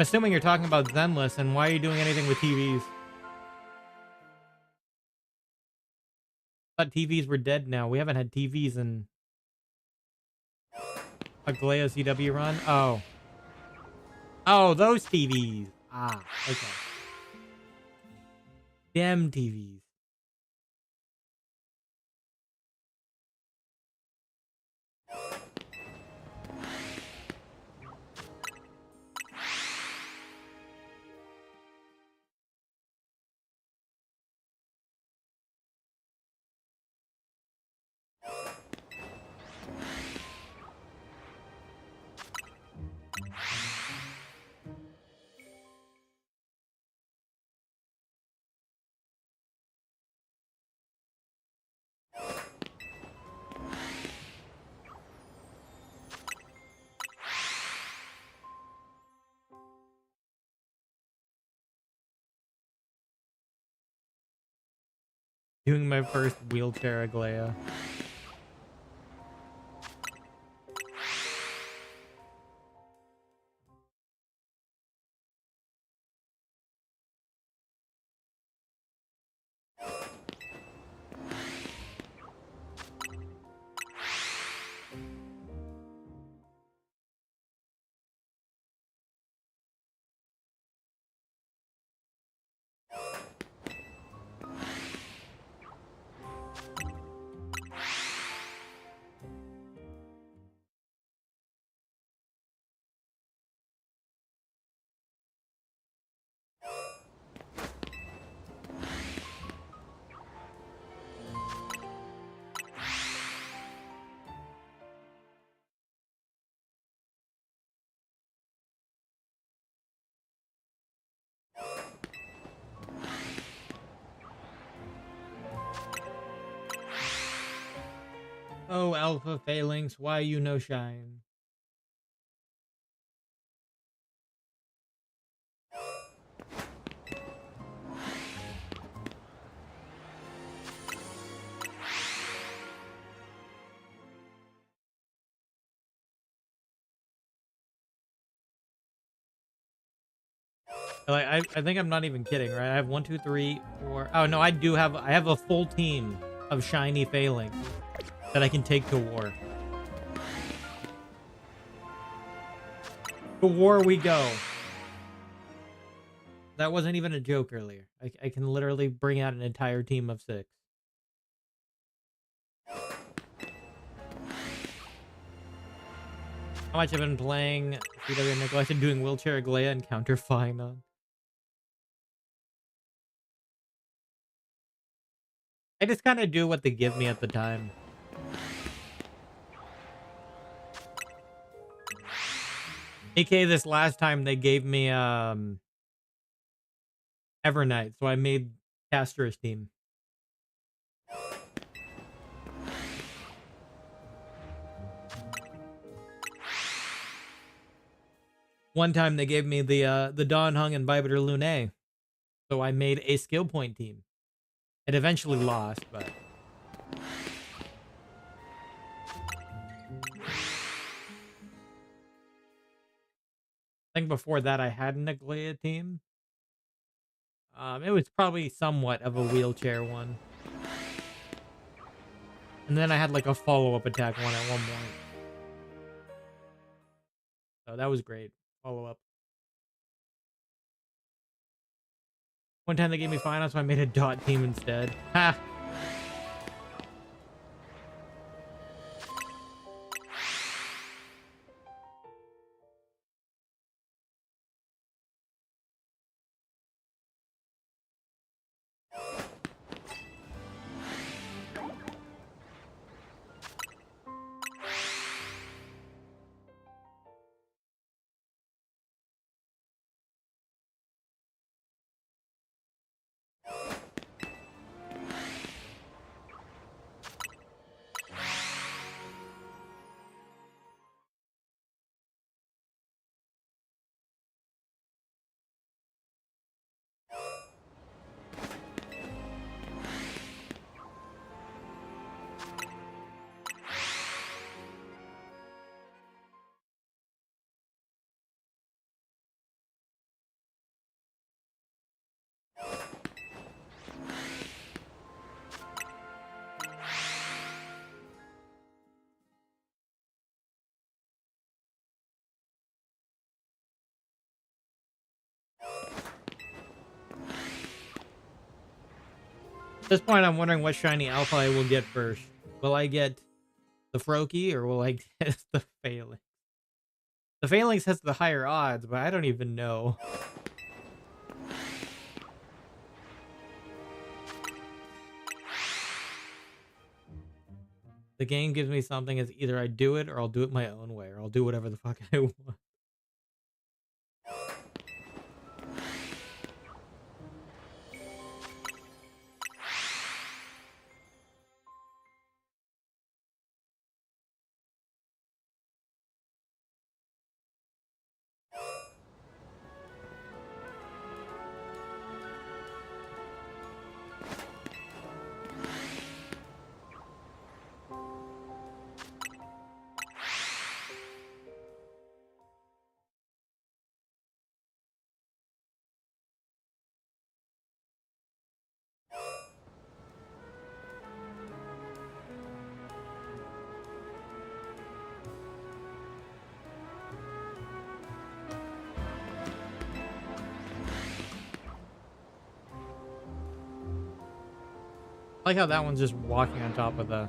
Assuming you're talking about Zenless, and why are you doing anything with TVs? I thought TVs were dead now. We haven't had TVs in a Glea CW run. Oh. Oh, those TVs. Ah, okay. Damn TVs. Doing my first wheelchair Aglaya. Oh, Alpha Phalanx, why you no shine? Like, I think I'm not even kidding, right? I have 1, 2, 3, 4. Oh no, I have a full team of shiny Phalanx that I can take to war. To war we go. That wasn't even a joke earlier. I can literally bring out an entire team of 6. How much I've been playing CW Neglected, doing wheelchair Aglaya and counter Final. I just kind of do what they give me at the time. AK this last time they gave me Evernight, so I made Caster's team. One time they gave me the Dawn Hung and Bibiter Lune, so I made a skill point team. It eventually lost, but I think before that I had an Aglaya team. It was probably somewhat of a wheelchair one. And then I had like a follow-up attack one at one point. So that was great. Follow-up. One time they gave me finals, so I made a dot team instead. Ha! At this point, I'm wondering what shiny alpha I will get first. Will I get the Froakie or will I get the Falinks? The Falinks has the higher odds, but I don't even know. The game gives me something as either I do it or I'll do it my own way, or I'll do whatever the fuck I want. I like how that one's just walking on top of the...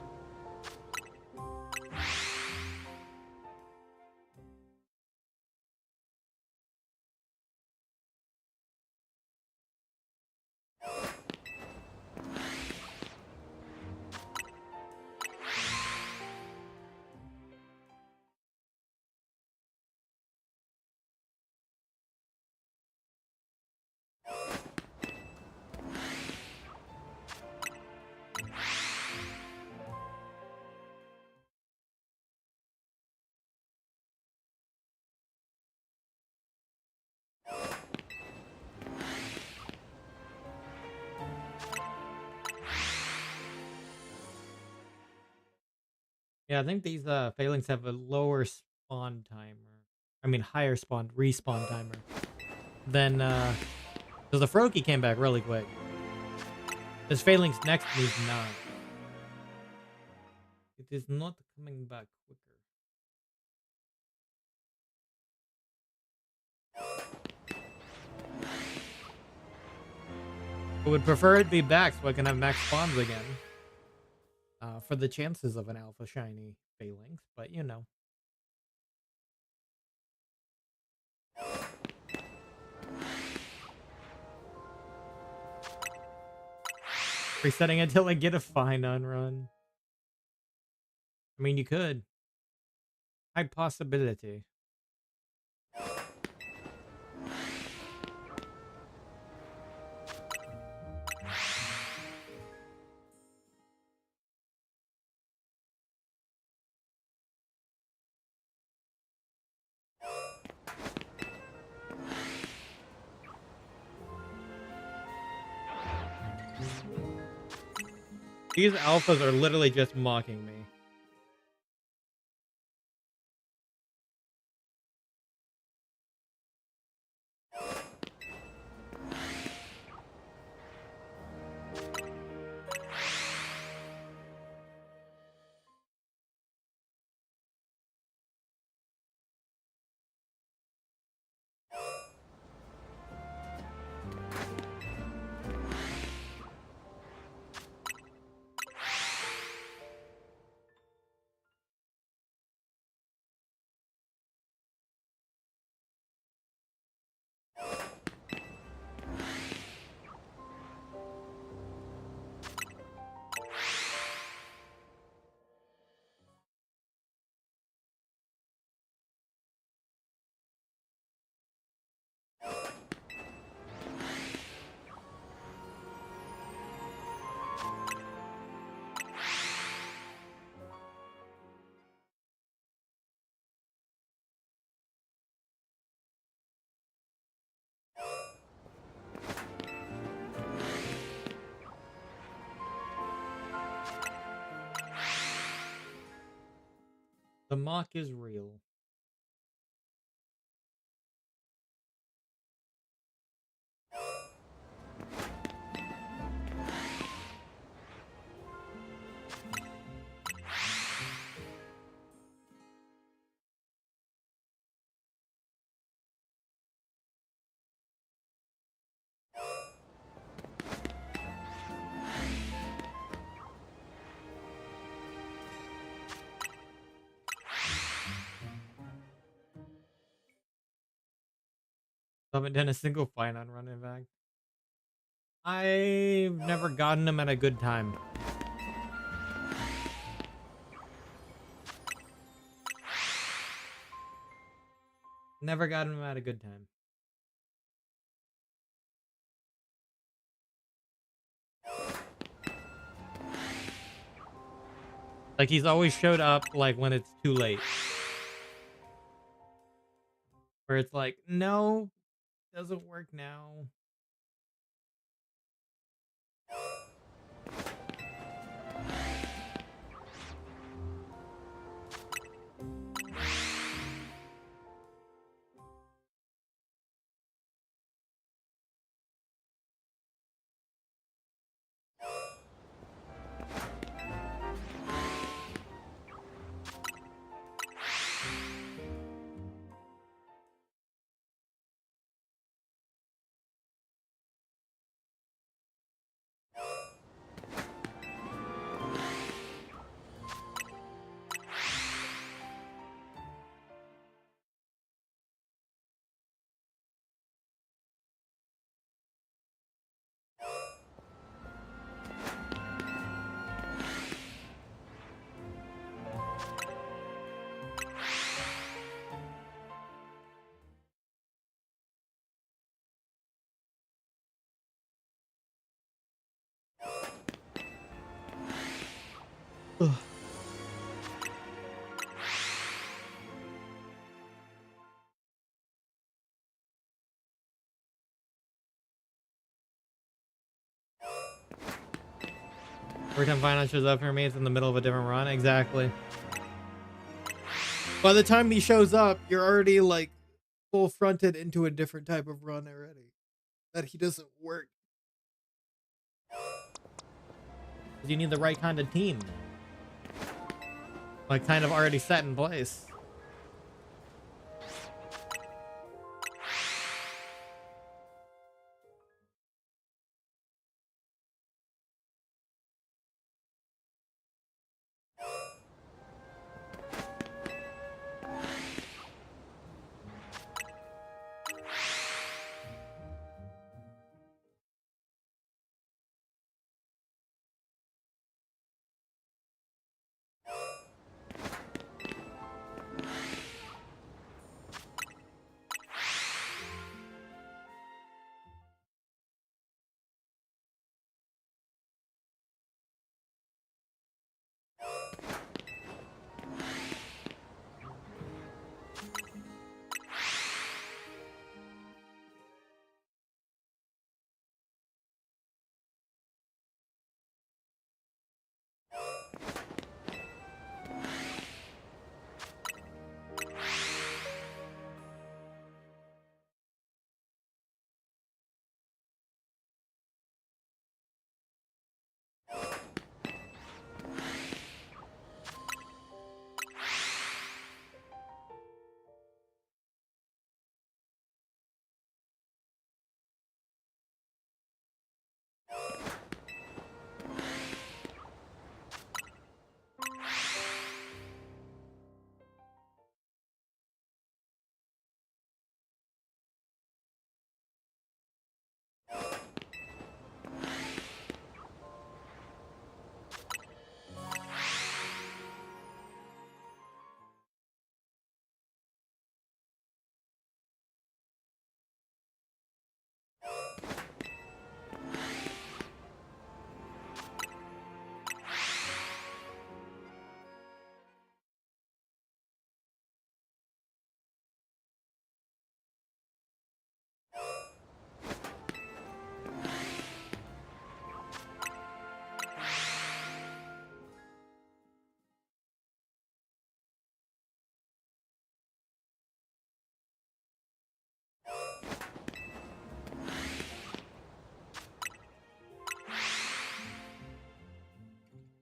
Yeah, I think these Phalanx have a lower spawn timer. I mean, higher respawn timer than because the Froakie came back really quick. This Phalanx next to me is not. It is not coming back quicker. I would prefer it be back so I can have max spawns again. For the chances of an alpha shiny Phalanx, but you know. Resetting until I get a fine on run. I mean, you could. High possibility. These alphas are literally just mocking me. The mock is real. Haven't done a single fight on running back. I've never gotten him at a good time. Never got him at a good time. Like, he's always showed up, like, when it's too late. Where it's like, no, doesn't work now. Ugh. Every time Final shows up for me, it's in the middle of a different run. Exactly. By the time he shows up, you're already like full fronted into a different type of run already. That he doesn't work. You need the right kind of team. Like, kind of already set in place.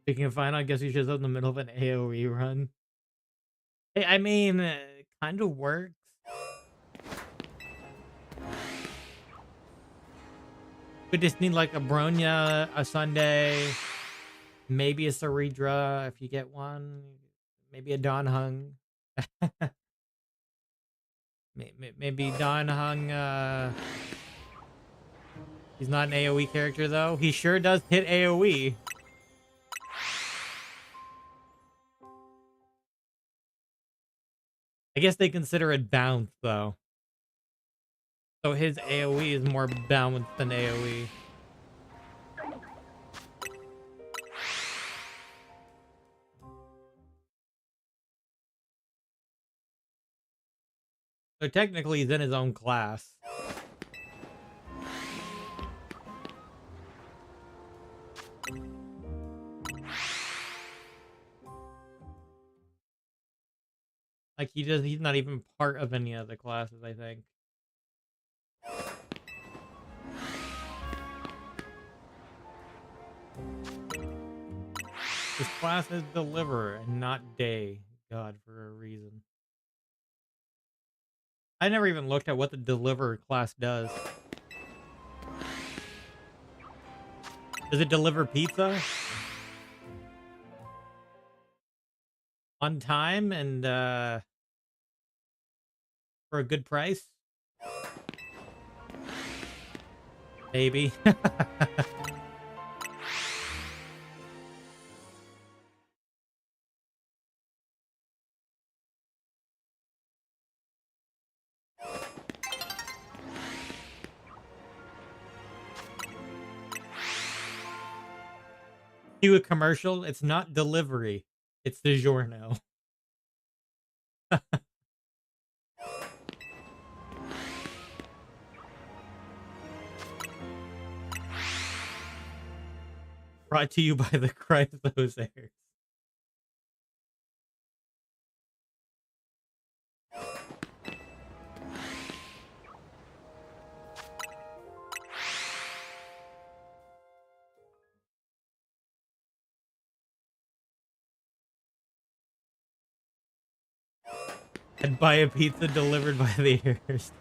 Speaking of Final, I guess he shows up in the middle of an AoE run. Hey, I mean, it kind of works. We just need like a Bronya, a Sunday, maybe a Ceredra if you get one, maybe a Dawn Hung. Maybe Don Hung, he's not an AoE character, though. He sure does hit AoE. I guess they consider it bounce, though. So his AoE is more balanced than AoE. So technically he's in his own class. Like he's not even part of any of the classes, I think. His class is Deliverer and not Day. God, for a reason. I never even looked at what the Deliverer class does. Does it deliver pizza? On time and for a good price? Maybe. Do a commercial. It's not delivery. It's DiGiorno. Brought to you by the Chrysos Airs. I'd buy a pizza delivered by the Airs.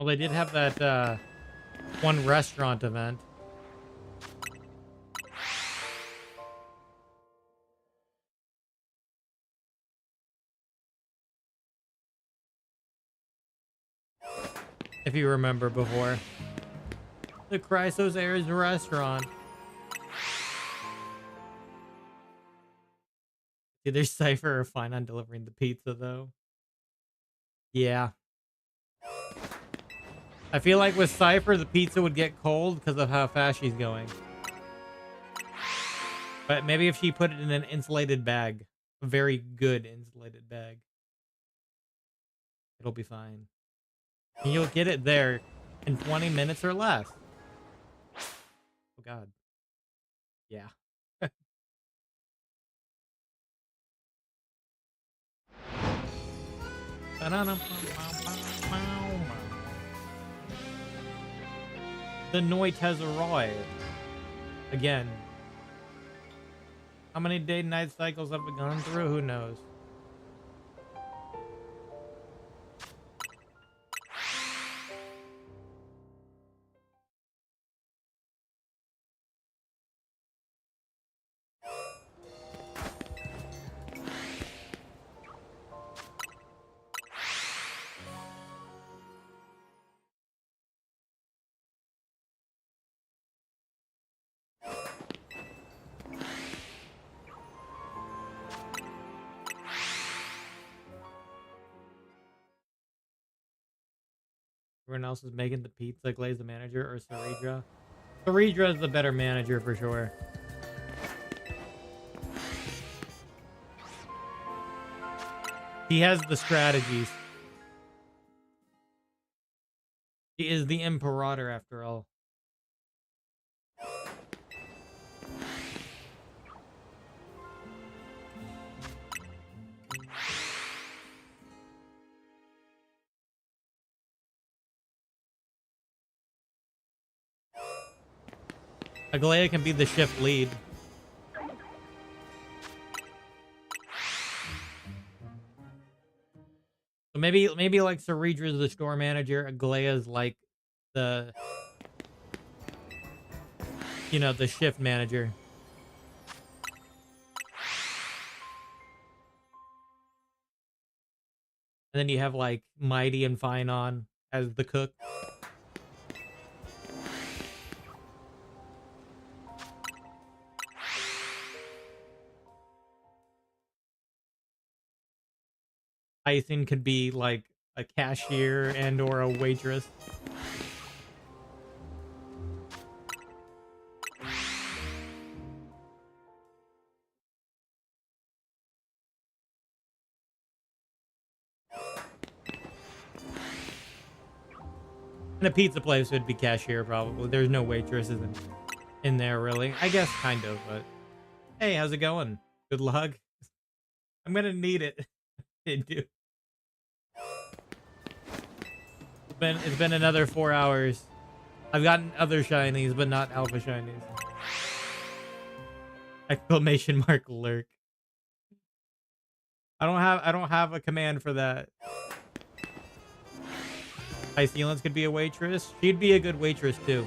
Well, they did have that one restaurant event. If you remember before. The Chrysos Airs restaurant. Either Cypher or fine on delivering the pizza, though. Yeah. I feel like with Cypher, the pizza would get cold because of how fast she's going. But maybe if she put it in an insulated bag. A very good insulated bag. It'll be fine. And you'll get it there in 20 minutes or less. Oh, God. Yeah. The Noit has arrived. Again. How many day-night cycles have we gone through? Who knows? Everyone else is making the pizza. Glaze the manager or Saridra. Saridra is the better manager for sure. He has the strategies. He is the Imperator after all. Aglaya can be the shift lead. So maybe like Saridra's the store manager, Aglaya's like the, you know, the shift manager. And then you have like Mighty and Finon as the cook. Icing could be like a cashier and or a waitress. And a pizza place would be cashier probably. There's no waitresses in there really. I guess kind of, but hey, how's it going? Good luck. I'm gonna need it. Dude. It's been another 4 hours. I've gotten other shinies, but not alpha shinies. Exclamation mark lurk. I don't have a command for that. High Sealants could be a waitress. She'd be a good waitress too.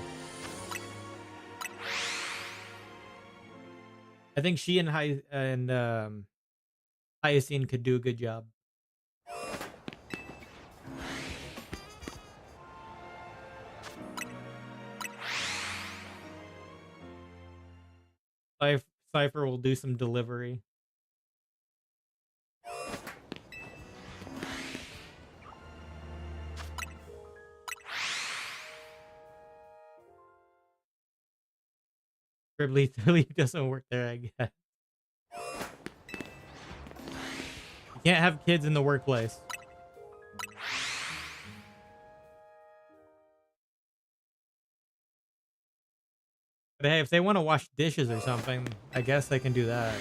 I think she and Hyacine could do a good job. Cypher will do some delivery. Cribbly doesn't work there, I guess. You can't have kids in the workplace. But hey, if they want to wash dishes or something, I guess they can do that.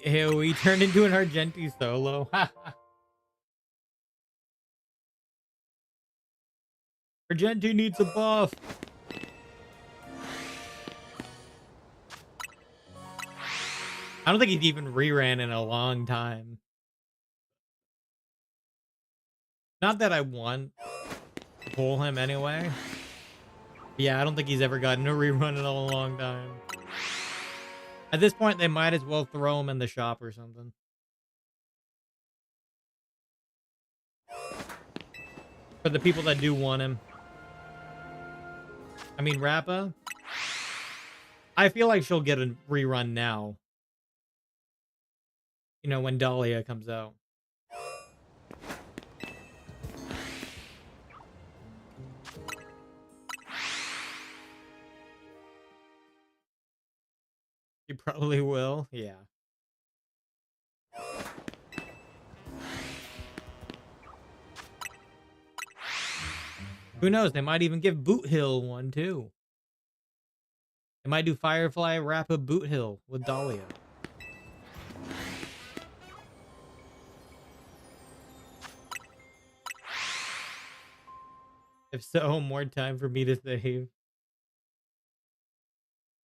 Ew, he turned into an Argenti solo. Argenti needs a buff. I don't think he's even reran in a long time. Not that I want to pull him anyway. Yeah, I don't think he's ever gotten a rerun in a long time. At this point, they might as well throw him in the shop or something. For the people that do want him. I mean, Rappa. I feel like she'll get a rerun now. You know, when Dahlia comes out. You probably will, yeah. Who knows? They might even give Boot Hill one too. They might do Firefly Rappa Boot Hill with Dahlia. If so, more time for me to save.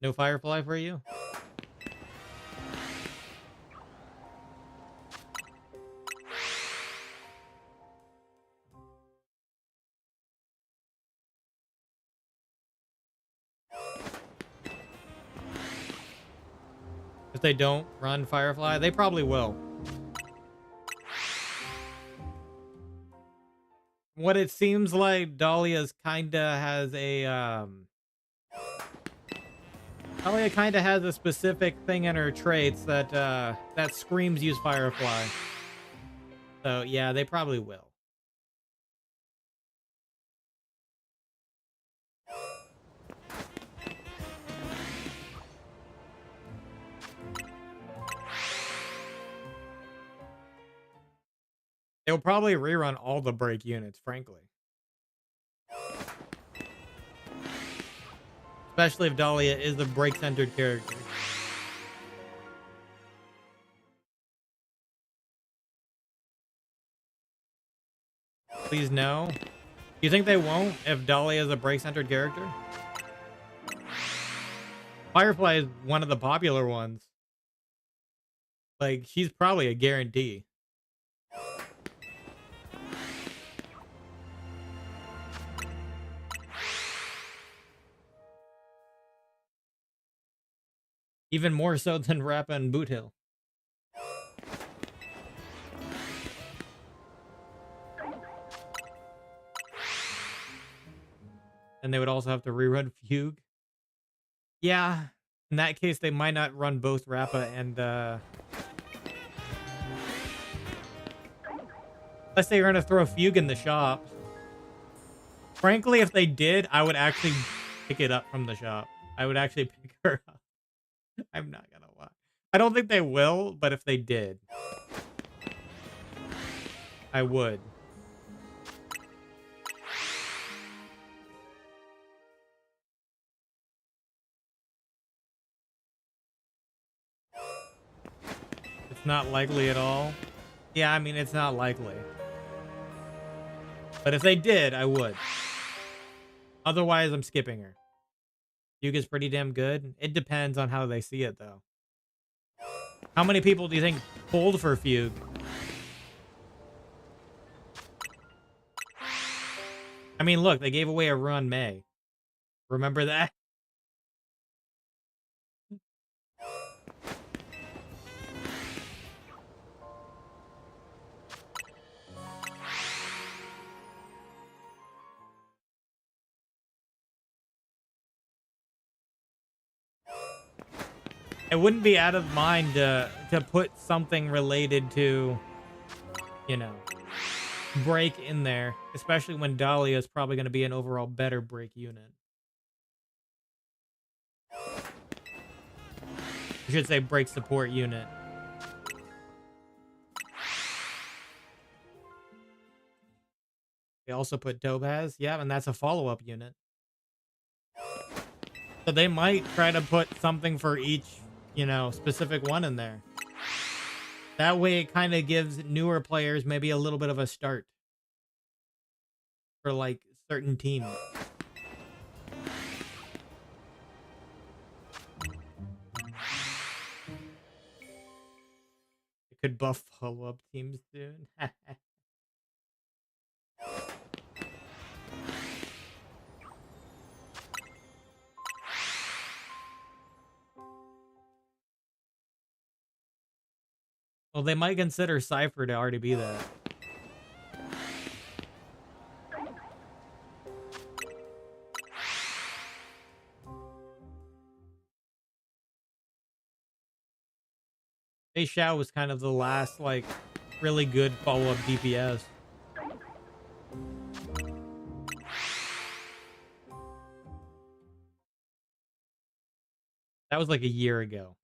No Firefly for you? If they don't run Firefly, they probably will. What it seems like, Dahlia's kinda has a Dahlia kinda has a specific thing in her traits that that screams use Firefly. So yeah, they probably will. They'll probably rerun all the break units, frankly. Especially if Dahlia is a break-centered character. Please no. Do you think they won't if Dahlia is a break-centered character? Firefly is one of the popular ones. Like, she's probably a guarantee. Even more so than Rappa and Boot Hill. And they would also have to rerun Fugue. Yeah. In that case, they might not run both Rappa and unless they were gonna throw Fugue in the shop. Frankly, if they did, I would actually pick it up from the shop. I would actually pick her up. I'm not gonna lie. I don't think they will, but if they did, I would. It's not likely at all. Yeah, I mean, it's not likely. But if they did, I would. Otherwise, I'm skipping her. Fugue is pretty damn good. It depends on how they see it, though. How many people do you think pulled for Fugue? I mean, look, they gave away a run May. Remember that? It wouldn't be out of mind to put something related to, you know, break in there, especially when Dahlia is probably going to be an overall better break unit. I should say break support unit. They also put Topaz. Yeah, and that's a follow-up unit. So they might try to put something for each, you know, specific one in there. That way it kind of gives newer players maybe a little bit of a start for like certain teams. It could buff follow-up teams soon. Well, they might consider Cypher to already be that. Fei Xiao was kind of the last, like, really good follow-up DPS. That was like a year ago.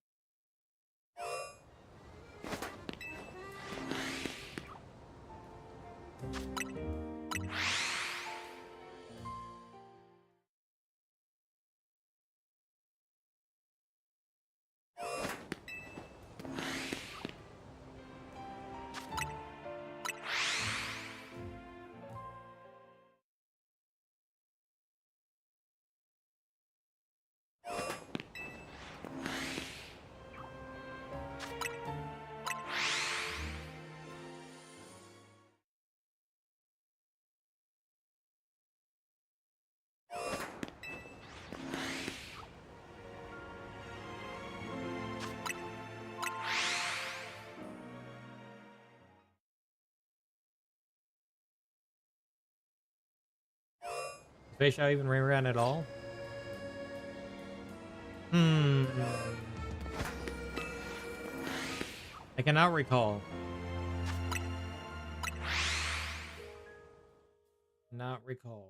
Fei Xiao even ran at all? I cannot recall. Not recall.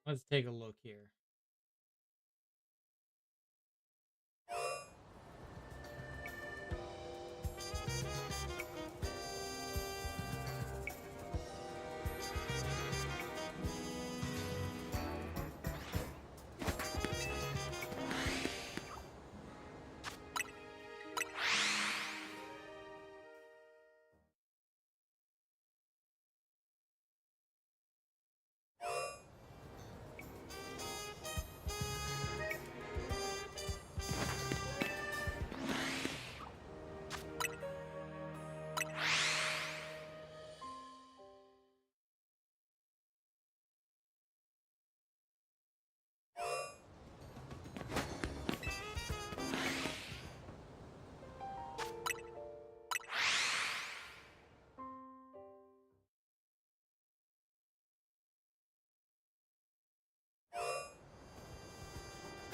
Let's take a look here.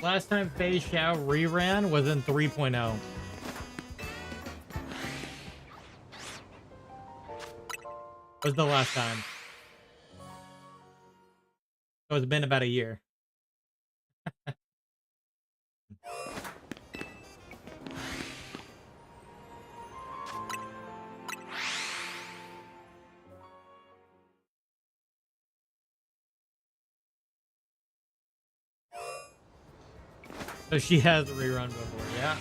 Last time Fei Xiao reran was in 3.0. Was the last time. So it's been about a year. So she has rerun before, yeah.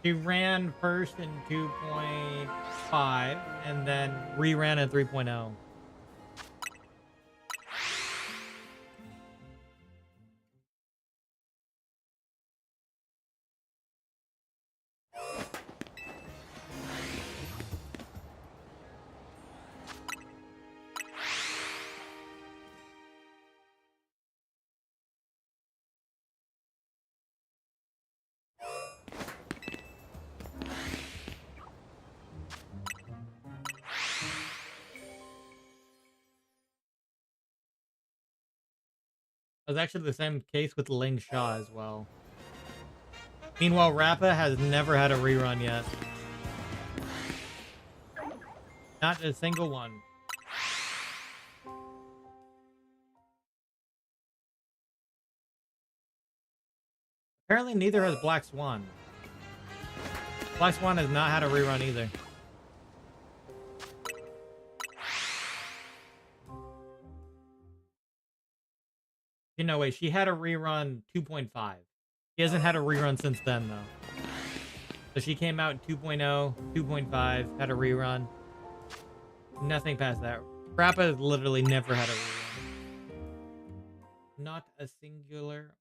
She ran first in 2.5 and then reran at 3.0. was actually the same case with Ling Shaw as well. Meanwhile, Rappa has never had a rerun yet. Not a single one. Apparently neither has Black Swan. Black Swan has not had a rerun either. You know, wait, she had a rerun 2.5. She hasn't had a rerun since then, though. So she came out 2.0, 2.5, had a rerun. Nothing past that. Rappa has literally never had a rerun. Not a singular one.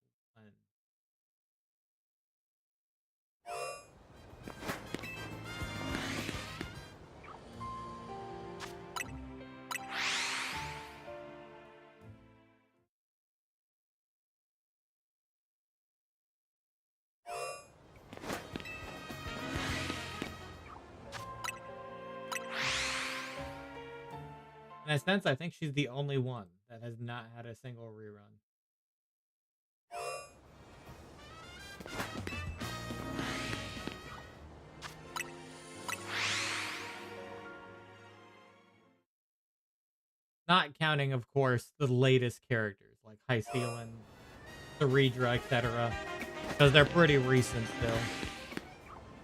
In a sense, I think she's the only one that has not had a single rerun. Not counting, of course, the latest characters like Hycelan, Ceredra, etc. Because they're pretty recent still.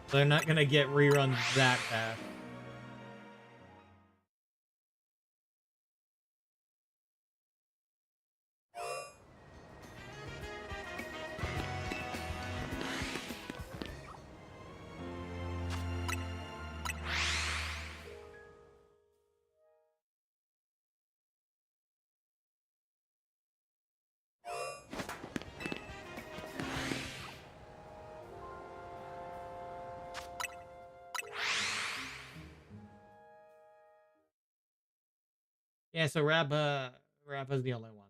So they're not going to get reruns that fast. Yeah, so Rappa's the only one.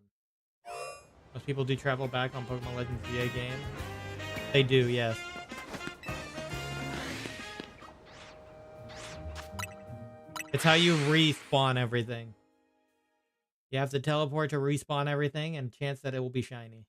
Most people do travel back on Pokemon Legends VA game. They do, yes. It's how you respawn everything. You have to teleport to respawn everything and chance that it will be shiny.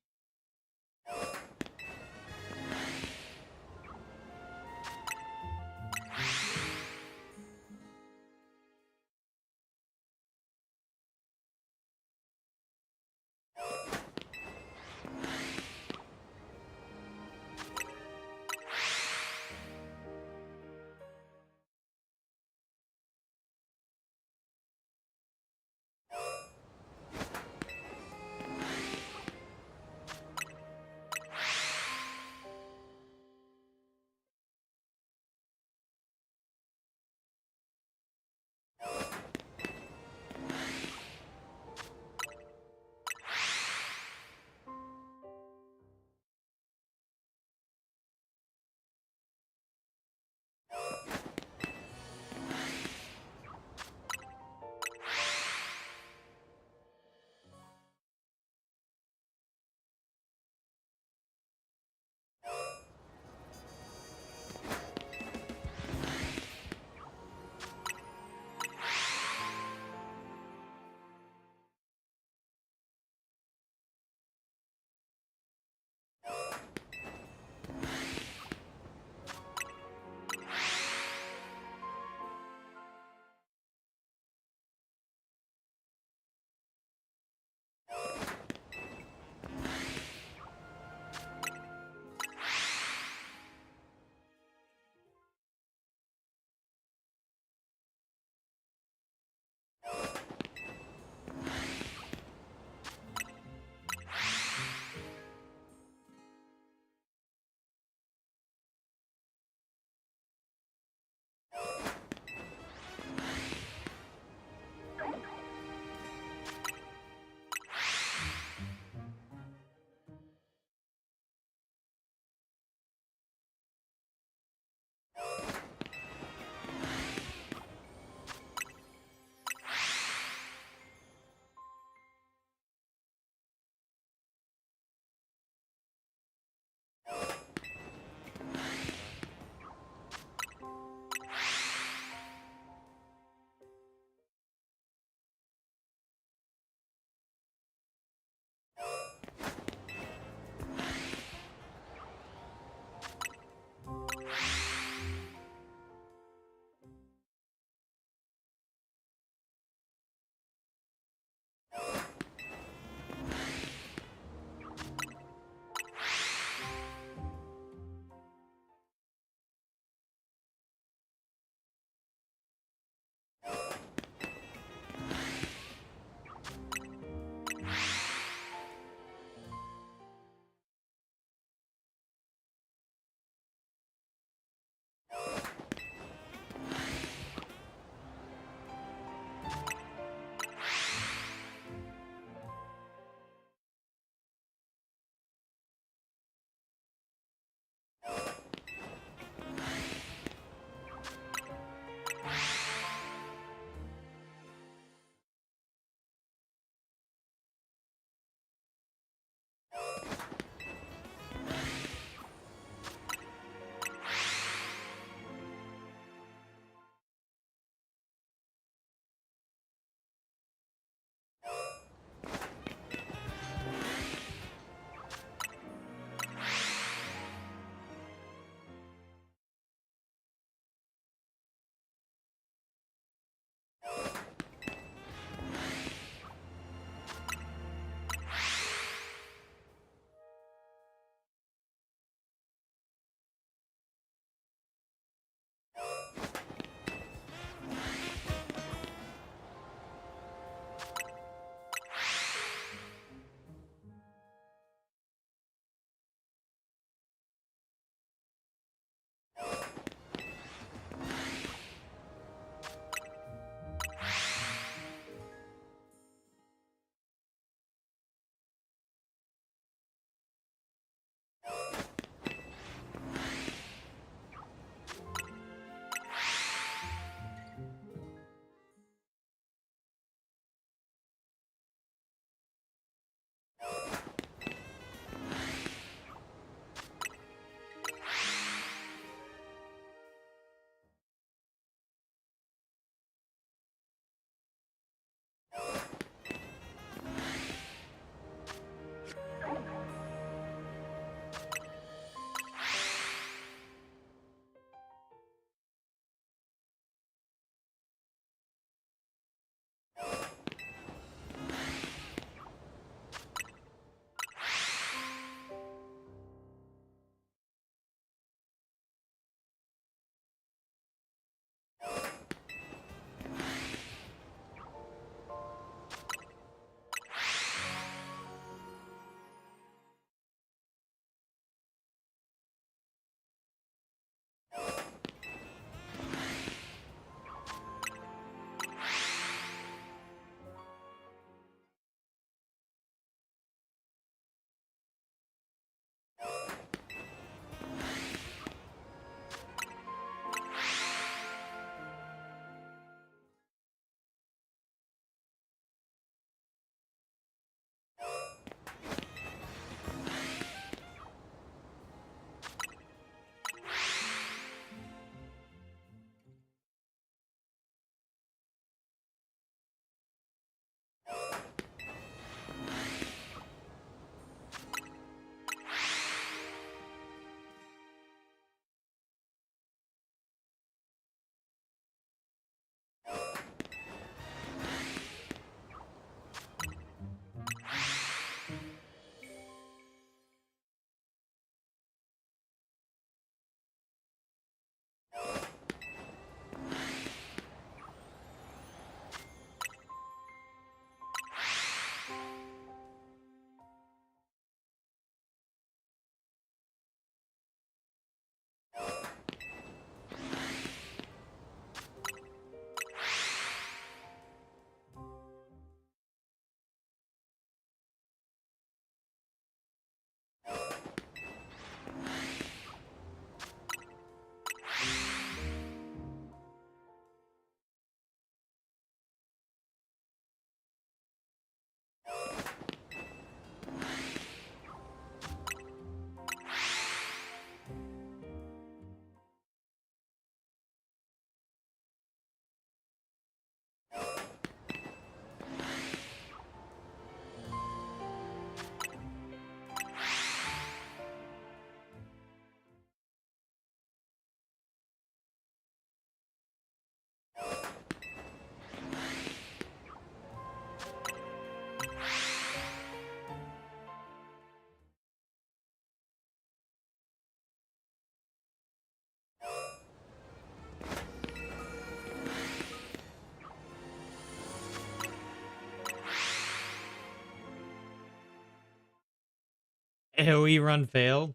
AoE run failed?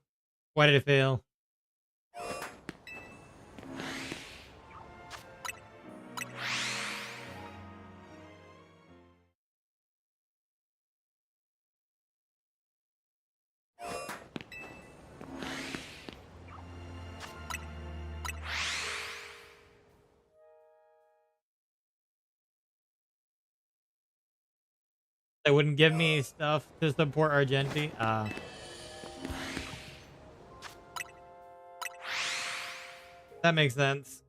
Why did it fail? They wouldn't give me stuff to support Argenti? That makes sense.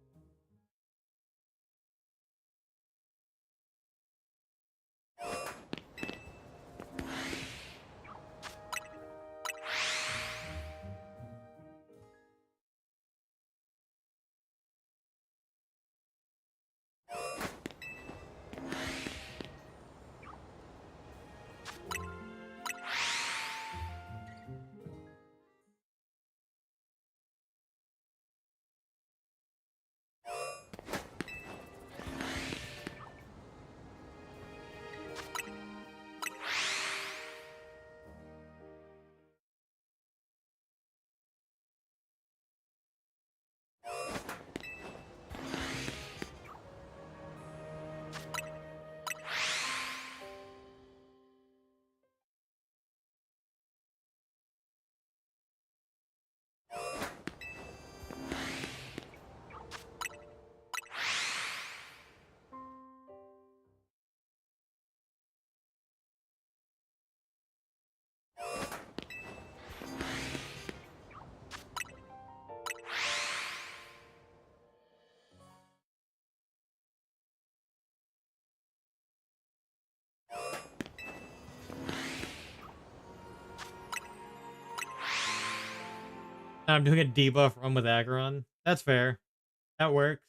Now I'm doing a debuff run with Aggron. That's fair. That works.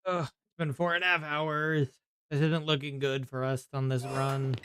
Ugh, it's been 4.5 hours. This isn't looking good for us on this run.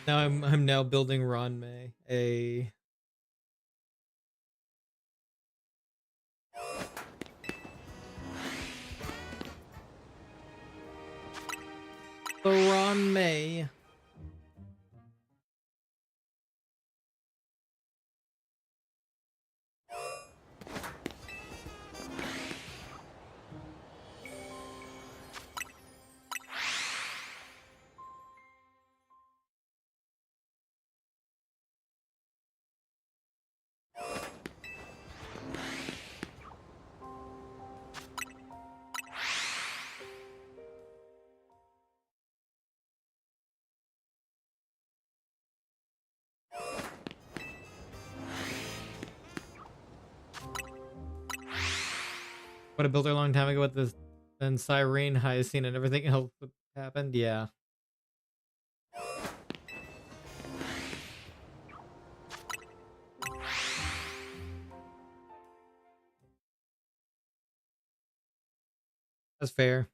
Now I'm now building Ron May. The Ron May. What I built a long time ago with this, then Cyrene, Hyacine, and everything else that happened. Yeah. That's fair.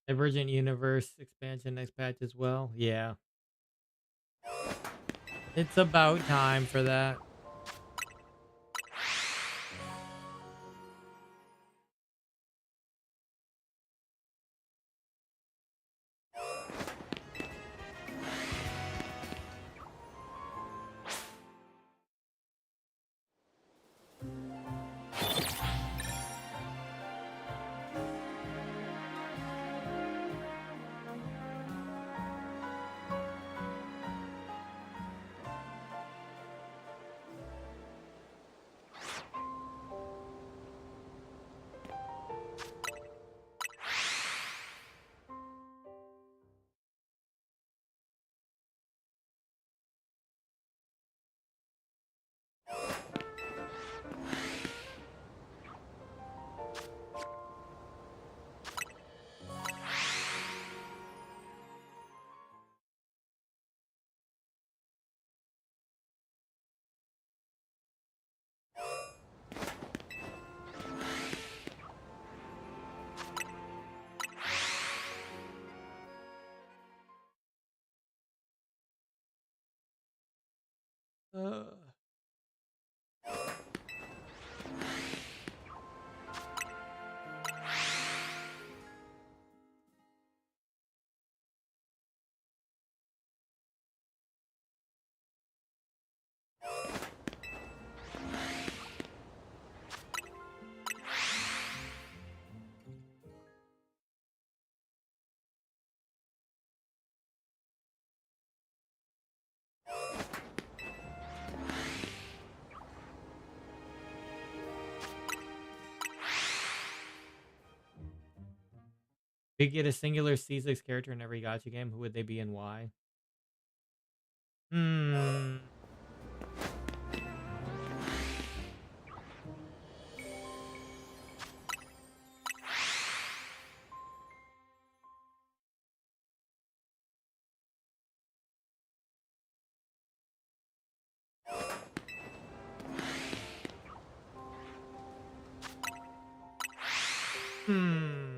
Divergent Universe expansion next patch as well. Yeah. It's about time for that. Uh. If you get a singular C6 character in every gacha game, who would they be and why? Hmm. Hmm.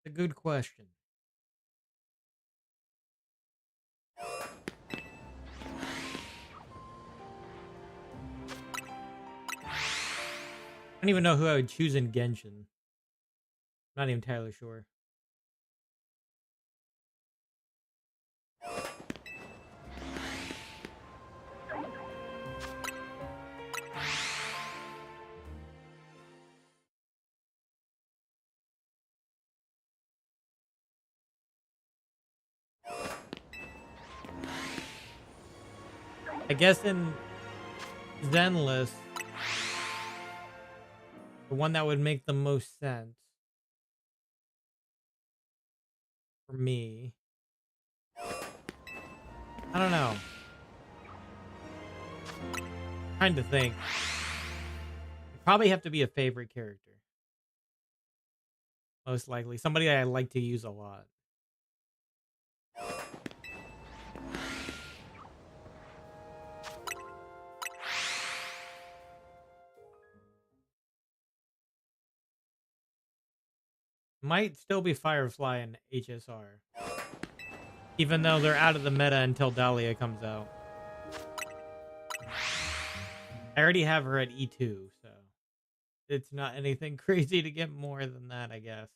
A good question. I don't even know who I would choose in Genshin. Not even entirely sure. I guess in Zenless, the one that would make the most sense for me. I don't know. Trying to think. It'd probably have to be a favorite character. Most likely. Somebody that I like to use a lot. Might still be Firefly and HSR. Even though they're out of the meta until Dahlia comes out. I already have her at E2, so it's not anything crazy to get more than that, I guess.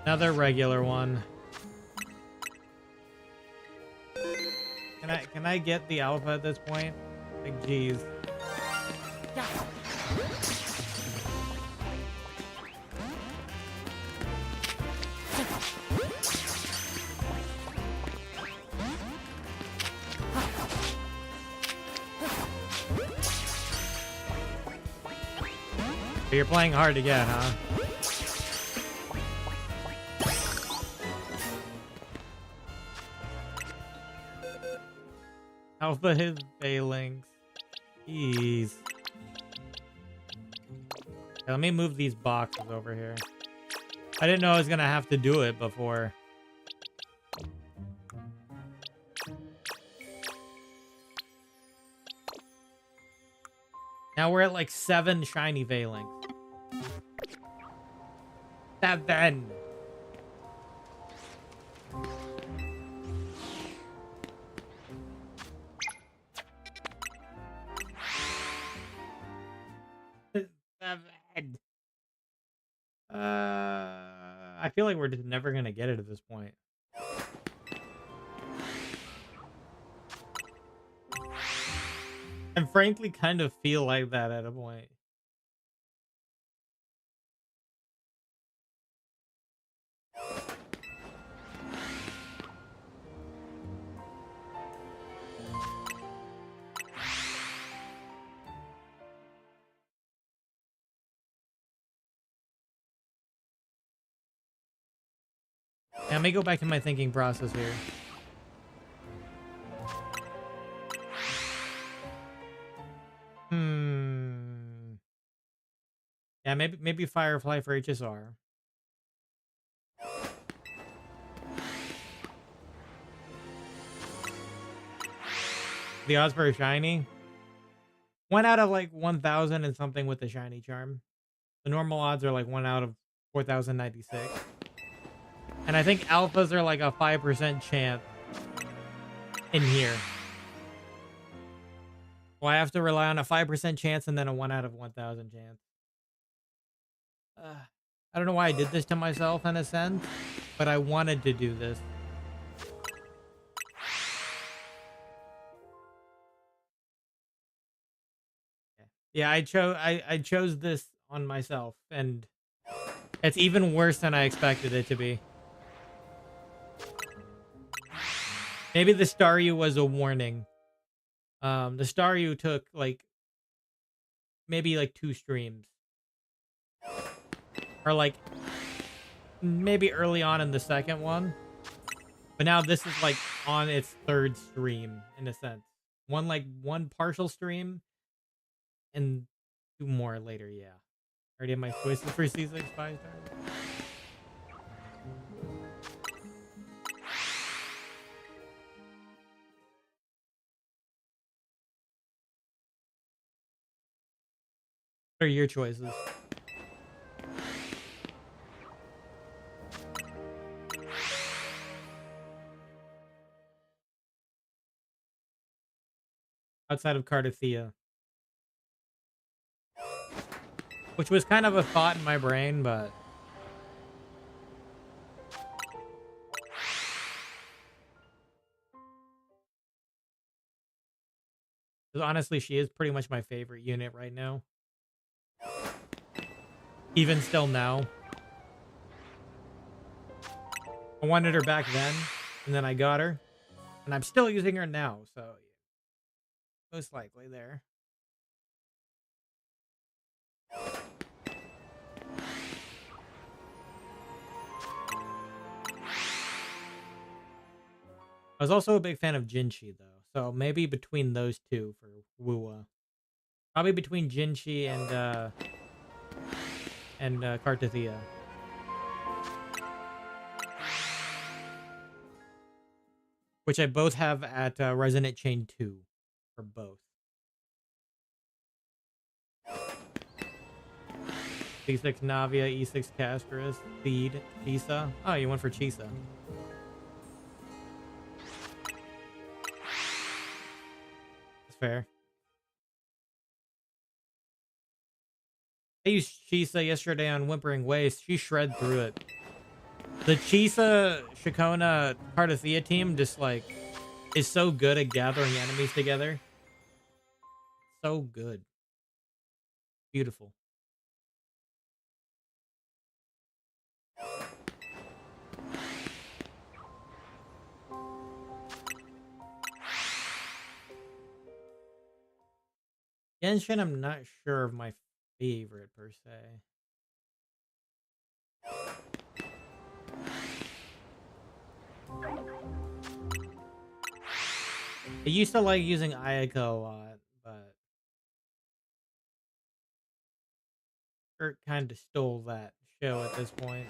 Another regular one. Can I get the alpha at this point? Like, geez. You're playing hard to get, huh? Alpha his Falinks. Jeez. Okay, let me move these boxes over here. I didn't know I was gonna have to do it before. Now we're at like 7 shiny Falinks. 7! Seven. I feel like we're just never gonna get it at this point. And frankly kind of feel like that at a point. Yeah, let me go back to my thinking process here. Yeah, maybe Firefly for HSR. The odds for a shiny? 1 out of like 1,000 and something with the shiny charm. The normal odds are like 1 out of 4,096. And I think alphas are like a 5% chance in here. Well, I have to rely on a 5% chance and then a 1 out of 1,000 chance. I don't know why I did this to myself in a sense, but I wanted to do this. Yeah, I chose this on myself, and it's even worse than I expected it to be. Maybe the Staryu was a warning. The Staryu took like maybe like 2 streams. Or like maybe early on in the second one. But now this is like on its 3rd stream in a sense. One partial stream and 2 more later, yeah. Already have my choices for C6 5 stars. What are your choices? Outside of Cardathea. Which was kind of a thought in my brain, but... honestly, she is pretty much my favorite unit right now. Even still now. I wanted her back then, and then I got her. And I'm still using her now, so... most likely there. I was also a big fan of Jinchi, though. So maybe between those two for Wuwa. Probably between Jinchi and Cartathea. Which I both have at Resonant Chain 2 for both. C6 Navia, E6 Castris, Seed, Chisa. Oh, you went for Chisa. That's fair. I used Chisa yesterday on Whimpering Waste. She shred through it. The Chisa Shikona Cardathea team just like is so good at gathering enemies together. So good. Beautiful. Genshin, I'm not sure of my favorite per se. I used to like using Ayaka a lot, but Kurt kind of stole that show at this point.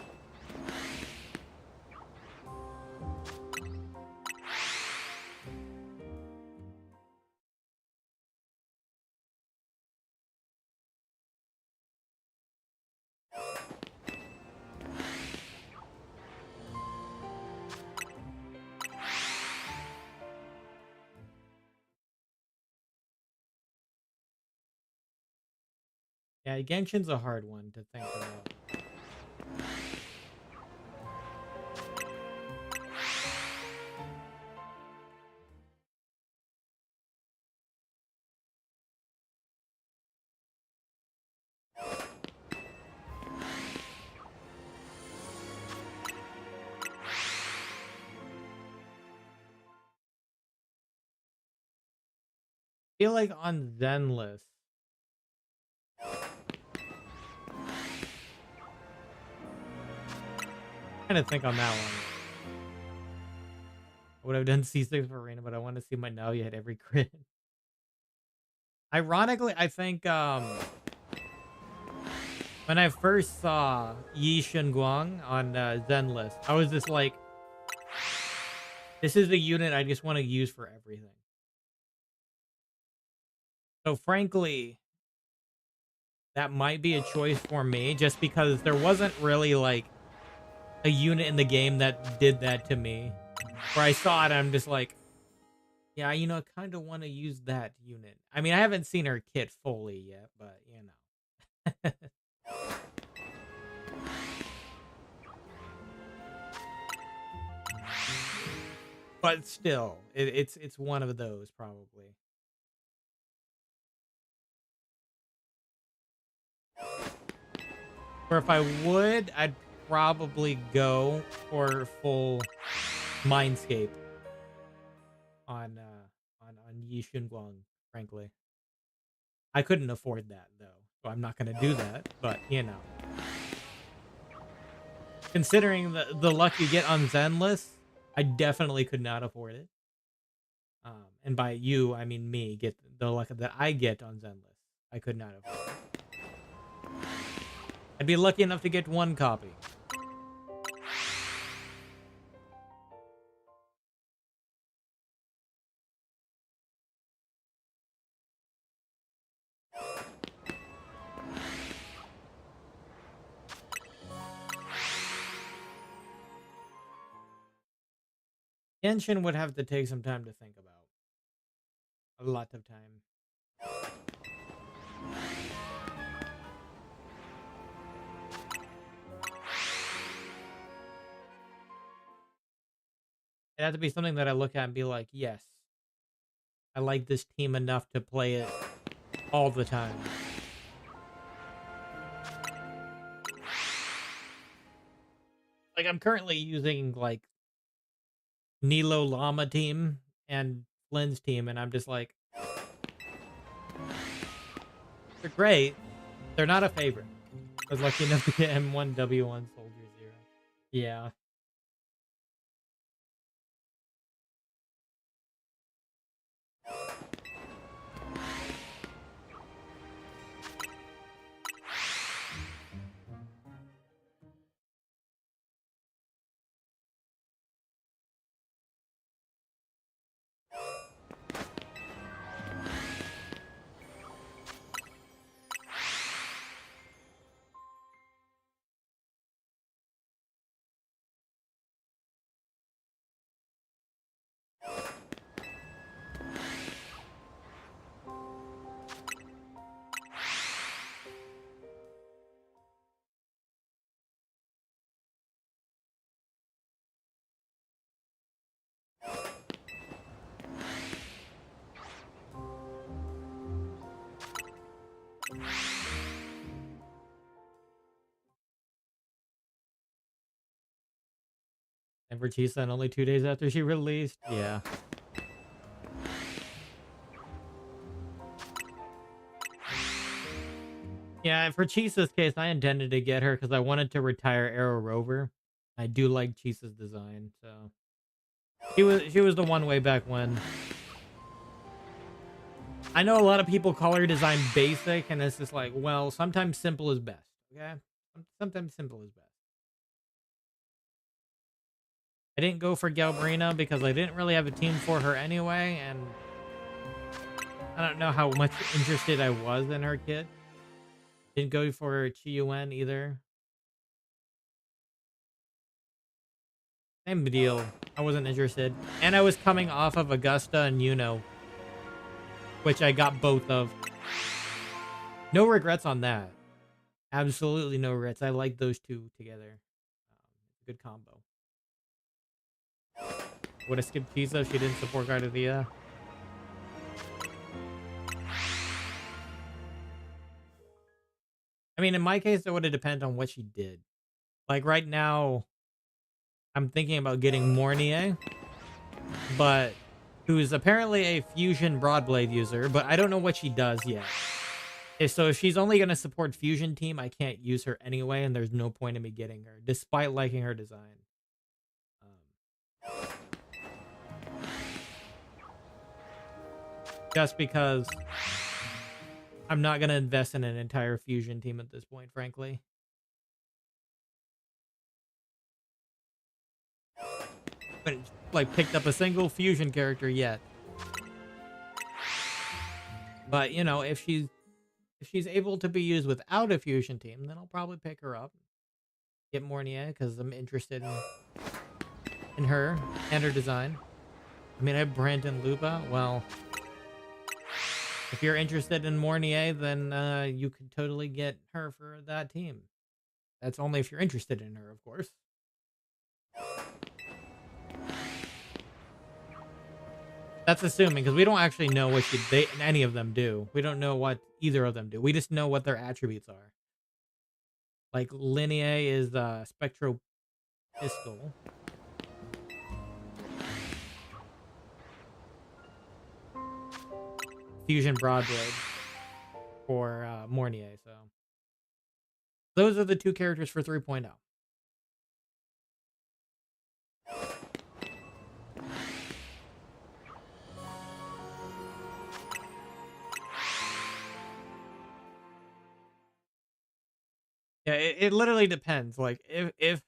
Yeah, Genshin's a hard one to think about. I feel like on Zenless, trying to think on that one. would have done C6 for Reina, but I want to see my Naoya hit every crit. Ironically, I think when I first saw Yi Shenguang on Zenless, I was just like, this is the unit I just want to use for everything. So frankly, that might be a choice for me just because there wasn't really like a unit in the game that did that to me. Where I saw it, I'm just like, yeah, you know, I kind of want to use that unit. I mean, I haven't seen her kit fully yet, but you know. But still, it's one of those probably. Or if I would, I'd probably go for full Mindscape on Yi Xunguang, frankly. I couldn't afford that though, so I'm not gonna do that, but you know. Considering the luck you get on Zenless, I definitely could not afford it. And by you, I mean me, get the luck that I get on Zenless. I could not afford it. I'd be lucky enough to get one copy. Genshin would have to take some time to think about. A lot of time. It had to be something that I look at and be like, yes, I like this team enough to play it all the time. Like, I'm currently using, like, Nilo Llama team and Flynn's team, and I'm just like, they're great. They're not a favorite. I was lucky enough to get M1, W1, Soldier 0. Yeah. And for Chisa, only 2 days after she released. Yeah. Yeah, for Chisa's case, I intended to get her because I wanted to retire Arrow Rover. I do like Chisa's design, so she was the one way back when. I know a lot of people call her design basic, and it's just like, well, sometimes simple is best. Okay, sometimes simple is best. I didn't go for Galbrina because I didn't really have a team for her anyway, and I don't know how much interested I was in her kit. Didn't go for Chiyuan either. Same deal. I wasn't interested. And I was coming off of Augusta and Yuno, which I got both of. No regrets on that. Absolutely no regrets. I like those two together. Good combo. Would have skipped Chisa if she didn't support Gardedia. I mean, in my case, it would have depended on what she did. Like, right now, I'm thinking about getting Mornier, but who's apparently a Fusion Broadblade user, but I don't know what she does yet. So if she's only going to support Fusion Team, I can't use her anyway, and there's no point in me getting her, despite liking her design. just because I'm not going to invest in an entire fusion team at this point, frankly. But like picked up a single fusion character yet. But you know, if she's able to be used without a fusion team, then I'll probably pick her up. Get Mornier because I'm interested in her and her design. I mean, I have Brandon Luba. Well, if you're interested in Mornier, then you could totally get her for that team. That's only if you're interested in her, of course. That's assuming, because we don't actually know what any of them do. We don't know what either of them do. We just know what their attributes are. Like, Linnea is Spectro Pistol. Fusion Broadblade for Mornier, so. Those are the two characters for 3.0. Yeah, it literally depends. Like, if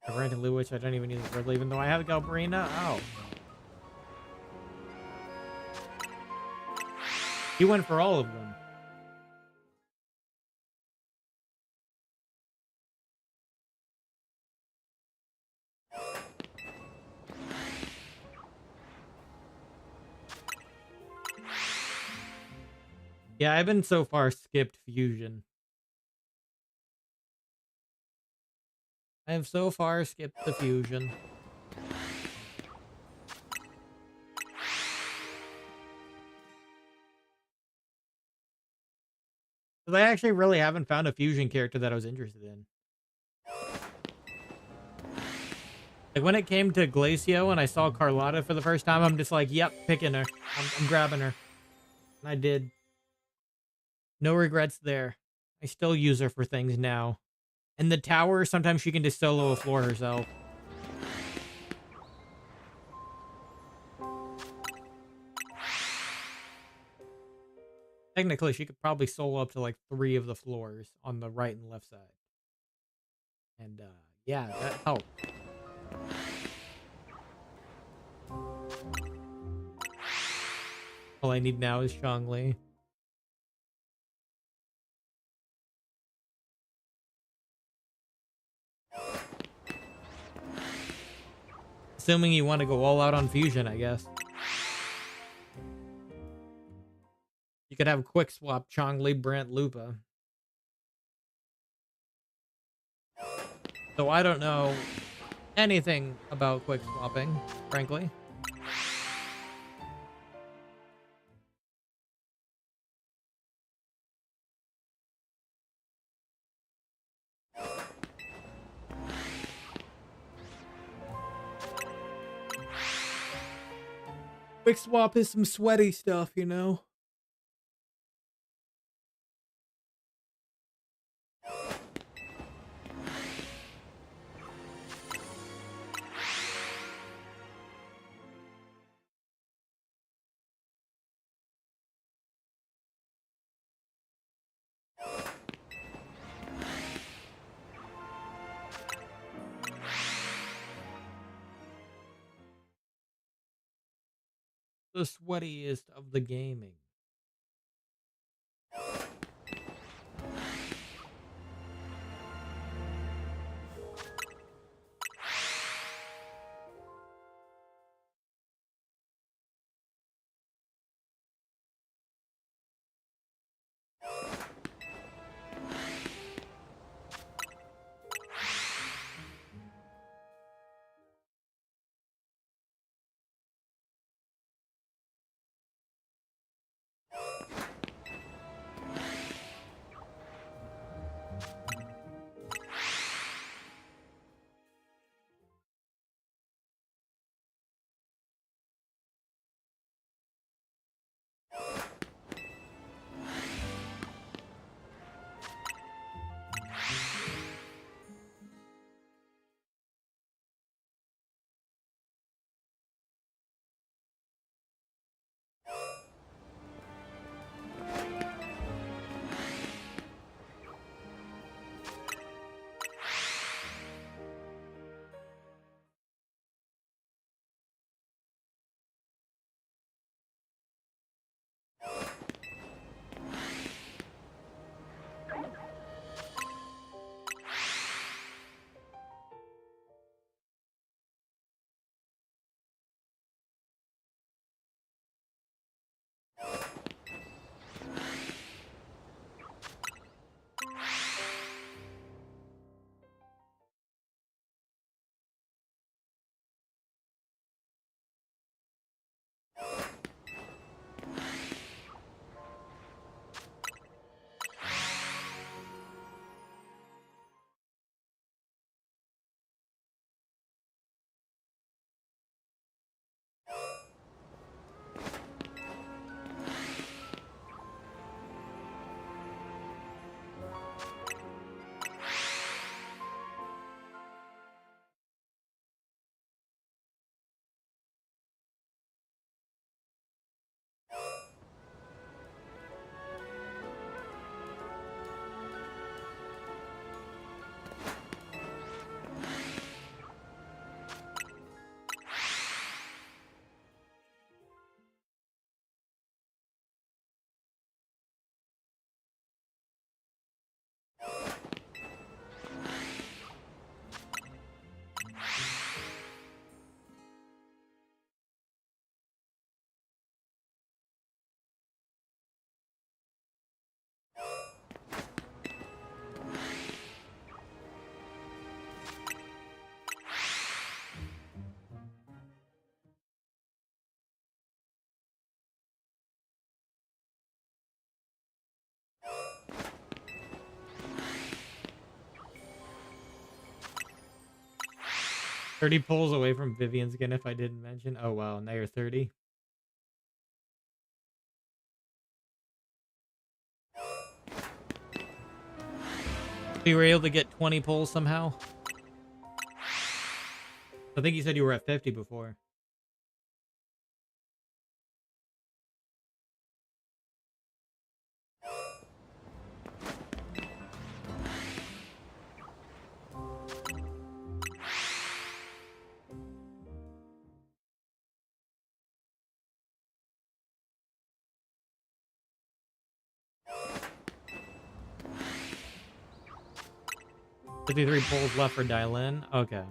I ran to Lewis, I don't even use it, even though I have Galbrina. Oh. He went for all of them. Yeah, I've been so far skipped Fusion. I have so far skipped the Fusion. Because I actually really haven't found a Fusion character that I was interested in. Like, when it came to Glacio and I saw Carlotta for the first time, I'm just like, yep, picking her. I'm grabbing her. And I did. No regrets there. I still use her for things now. In the tower, sometimes she can just solo a floor herself. Technically, she could probably solo up to like 3 of the floors on the right and left side. And, yeah, that helped. All I need now is Zhongli. Assuming you want to go all out on Fusion, I guess. You could have quick swap Zhongli, Brant, Lupa. So I don't know anything about quick swapping, frankly. Quick swap is some sweaty stuff, you know? The sweatiest of the gaming. 30 pulls away from Vivian's again if I didn't mention. Oh wow, now you're 30. So you were able to get 20 pulls somehow? I think you said you were at 50 before. $53 pulls left for Dylan. Okay.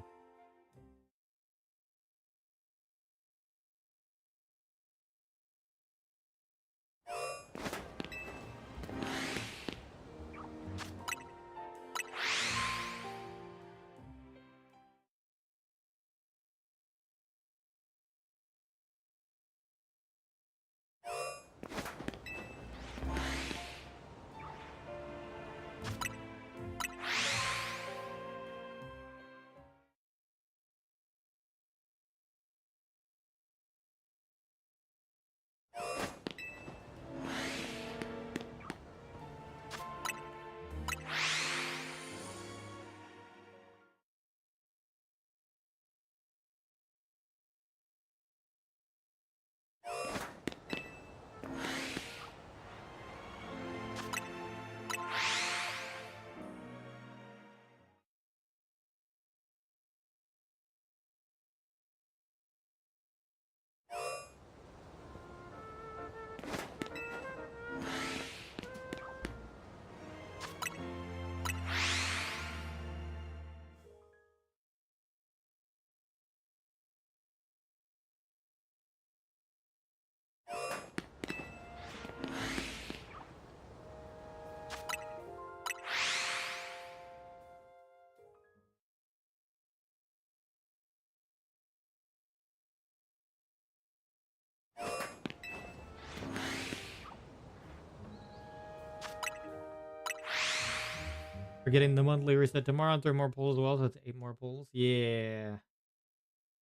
We're getting the monthly reset tomorrow. 3 more pulls as well, so that's 8 more pulls. Yeah.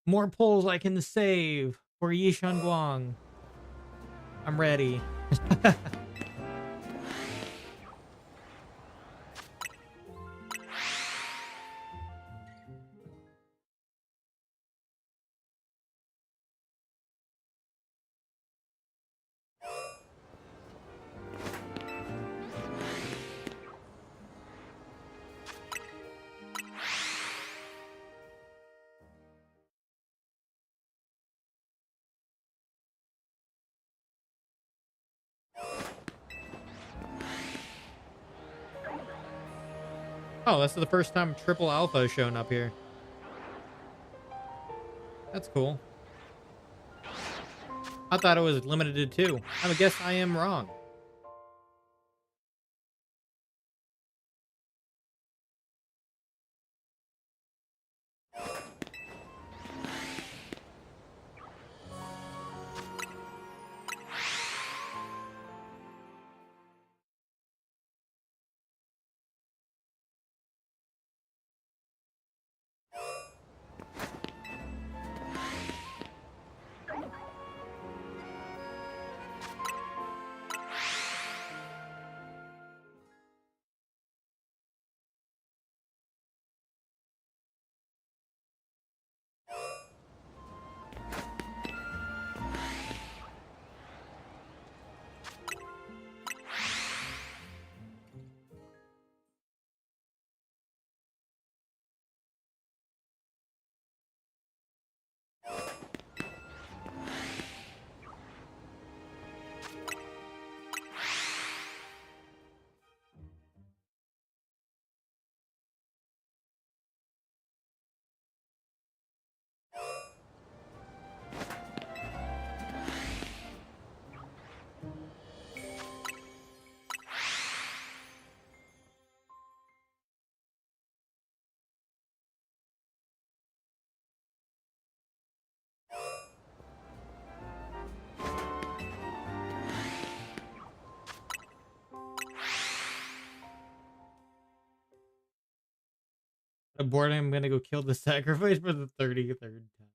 More pulls I can save for Yishan Guang. I'm ready. Oh, this is the first time Triple Alpha has shown up here. That's cool. I thought it was limited to 2. I guess I am wrong. Abort, I'm gonna go kill the sacrifice for the 33rd time.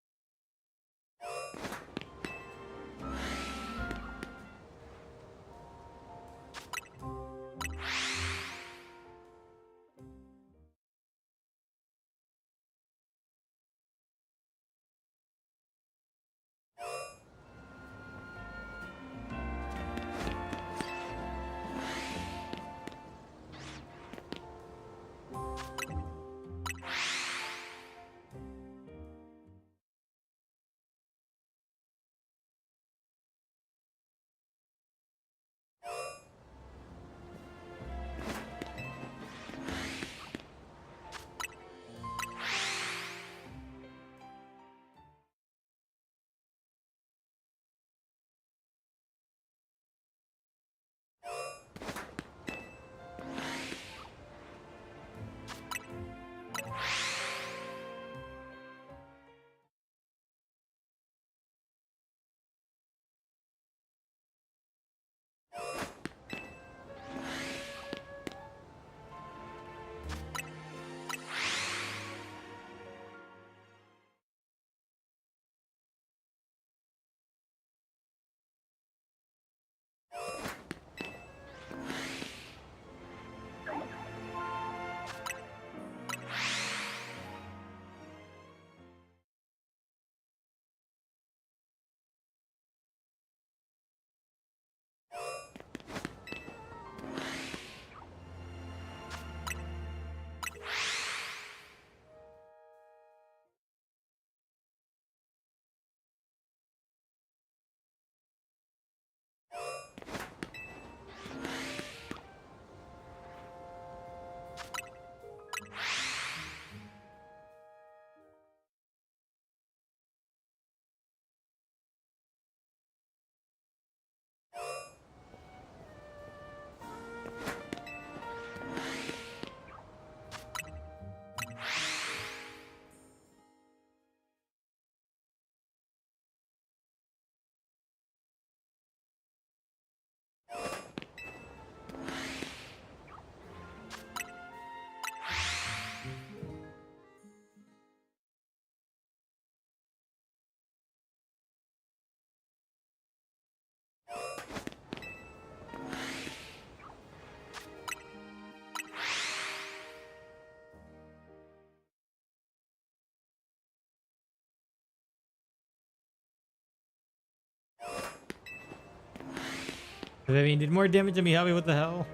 I mean, did more damage to me, Hobby? What the hell?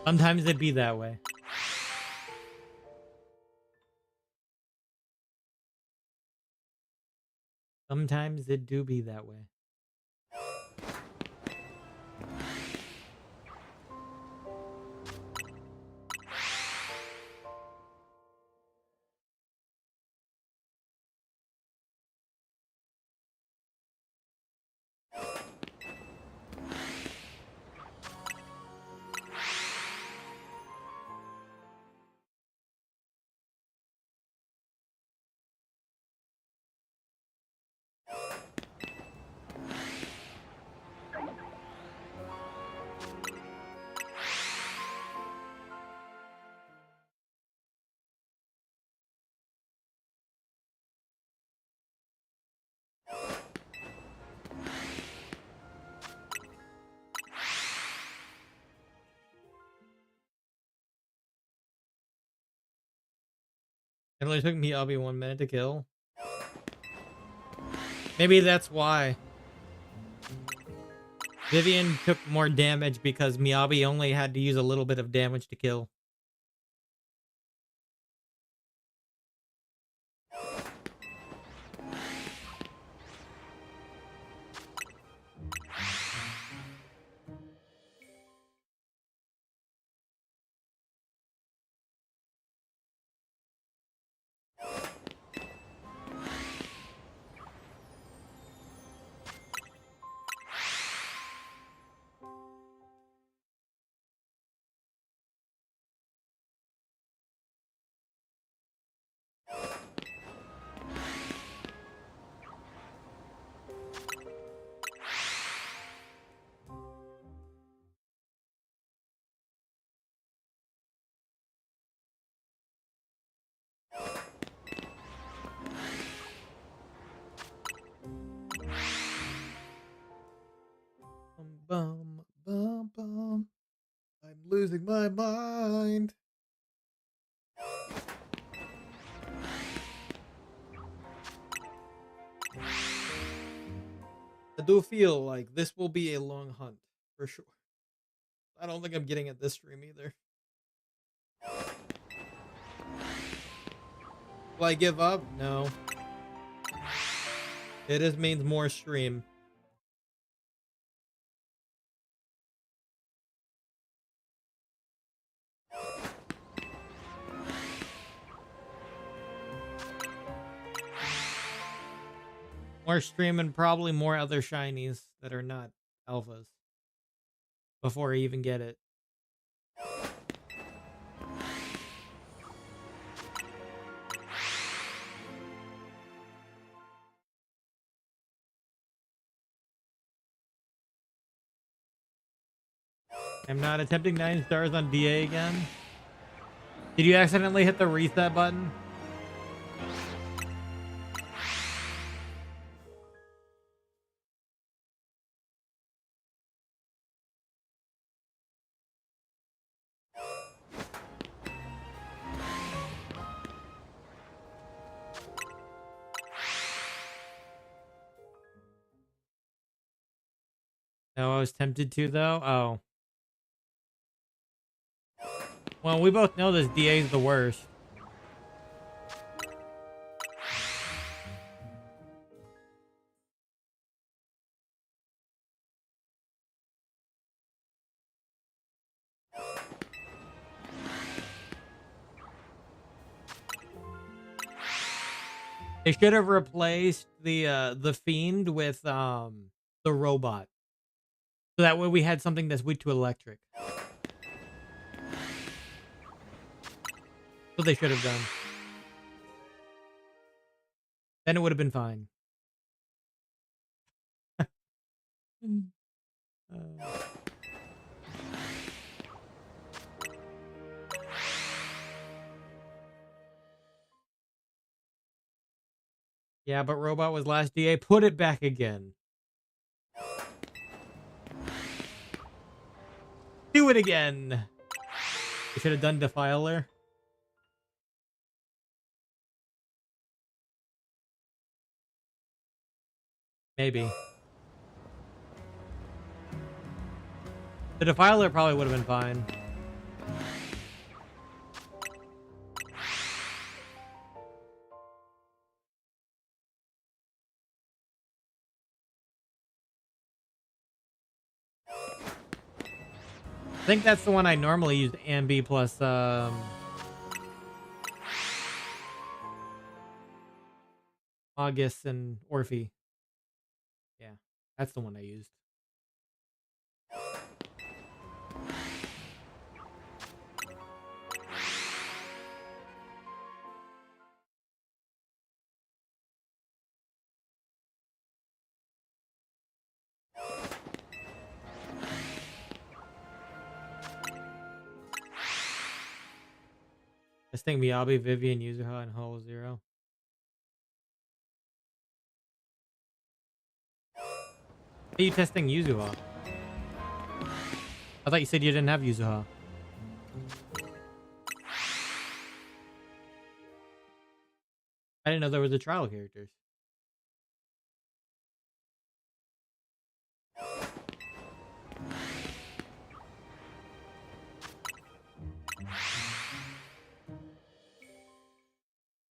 Sometimes it be that way. Sometimes it do be that way. It only took me Hobby 1 minute to kill. Maybe that's why. Vivian took more damage because Miyabi only had to use a little bit of damage to kill. bum, bum, bum. I'm losing my mind. I do feel like this will be a long hunt for sure. I don't think I'm getting it this stream either. Will I give up? No. It just means more stream. More stream and probably more other shinies that are not alphas before I even get it. I'm not attempting 9 stars on DA again. Did you accidentally hit the reset button? No, I was tempted to though. Oh. Well, we both know this DA is the worst. They should have replaced the fiend with the robot. So that way we had something that's weak to electric. So they should have done. Then it would have been fine. Yeah, but robot was last DA. Put it back again. Do it again. We should have done Defiler. Maybe. The Defiler probably would have been fine. I think that's the one I normally use, Ambi plus August and Orphe. Yeah, that's the one I used. This thing Miyabi, Vivian, Yuzuha, and Hollow Zero. Are you testing Yuzuha? I thought you said you didn't have Yuzuha. I didn't know there was a trial characters.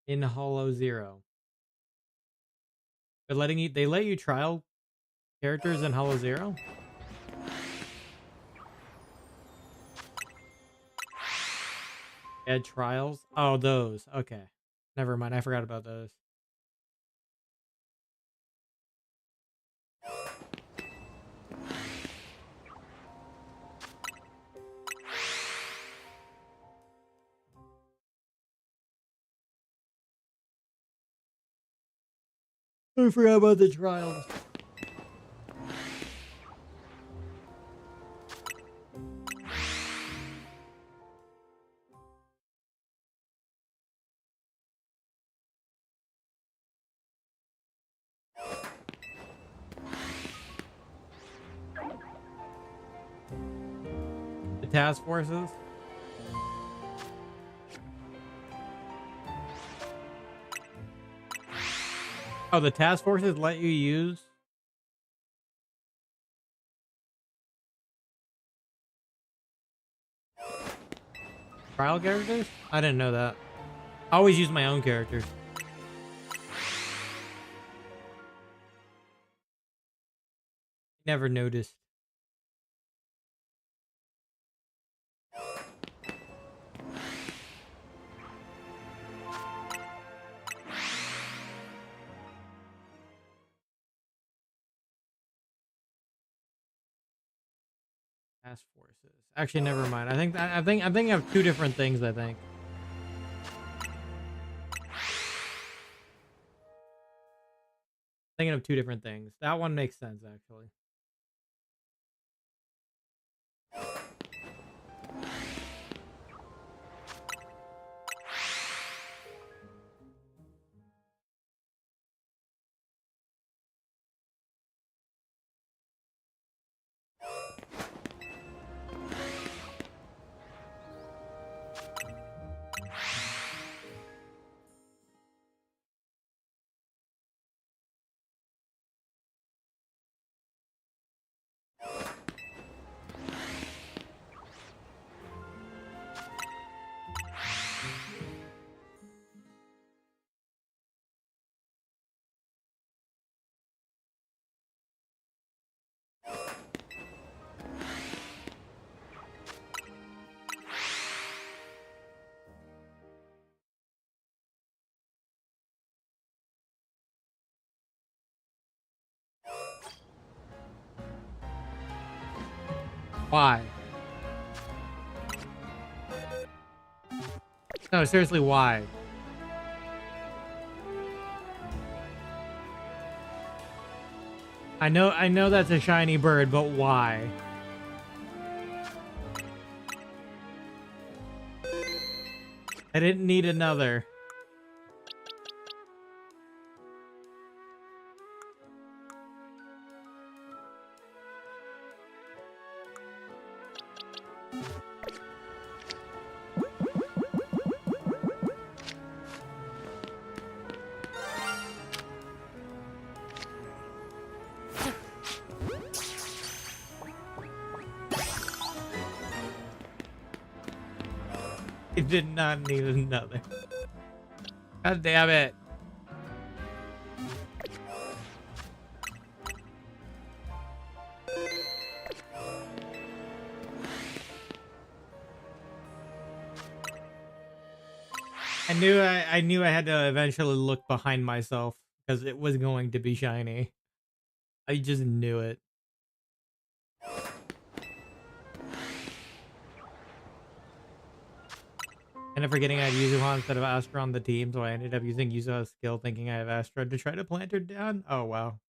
In Hollow Zero. They're letting you, they let you trial characters in Hollow Zero? Add trials? Oh, those. Okay. Never mind. I forgot about those. I forgot about the trials. task forces? Oh, the task forces let you use trial characters? I didn't know that. I always use my own characters. Never noticed. Task forces. Actually, never mind. I think I have two different things. I think. Thinking of two different things. That one makes sense actually. Why? No, seriously, why? I know that's a shiny bird, but why? I didn't need another. It did not need another. God damn it. I knew I had to eventually look behind myself because it was going to be shiny. I just knew it. And up forgetting I had Yuzuha instead of Astra on the team, so I ended up using Yuzuha's skill thinking I have Astra to try to plant her down. Oh wow.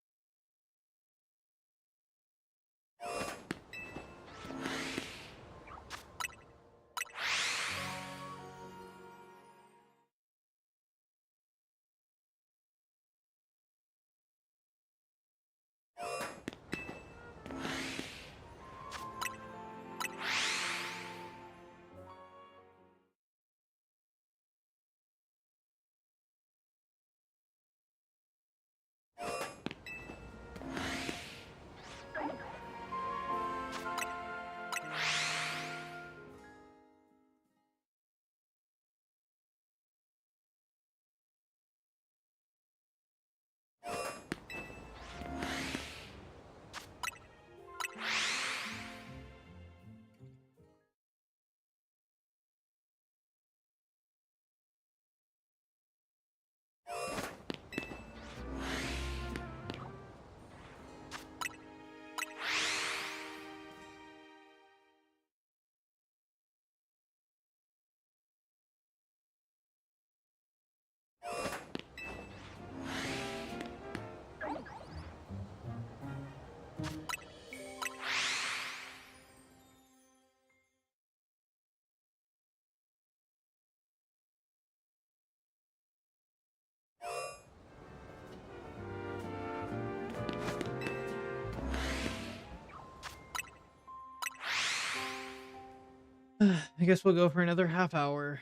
I guess we'll go for another half hour.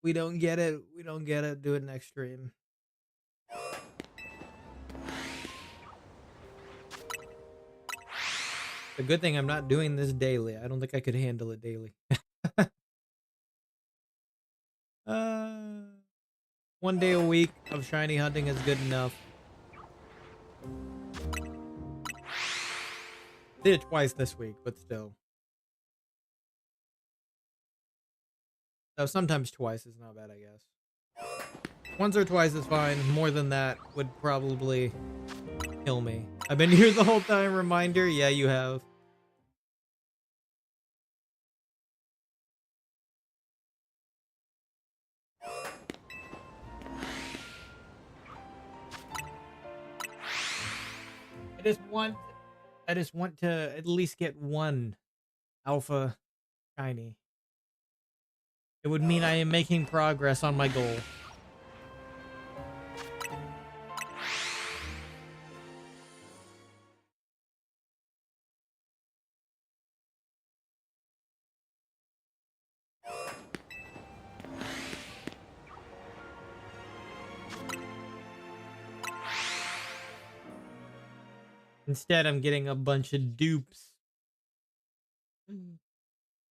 We don't get it. We don't get it. Do it next stream. The good thing I'm not doing this daily. I don't think I could handle it daily. uh, 1 day a week of shiny hunting is good enough. Did it twice this week, but still. So sometimes twice is not bad, I guess. Once or twice is fine. More than that would probably kill me. I've been here the whole time. Reminder. Yeah, you have. I just want to at least get one alpha shiny. It would mean I am making progress on my goal. Instead, I'm getting a bunch of dupes.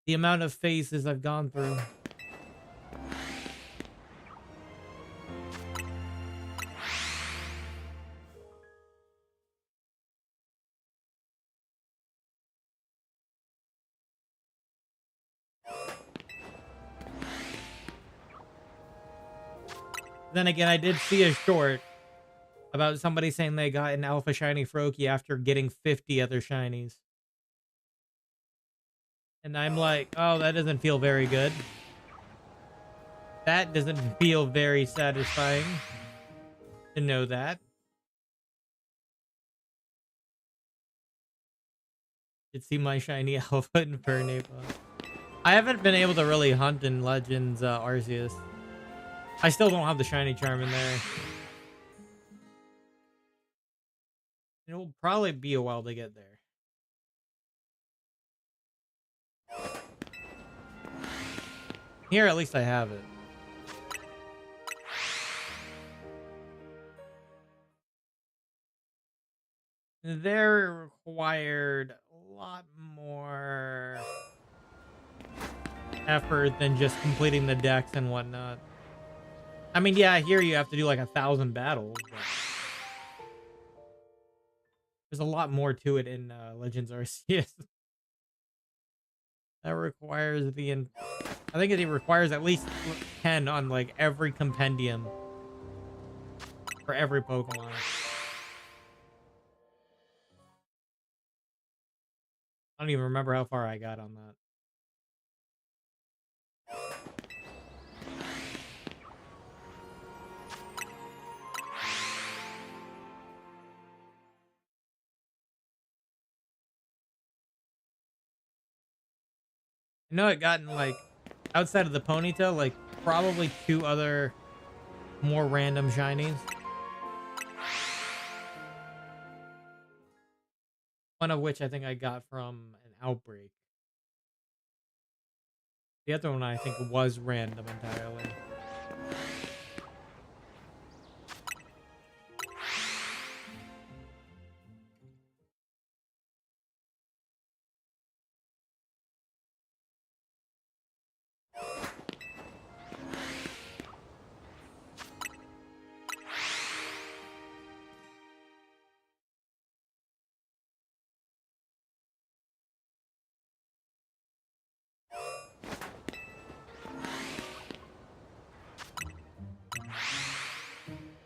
The amount of phases I've gone through. Then again, I did see a short about somebody saying they got an alpha shiny Froakie after getting 50 other shinies. And I'm like, oh, that doesn't feel very good. That doesn't feel very satisfying to know that. Did see my shiny alpha Infernape. I haven't been able to really hunt in Legends Arceus. I still don't have the shiny charm in there. It'll probably be a while to get there. Here, at least I have it. They're required a lot more effort than just completing the decks and whatnot. I mean, yeah, here you have to do like 1,000 battles. But there's a lot more to it in Legends Arceus. That requires I think it requires at least 10 on like every compendium for every Pokemon. I don't even remember how far I got on that. I know it gotten like outside of the Ponytail, like probably 2 other more random shinies. One of which I think I got from an outbreak. The other one I think was random entirely.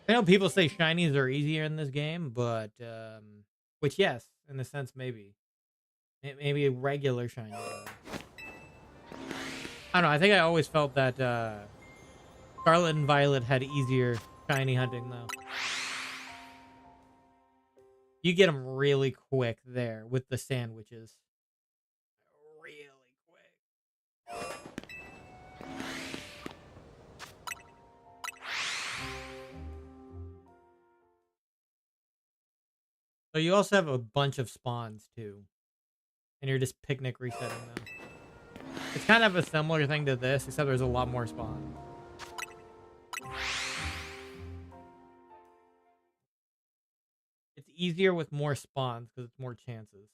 I know people say shinies are easier in this game, but which yes, in a sense maybe. Maybe a regular shiny. I don't know. I think I always felt that Scarlet and Violet had easier shiny hunting though. You get them really quick there with the sandwiches. Really quick. So you also have a bunch of spawns too. And you're just picnic resetting them. It's kind of a similar thing to this, except there's a lot more spawns. It's easier with more spawns because it's more chances.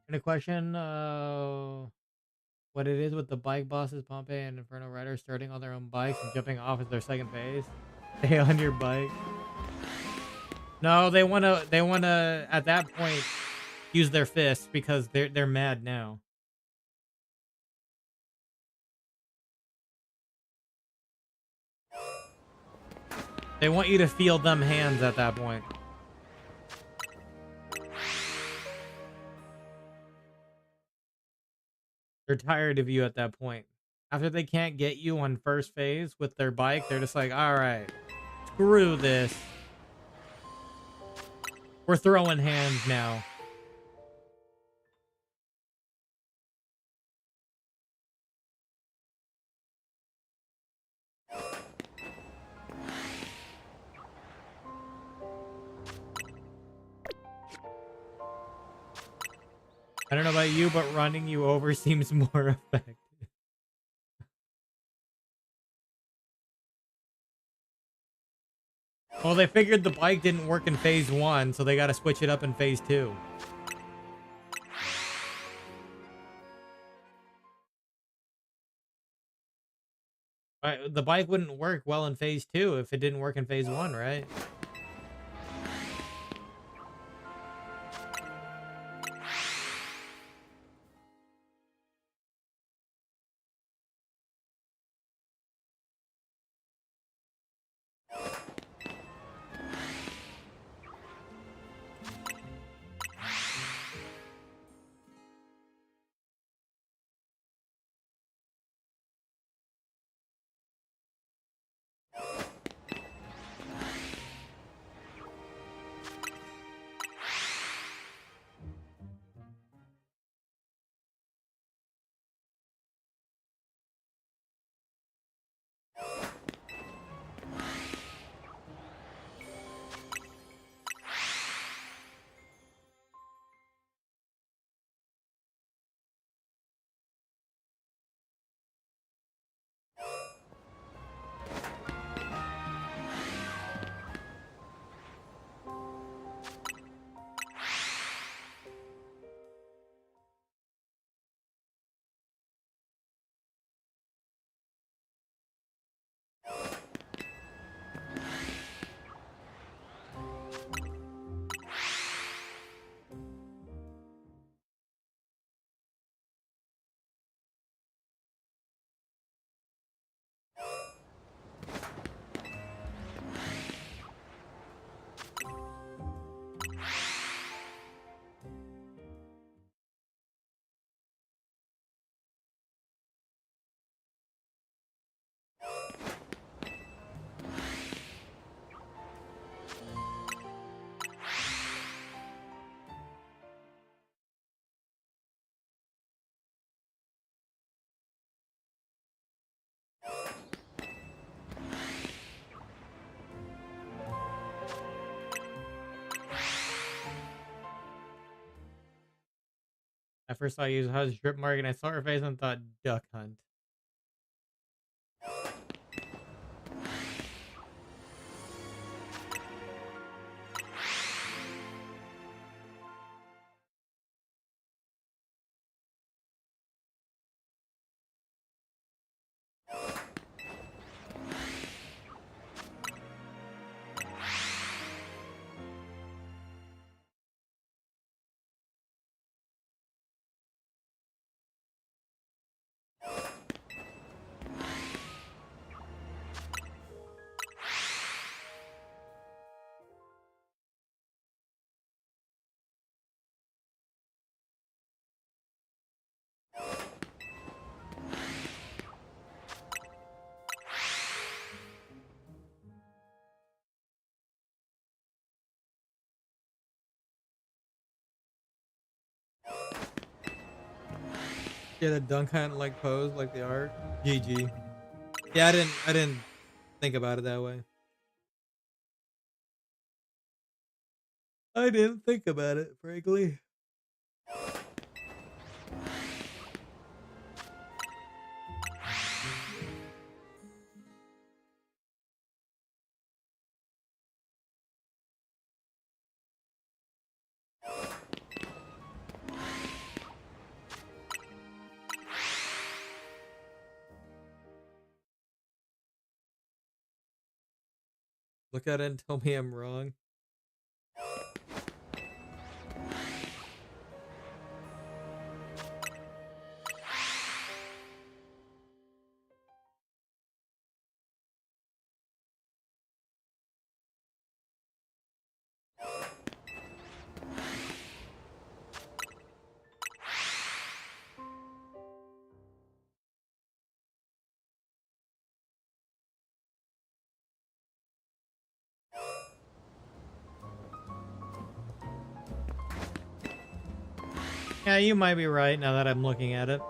And a question, what it is with the bike bosses, Pompey and Inferno Riders starting on their own bikes and jumping off as their second phase? Stay on your bike. No, they wanna at that point use their fists because they're mad now. They want you to feel them hands at that point. They're tired of you at that point. After they can't get you on first phase with their bike, they're just like, all right, screw this. We're throwing hands now. I don't know about you, but running you over seems more effective. Well, they figured the bike didn't work in phase 1, so they got to switch it up in phase 2. The bike wouldn't work well in phase 2 if it didn't work in phase 1, right? I first saw you as Drip Mark and I saw her face and thought Duck Hunt. Yeah, the Dunk Hunt like pose, like the art. GG. Yeah, I didn't think about it that way. I didn't think about it, frankly. Look at it and tell me I'm wrong. Yeah, you might be right now that I'm looking at it.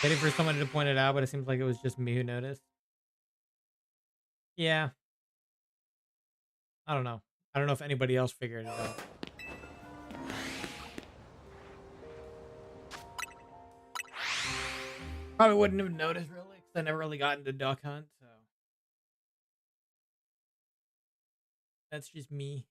Waiting for someone to point it out, but it seems like it was just me who noticed. Yeah, I don't know. I don't know if anybody else figured it out. Probably wouldn't have noticed really, because I never really got into Duck Hunt, so that's just me.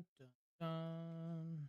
Dun, dun, dun.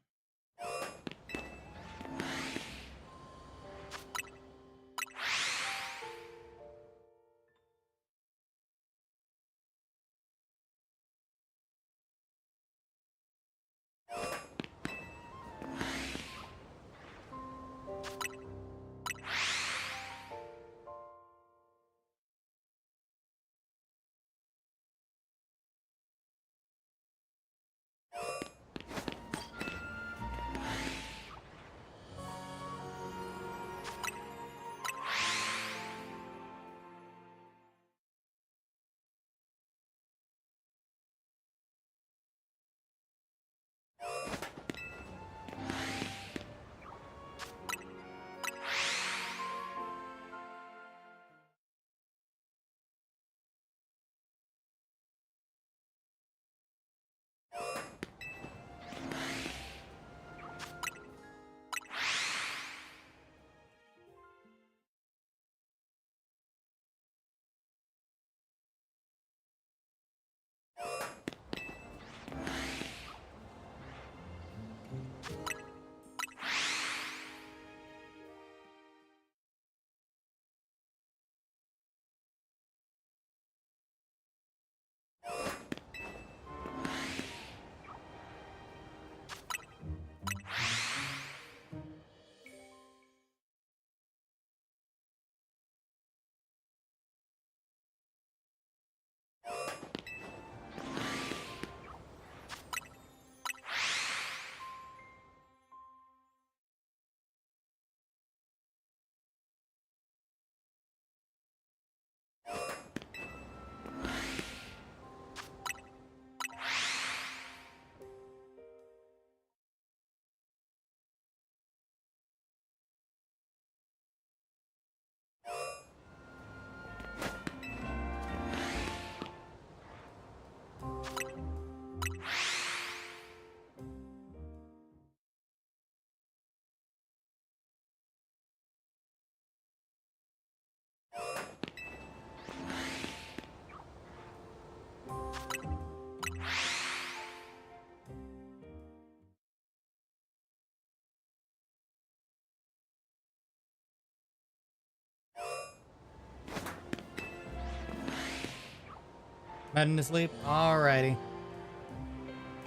Heading to sleep. Alrighty.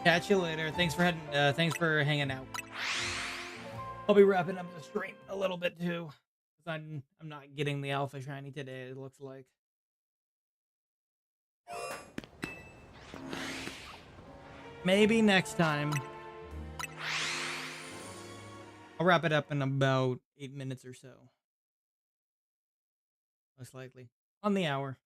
Catch you later. Thanks for hanging out. I'll be wrapping up the stream a little bit too. I'm not getting the alpha shiny today, it looks like. Maybe next time. I'll wrap it up in about 8 minutes or so. Most likely. On the hour.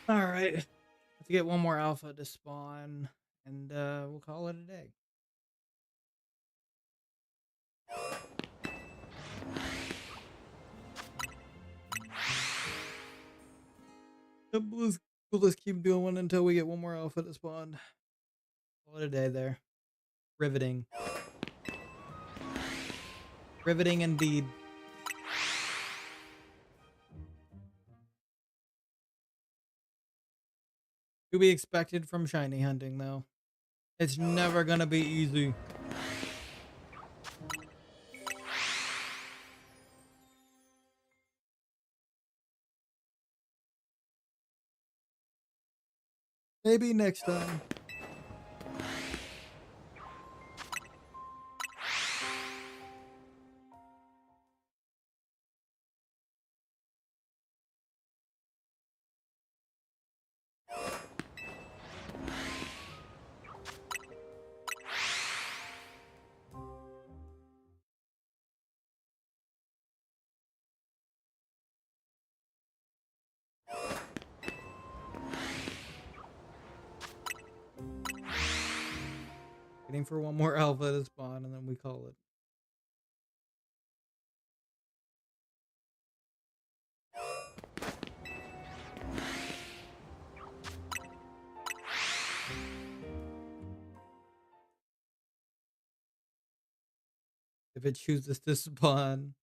All right, let's get one more alpha to spawn, and we'll call it a day. Yep, we'll just keep doing one until we get one more alpha to spawn. Call it a day there. Riveting. Riveting indeed. To be expected from shiny hunting, though. It's never gonna be easy. Maybe next time. Waiting for one more alpha to spawn, and then we call it. If it chooses to spawn.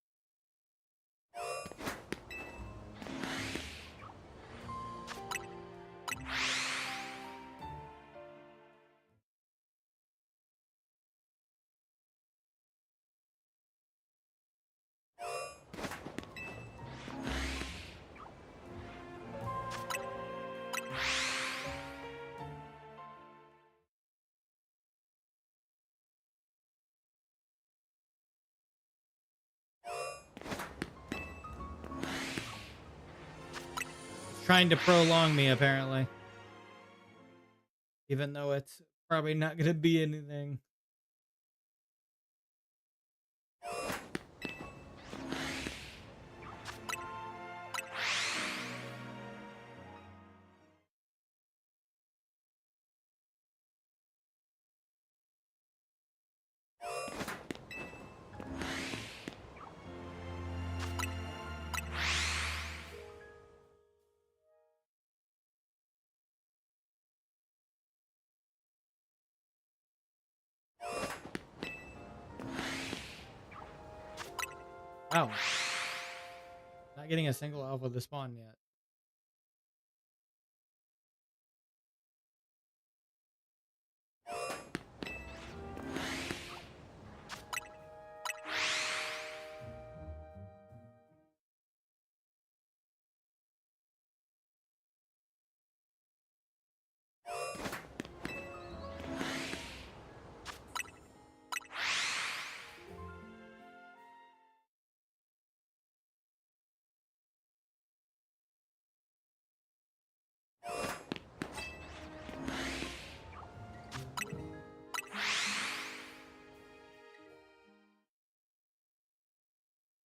trying to prolong me, apparently. Even though it's probably not going to be anything. Wow. Not getting a single alpha to spawn yet.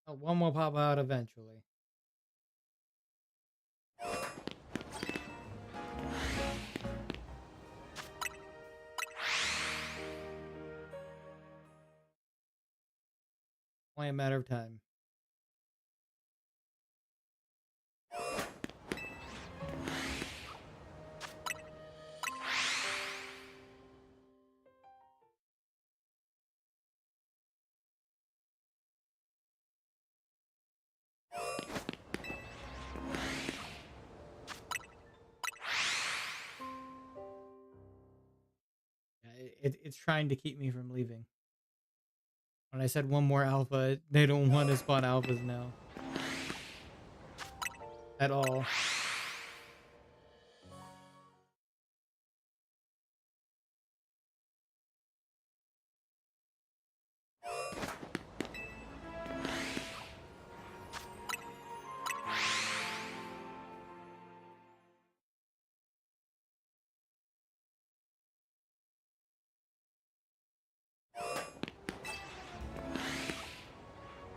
Oh, one will pop out eventually. Only a matter of time. It's trying to keep me from leaving. When I said one more alpha, they don't want to spawn alphas now. At all.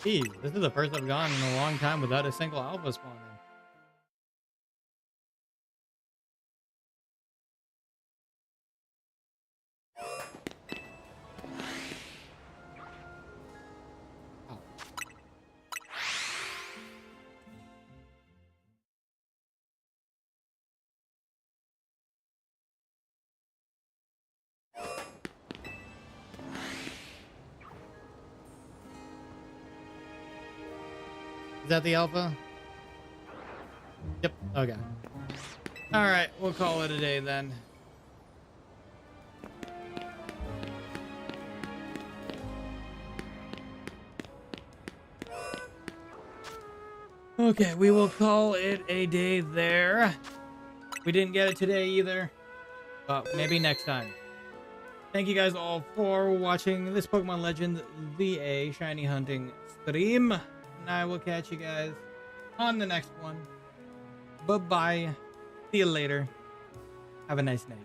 Geez, this is the first I've gone in a long time without a single alpha spawning. Oh. Is that the alpha? Yep. Okay. All right, we'll call it a day then. Okay, we will call it a day there. We didn't get it today either, but maybe next time. Thank you guys all for watching this Pokemon Legends VA Shiny Hunting stream. And I will catch you guys on the next one. Bye-bye. See you later. Have a nice night.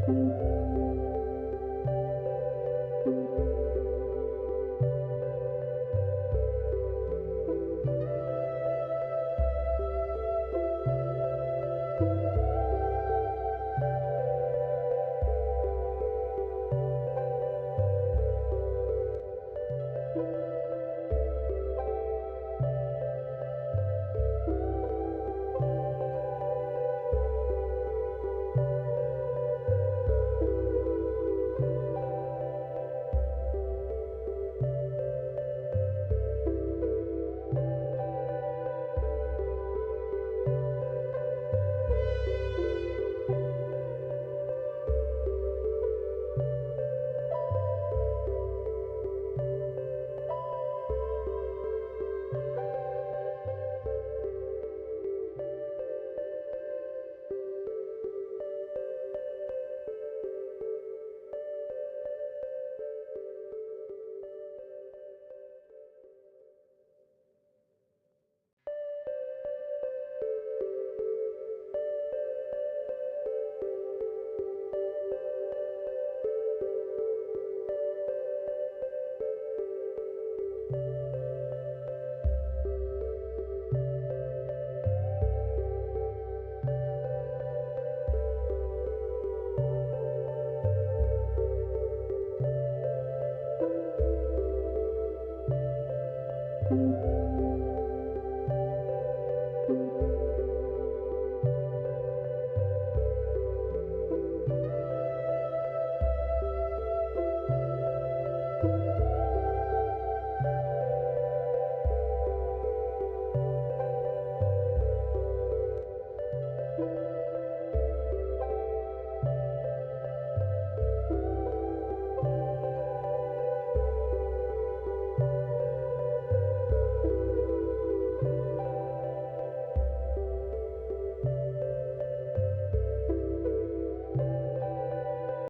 Thank you.